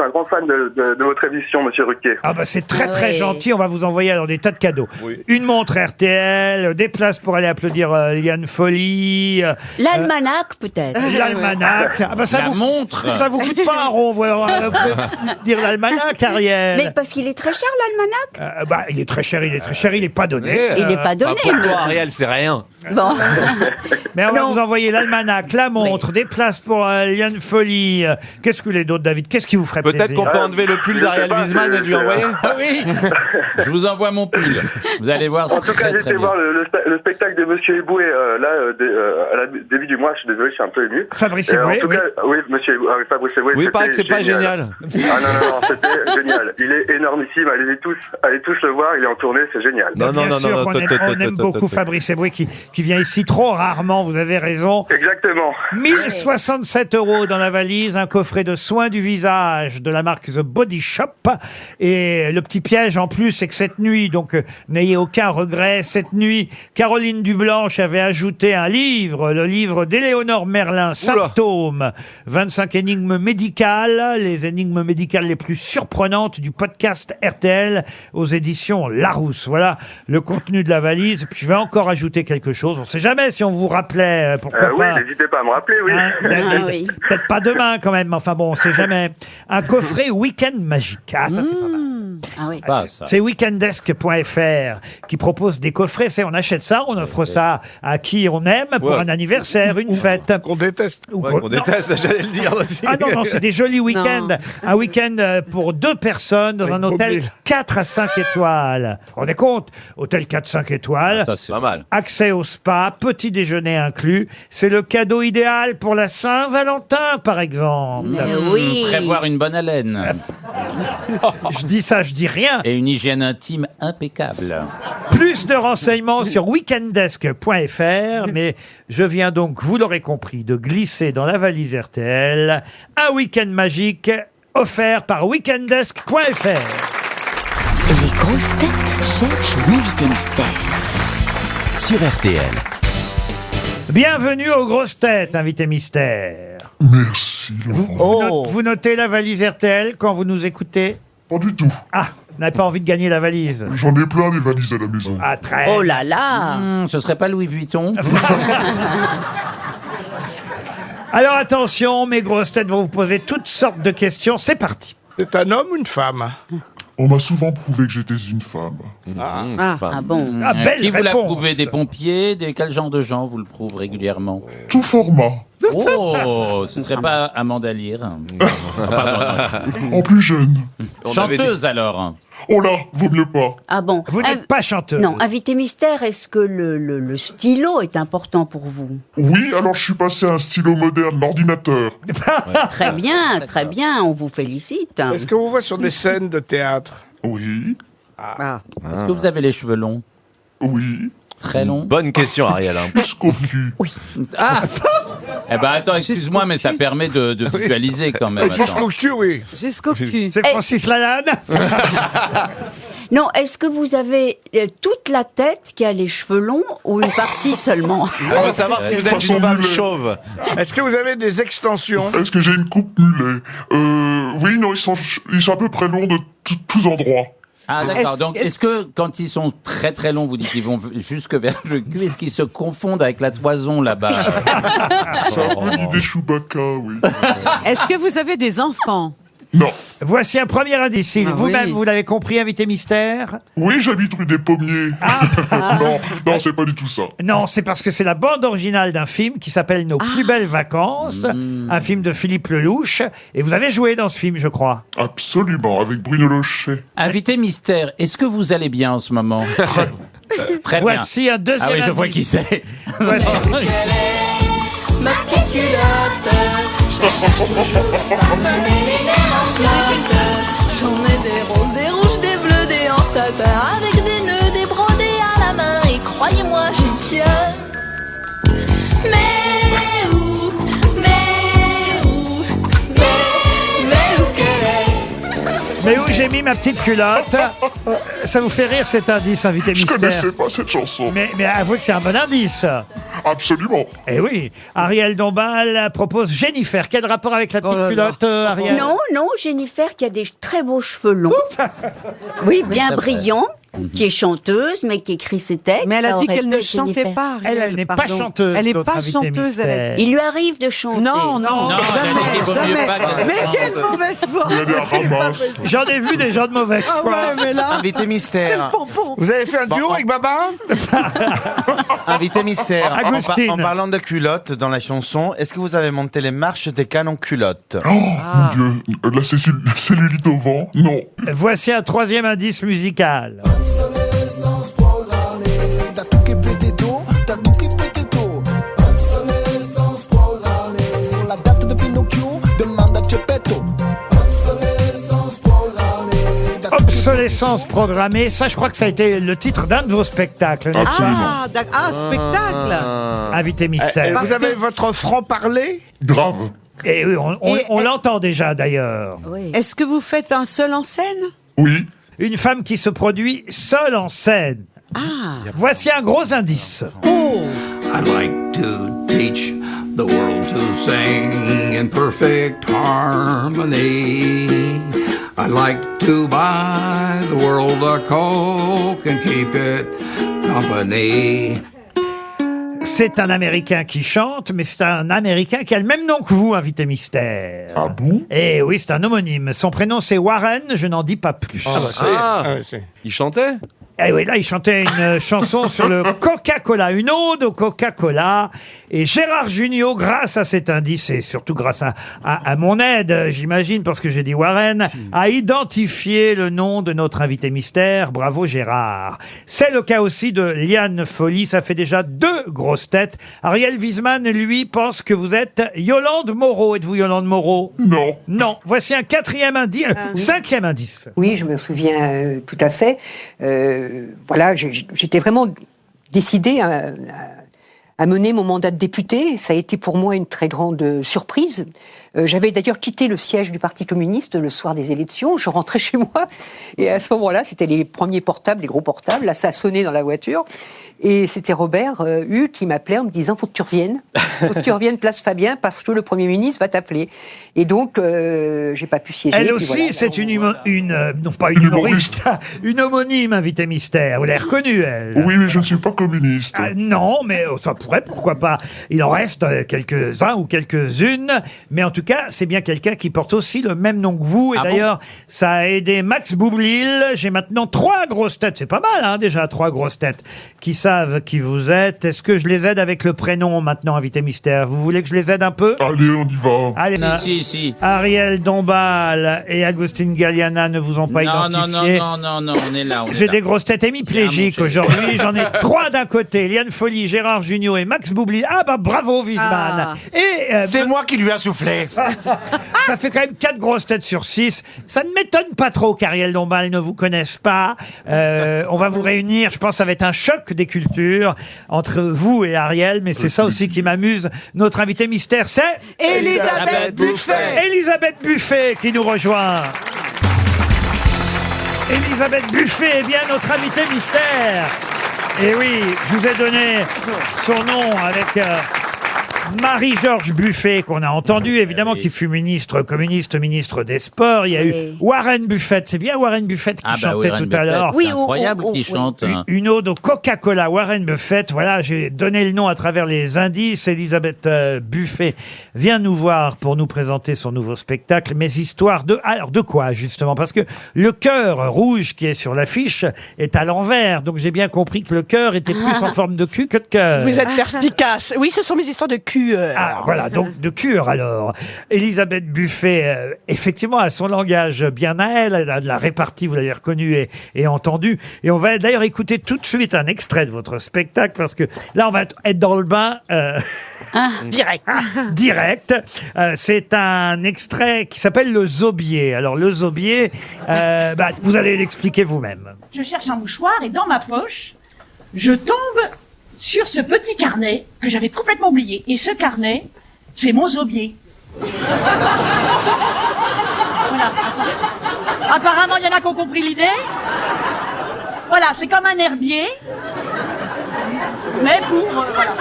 grand fan de votre émission, Monsieur Ruquier. Ah bah c'est très Ah très ouais. gentil, on va vous envoyer alors des tas de cadeaux. Oui. Une montre RTL, des places pour aller applaudir Liane Folly, L'almanach, peut-être. l'almanach. Ah bah ça La vous, montre. ça vous coûte pas un rond, voilà. Vous pouvez dire l'almanach, Ariel. Mais parce qu'il est très cher, l'almanach. Bah il est très cher, il est pas donné. Il n'est pas donné. Bah, pour mais- toi, Ariel, c'est rien. Bon. Mais on va Non. vous envoyer l'almanach, la montre, des places pour Liane Folly. Qu'est-ce que les d'autres, David? Qu'est-ce qui vous ferait Peut-être plaisir qu'on peut enlever le pull je d'Ariel sais pas, Wiesman et lui c'est- envoyer. Ah oui. Je vous envoie mon pull. Vous allez voir, En c'est tout cas, très j'ai très été bien. voir le spectacle de Monsieur Eboué, à la début du mois, je suis désolé, je suis un peu ému. Fabrice Et en Eboué, tout oui. cas, oui, Monsieur Fabrice Eboué, Oui, il paraît c'était que c'est pas génial. Ah non, c'était génial. Il est énormissime, allez tous le voir, il est en tournée, c'est génial. Non, non, Bien non, sûr non, qu'on non, aime, tot, on tot, aime tot, beaucoup tot. Fabrice Eboué qui qui vient ici trop rarement, vous avez raison. Exactement. 1067 € dans la valise, un coffret de soins du visage de la marque The Body Shop. Et le petit piège en plus, c'est que cette nuit, donc n'ayez aucun regret, cette nuit, Caroline Dublanche avait ajouté un livre, le livre d'Éléonore Merlin, Symptômes, 25 énigmes médicales, les énigmes médicales les plus surprenantes du podcast RTL aux éditions Larousse. Voilà le contenu de la valise. Puis je vais encore ajouter quelque chose. On ne sait jamais si on vous rappelait, pourquoi Oui, pas. n'hésitez pas à me rappeler, oui. Hein, peut-être pas demain quand même, enfin bon, on sait jamais. Un coffret Week-end magique. Ah, ça c'est pas mal. Ah oui. C'est weekendesk.fr qui propose des coffrets. On achète ça, on offre ça à qui on aime pour un anniversaire, une fête. Qu'on déteste. Qu'on déteste, j'allais le dire aussi. Ah non, c'est des jolis week-ends. Un week-end pour 2 personnes dans un hôtel 4 à 5 étoiles. On est compte, hôtel 4-5 étoiles. Ça, c'est pas mal. Accès au spa, petit déjeuner inclus. C'est le cadeau idéal pour la Saint-Valentin, par exemple. Prévoir une bonne haleine. Je dis ça, je dis rien. Et une hygiène intime impeccable. Plus de renseignements sur weekendesk.fr, mais je viens donc, vous l'aurez compris, de glisser dans la valise RTL un week-end magique offert par weekendesk.fr. Les grosses têtes cherchent l'invité mystère. Sur RTL. Bienvenue aux grosses têtes, invité mystère. Merci, Laurent. Vous notez la valise RTL quand vous nous écoutez? Pas du tout. Ah, vous n'avez pas envie de gagner la valise? J'en ai plein des valises à la maison. Ah, très. Oh là là. Ce serait pas Louis Vuitton? Alors attention, mes grosses têtes vont vous poser toutes sortes de questions. C'est parti. C'est un homme ou une femme? On m'a souvent prouvé que j'étais une femme. Ah bon. Ah, belle Qui vous l'a réponse. prouvé? Des pompiers? Quel genre de gens vous le prouvent régulièrement? Tout format. Oh, ce serait pas Amanda Lear? En plus jeune. Chanteuse alors? Oh là, vaut mieux pas. Ah bon. Vous n'êtes pas chanteuse. Non, invité mystère, est-ce que le stylo est important pour vous? Oui, alors je suis passé à un stylo moderne, l'ordinateur. Très bien, très bien, on vous félicite. Est-ce qu'on vous voit sur des scènes de théâtre? Oui. Est-ce que vous avez les cheveux longs? Oui. Très longs? Bonne question, Ariel. Jusqu'au cul. Ah! Eh ben attends, excuse-moi, mais ça permet de visualiser quand même. Jusqu'au cul, oui. Jusqu'au cul. C'est Francis Lalanne. Non, est-ce que vous avez toute la tête qui a les cheveux longs ou une partie seulement? On veut savoir si vous êtes une femme chauve. Est-ce que vous avez des extensions? Est-ce que j'ai une coupe mulet? Oui, non, ils sont à peu près longs de tous endroits. Ah d'accord, donc est-ce que quand ils sont très très longs, vous dites qu'ils vont jusque vers le cul, est-ce qu'ils se confondent avec la toison là-bas? C'est un peu l'idée Chewbacca, oui. Est-ce que vous avez des enfants? Non. Voici un premier indice. Vous-même, vous l'avez compris, invité mystère? Oui, j'habite rue des Pommiers. Non, c'est pas du tout ça. Non, c'est parce que c'est la bande originale d'un film qui s'appelle Nos plus belles vacances, un film de Philippe Lelouch. Et vous avez joué dans ce film, je crois. Absolument, avec Bruno Lochet. Invité mystère, est-ce que vous allez bien en ce moment? Très bien. Voici un deuxième Ah oui, je vois indice. qui c'est. Voici. Ma petite culotte, j'en ai des roses, des rouges, des bleus, des en satin, avec des nœuds, des brodés à la main, et croyez-moi, j'y tiens. Mais où que... Mais où j'ai mis ma petite culotte? Ça vous fait rire cet indice, invité Je mystère? connaissais pas cette chanson. Mais avouez que c'est un bon indice. Absolument. Eh oui, Ariel Dombal propose Jennifer. Quel rapport avec la petite culotte, Ariel? Non, Jennifer qui a des très beaux cheveux longs. Oui, bien brillants. Qui est chanteuse, mais qui écrit ses textes. Mais elle a Ça dit aurait qu'elle pu ne être Jennifer. chantait pas. Elle n'est pas chanteuse. Elle n'est notre pas invitée chanteuse, elle a mystère. dit. Il lui arrive de chanter. Non, Non, elle a dit qu'il vaut mieux jamais. pas qu'elle Mais chante. quelle mauvaise foi. Il y a des ramasses. J'en ai vu des gens de mauvaise Ah foi. ouais, mais là, Invité c'est le mystère. pompon. Vous avez fait un duo avec Baba? Invité mystère. Agustine. En parlant de culottes dans la chanson, est-ce que vous avez monté les marches des canons culottes? Oh, mon Dieu. La cellulite au vent? Non. Voici un troisième indice musical. Obsolescence programmée, ça je crois que ça a été le titre d'un de vos spectacles, n'est-ce pas Spectacle. Invité mystère. Vous avez votre franc-parler? Grave. Et oui, on l'entend déjà d'ailleurs. Est-ce que vous faites un seul en scène? Oui. Une femme qui se produit seule en scène. Voici un gros indice. I'd like to teach the world to sing in perfect harmony. I'd like to buy the world a Coke and keep it company. C'est un Américain qui chante, mais c'est un Américain qui a le même nom que vous, invité mystère. Ah bon? Eh oui, c'est un homonyme. Son prénom, c'est Warren, je n'en dis pas plus. Il chantait? Eh oui, là, il chantait une chanson sur le Coca-Cola, une ode au Coca-Cola. Et Gérard Jugnot, grâce à cet indice, et surtout grâce à mon aide, j'imagine, parce que j'ai dit Warren, a identifié le nom de notre invité mystère. Bravo Gérard. C'est le cas aussi de Liane Folly. Ça fait déjà 2 grosses têtes. Ariel Wiesman, lui, pense que vous êtes Yolande Moreau. Êtes-vous Yolande Moreau? Non. Non. Voici un 4e indice, 5e indice. Oui, je me souviens tout à fait. Voilà, j'étais vraiment décidée à mener mon mandat de député. Ça a été pour moi une très grande surprise. J'avais d'ailleurs quitté le siège du Parti communiste le soir des élections. Je rentrais chez moi et à ce moment-là, c'était les premiers portables, les gros portables. Là, ça sonnait dans la voiture. Et c'était Robert Hue qui m'appelait en me disant « Faut que tu reviennes. Faut que tu reviennes place Fabien parce que le Premier ministre va t'appeler. » Et donc, j'ai pas pu siéger. Elle aussi, voilà. C'est non pas une humoriste, une homonyme invitée mystère. Vous l'avez reconnue, elle? Oui, mais je ne suis pas communiste. Non, mais ça pourrait, pourquoi pas. Il en reste quelques-uns ou quelques-unes, mais en tout cas, c'est bien quelqu'un qui porte aussi le même nom que vous. Et d'ailleurs, ça a aidé Max Boublil. J'ai maintenant 3 grosses têtes. C'est pas mal, hein, déjà, 3 grosses têtes qui savent qui vous êtes. Est-ce que je les aide avec le prénom maintenant, invité mystère? Vous voulez que je les aide un peu? Allez, on y va. Allez, Si. Ariel Dombal et Agustin Galliana ne vous ont pas identifié. Non, on est là. J'ai des grosses têtes hémiplégiques aujourd'hui. J'en ai 3 d'un côté. Liane Folly, Gérard Jugnot et Max Boublil. Ah bah bravo, Wiesmann. Et c'est moi qui lui a soufflé. Ça fait quand même 4 grosses têtes sur 6. Ça ne m'étonne pas trop qu'Ariel Dombal ne vous connaisse pas. On va vous réunir. Je pense que ça va être un choc des cultures entre vous et Ariel. Mais c'est ça aussi qui m'amuse. Notre invité mystère, c'est Elisabeth Buffet. Elisabeth Buffet qui nous rejoint. Elisabeth Buffet est bien notre invité mystère. Et oui, je vous ai donné son nom avec Marie-Georges Buffet, qu'on a entendu, évidemment, qui fut ministre communiste, ministre des Sports. Il y a eu Warren Buffett. C'est bien Warren Buffett qui chantait Warren tout à Buffett, l'heure. c'est incroyable qui chante. Une ode au Coca-Cola, Warren Buffett. Voilà, j'ai donné le nom à travers les indices. Elisabeth Buffet vient nous voir pour nous présenter son nouveau spectacle. Mais histoire de... Alors, de quoi, justement? Parce que le cœur rouge qui est sur l'affiche est à l'envers. Donc, j'ai bien compris que le cœur était plus en forme de cul que de cœur. Vous êtes perspicace. Oui, ce sont mes histoires de cul. Ah, voilà, donc de cure alors. Elisabeth Buffet, effectivement, a son langage bien à elle. Elle a de la répartie, vous l'avez reconnue et entendue. Et on va d'ailleurs écouter tout de suite un extrait de votre spectacle parce que là, on va être dans le bain. Direct. C'est un extrait qui s'appelle Le Zobier. Alors, Le Zobier, vous allez l'expliquer vous-même. Je cherche un mouchoir et dans ma poche, je tombe sur ce petit carnet que j'avais complètement oublié. Et ce carnet, c'est mon zobier. Voilà. Apparemment, il y en a qui ont compris l'idée. Voilà, c'est comme un herbier, mais pour... voilà.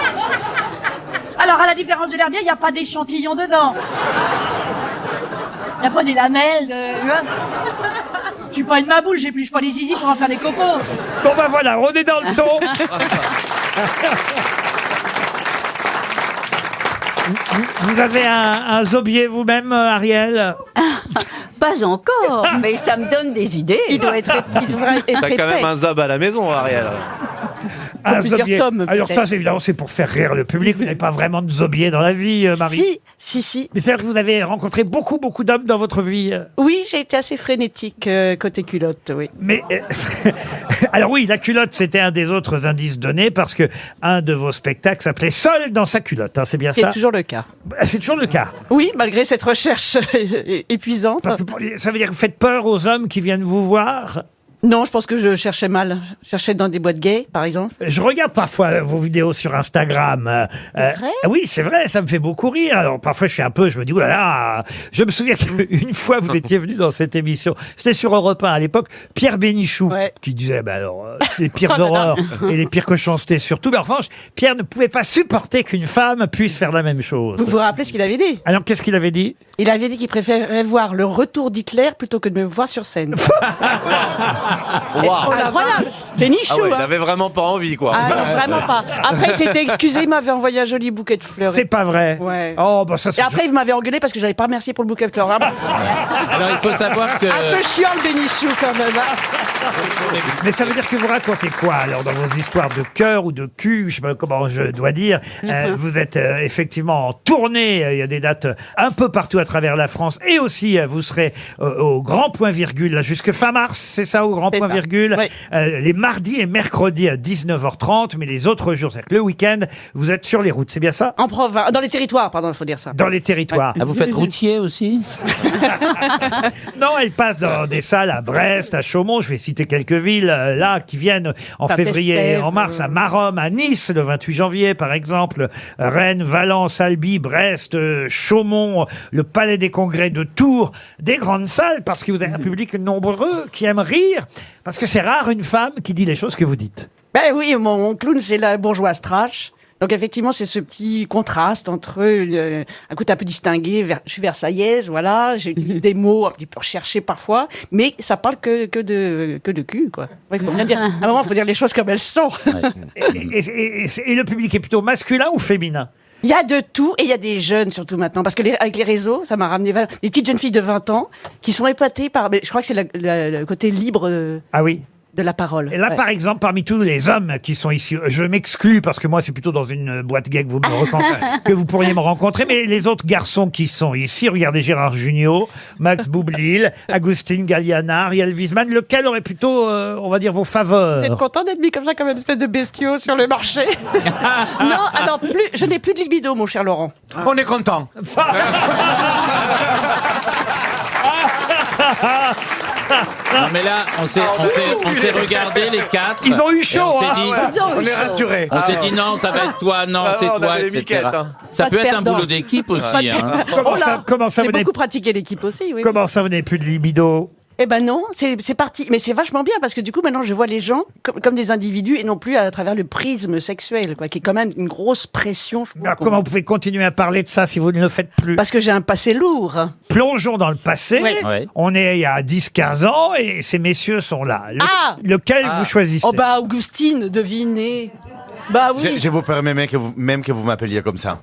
Alors, à la différence de l'herbier, il n'y a pas d'échantillon dedans. Il n'y a pas des lamelles. Je suis pas une maboule, j'épluche pas les zizi pour en faire des cocos. Bon ben voilà, on est dans le ton. Vous avez un zobier vous-même, Ariel? Pas encore, mais ça me donne des idées. Il devrait être T'as quand même un zob à la maison, Ariel. Un zobier. Alors ça, évidemment, c'est pour faire rire le public. Vous n'avez pas vraiment de zobier dans la vie, Marie? Si. Mais c'est-à-dire que vous avez rencontré beaucoup d'hommes dans votre vie? Oui, j'ai été assez frénétique côté culotte, oui. Mais, alors oui, la culotte, c'était un des autres indices donnés parce que un de vos spectacles s'appelait Seul dans sa culotte, hein, c'est bien ça? C'est toujours le cas. C'est toujours le cas? Oui, malgré cette recherche épuisante. Parce que ça veut dire que vous faites peur aux hommes qui viennent vous voir? Non, je pense que je cherchais mal. Je cherchais dans des boîtes gays, par exemple. Je regarde parfois vos vidéos sur Instagram. Oui, c'est vrai, ça me fait beaucoup rire. Alors parfois je me dis, oh là là. Je me souviens qu'une fois vous étiez venu dans cette émission, c'était sur Europe 1 à l'époque, Pierre Bénichou, qui disait, les pires horreurs et les pires cochoncetés surtout. Mais en revanche, Pierre ne pouvait pas supporter qu'une femme puisse faire la même chose. Vous vous rappelez ce qu'il avait dit? Alors qu'est-ce qu'il avait dit? Il avait dit qu'il préférait voir le retour d'Hitler plutôt que de me voir sur scène. Waouh. Incroyable. Bénichou, Il avait vraiment pas envie, quoi. Ah non, vraiment pas. Après, il s'était excusé, il m'avait envoyé un joli bouquet de fleurs. C'est pas vrai. Ouais. Oh, bah ça, Et après, il m'avait engueulé parce que j'avais pas remercié pour le bouquet de fleurs. Alors, il faut savoir que... Un peu chiant le Bénichou, quand même. Mais ça veut dire que vous racontez quoi alors dans vos histoires de cœur ou de cul, je sais pas comment je dois dire. Vous êtes effectivement en tournée, il y a des dates un peu partout à travers la France et aussi vous serez au Grand Point Virgule là, jusque fin mars, c'est ça, au Grand Point Virgule, les mardis et mercredis à 19h30, mais les autres jours, c'est-à-dire que le week-end, vous êtes sur les routes, c'est bien ça? En province, dans les territoires, pardon, il faut dire ça. Dans les territoires. Ah, vous faites routier aussi? Non, elle passe dans des salles à Brest, à Chaumont, je vais citer quelques villes là qui viennent en février et en mars, à Maromme, à Nice le 28 janvier par exemple, Rennes, Valence, Albi, Brest, Chaumont, le Palais des Congrès de Tours, des grandes salles parce que vous avez un public nombreux qui aime rire, parce que c'est rare une femme qui dit les choses que vous dites. Ben oui, mon clown c'est la bourgeoise trash. Donc effectivement, c'est ce petit contraste entre un côté un peu distingué, je suis versaillaise, voilà, j'ai des mots un petit peu recherchés parfois, mais ça parle que de cul, quoi. Ouais, faut bien dire, à un moment, il faut dire les choses comme elles sont. Et le public est plutôt masculin ou féminin? Il y a de tout, et il y a des jeunes surtout maintenant, parce que avec les réseaux, ça m'a ramené des petites jeunes filles de 20 ans qui sont épatées par, je crois que c'est le côté libre ah oui. de la parole. Et là, par exemple, parmi tous les hommes qui sont ici, je m'exclus parce que moi, c'est plutôt dans une boîte gay que que vous pourriez me rencontrer. Mais les autres garçons qui sont ici, regardez Gérard Jugnot, Max Boublil, Agustin Galliana, Ariel Wiesman, lequel aurait plutôt, on va dire, vos faveurs? Vous êtes content d'être mis comme ça, comme une espèce de bestiau sur le marché? Non, alors je n'ai plus de libido, mon cher Laurent. On est content. Non mais là, on s'est regardé les quatre. Ils ont eu chaud, on est rassurés. On s'est dit non, ça va être toi, non, c'est toi, etc. Ça peut être un boulot d'équipe aussi. Comment ça J'ai vous n'avez beaucoup pratiqué l'équipe aussi, oui. Comment ça vous n'avez plus de libido? Eh ben non, c'est parti. Mais c'est vachement bien parce que du coup, maintenant, je vois les gens comme des individus et non plus à travers le prisme sexuel, quoi, qui est quand même une grosse pression. Alors, comment vous pouvez continuer à parler de ça si vous ne le faites plus? Parce que j'ai un passé lourd. Plongeons dans le passé. Ouais. Ouais. On est il y a 10-15 ans et ces messieurs sont là. Lequel vous choisissez? Oh bah, Augustine, devinez. Bah oui. Je vous permets même que vous m'appeliez comme ça.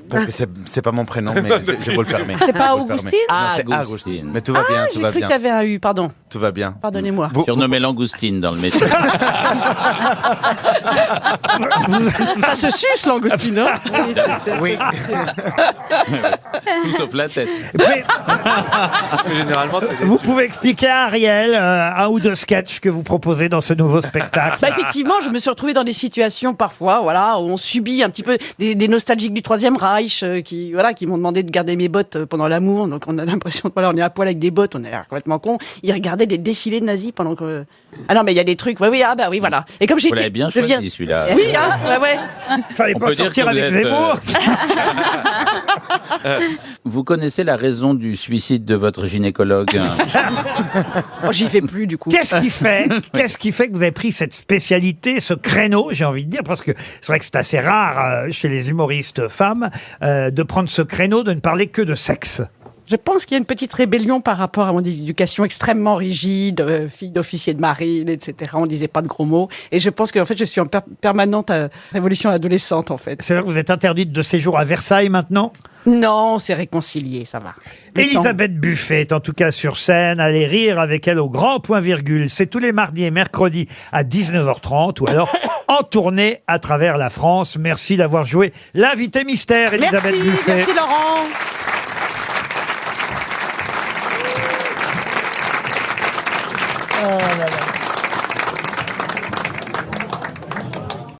Parce que c'est pas mon prénom, mais je vous le permets. C'est pas Augustine? Agustine. Mais tout va bien, tout J'ai va cru bien. qu'il y avait un U, pardon. Tout va bien. Pardonnez-moi. Surnommé Langoustine dans le métier. Ça se suce, Langoustine, hein? Oui. Tout sauf la tête. Généralement, Vous pouvez expliquer à Ariel un ou deux sketchs que vous proposez dans ce nouveau spectacle? Bah effectivement, je me suis retrouvée dans des situations parfois, voilà, où on subit un petit peu des nostalgiques du Troisième Reich qui m'ont demandé de garder mes bottes pendant l'amour. Donc on a l'impression que on est à poil avec des bottes, on a l'air complètement con. Ils regardaient des défilés nazis pendant que. Ah non, mais il y a des trucs. Oui, voilà. Et comme Vous l'avez bien choisi celui-là. Oui, ouais. Fallait pas sortir avec Zemmour. Vous connaissez la raison du suicide de votre gynécologue? Oh, j'y vais plus du coup. Qu'est-ce qui fait que vous avez pris cette spécialité, ce créneau, j'ai envie de dire, parce que c'est vrai que c'est assez rare chez les humoristes femmes de prendre ce créneau, de ne parler que de sexe. Je pense qu'il y a une petite rébellion par rapport à mon éducation extrêmement rigide, fille d'officier de marine, etc. On disait pas de gros mots. Et je pense qu'en fait, je suis en permanente révolution adolescente, en fait. C'est vrai que vous êtes interdite de séjour à Versailles maintenant? Non, c'est réconcilié, ça va. Elisabeth Buffet est en tout cas sur scène. Allez rire avec elle au Grand Point Virgule. C'est tous les mardis et mercredis à 19h30 ou alors en tournée à travers la France. Merci d'avoir joué l'invité mystère, Elisabeth Buffet. Merci Laurent. Oh là là.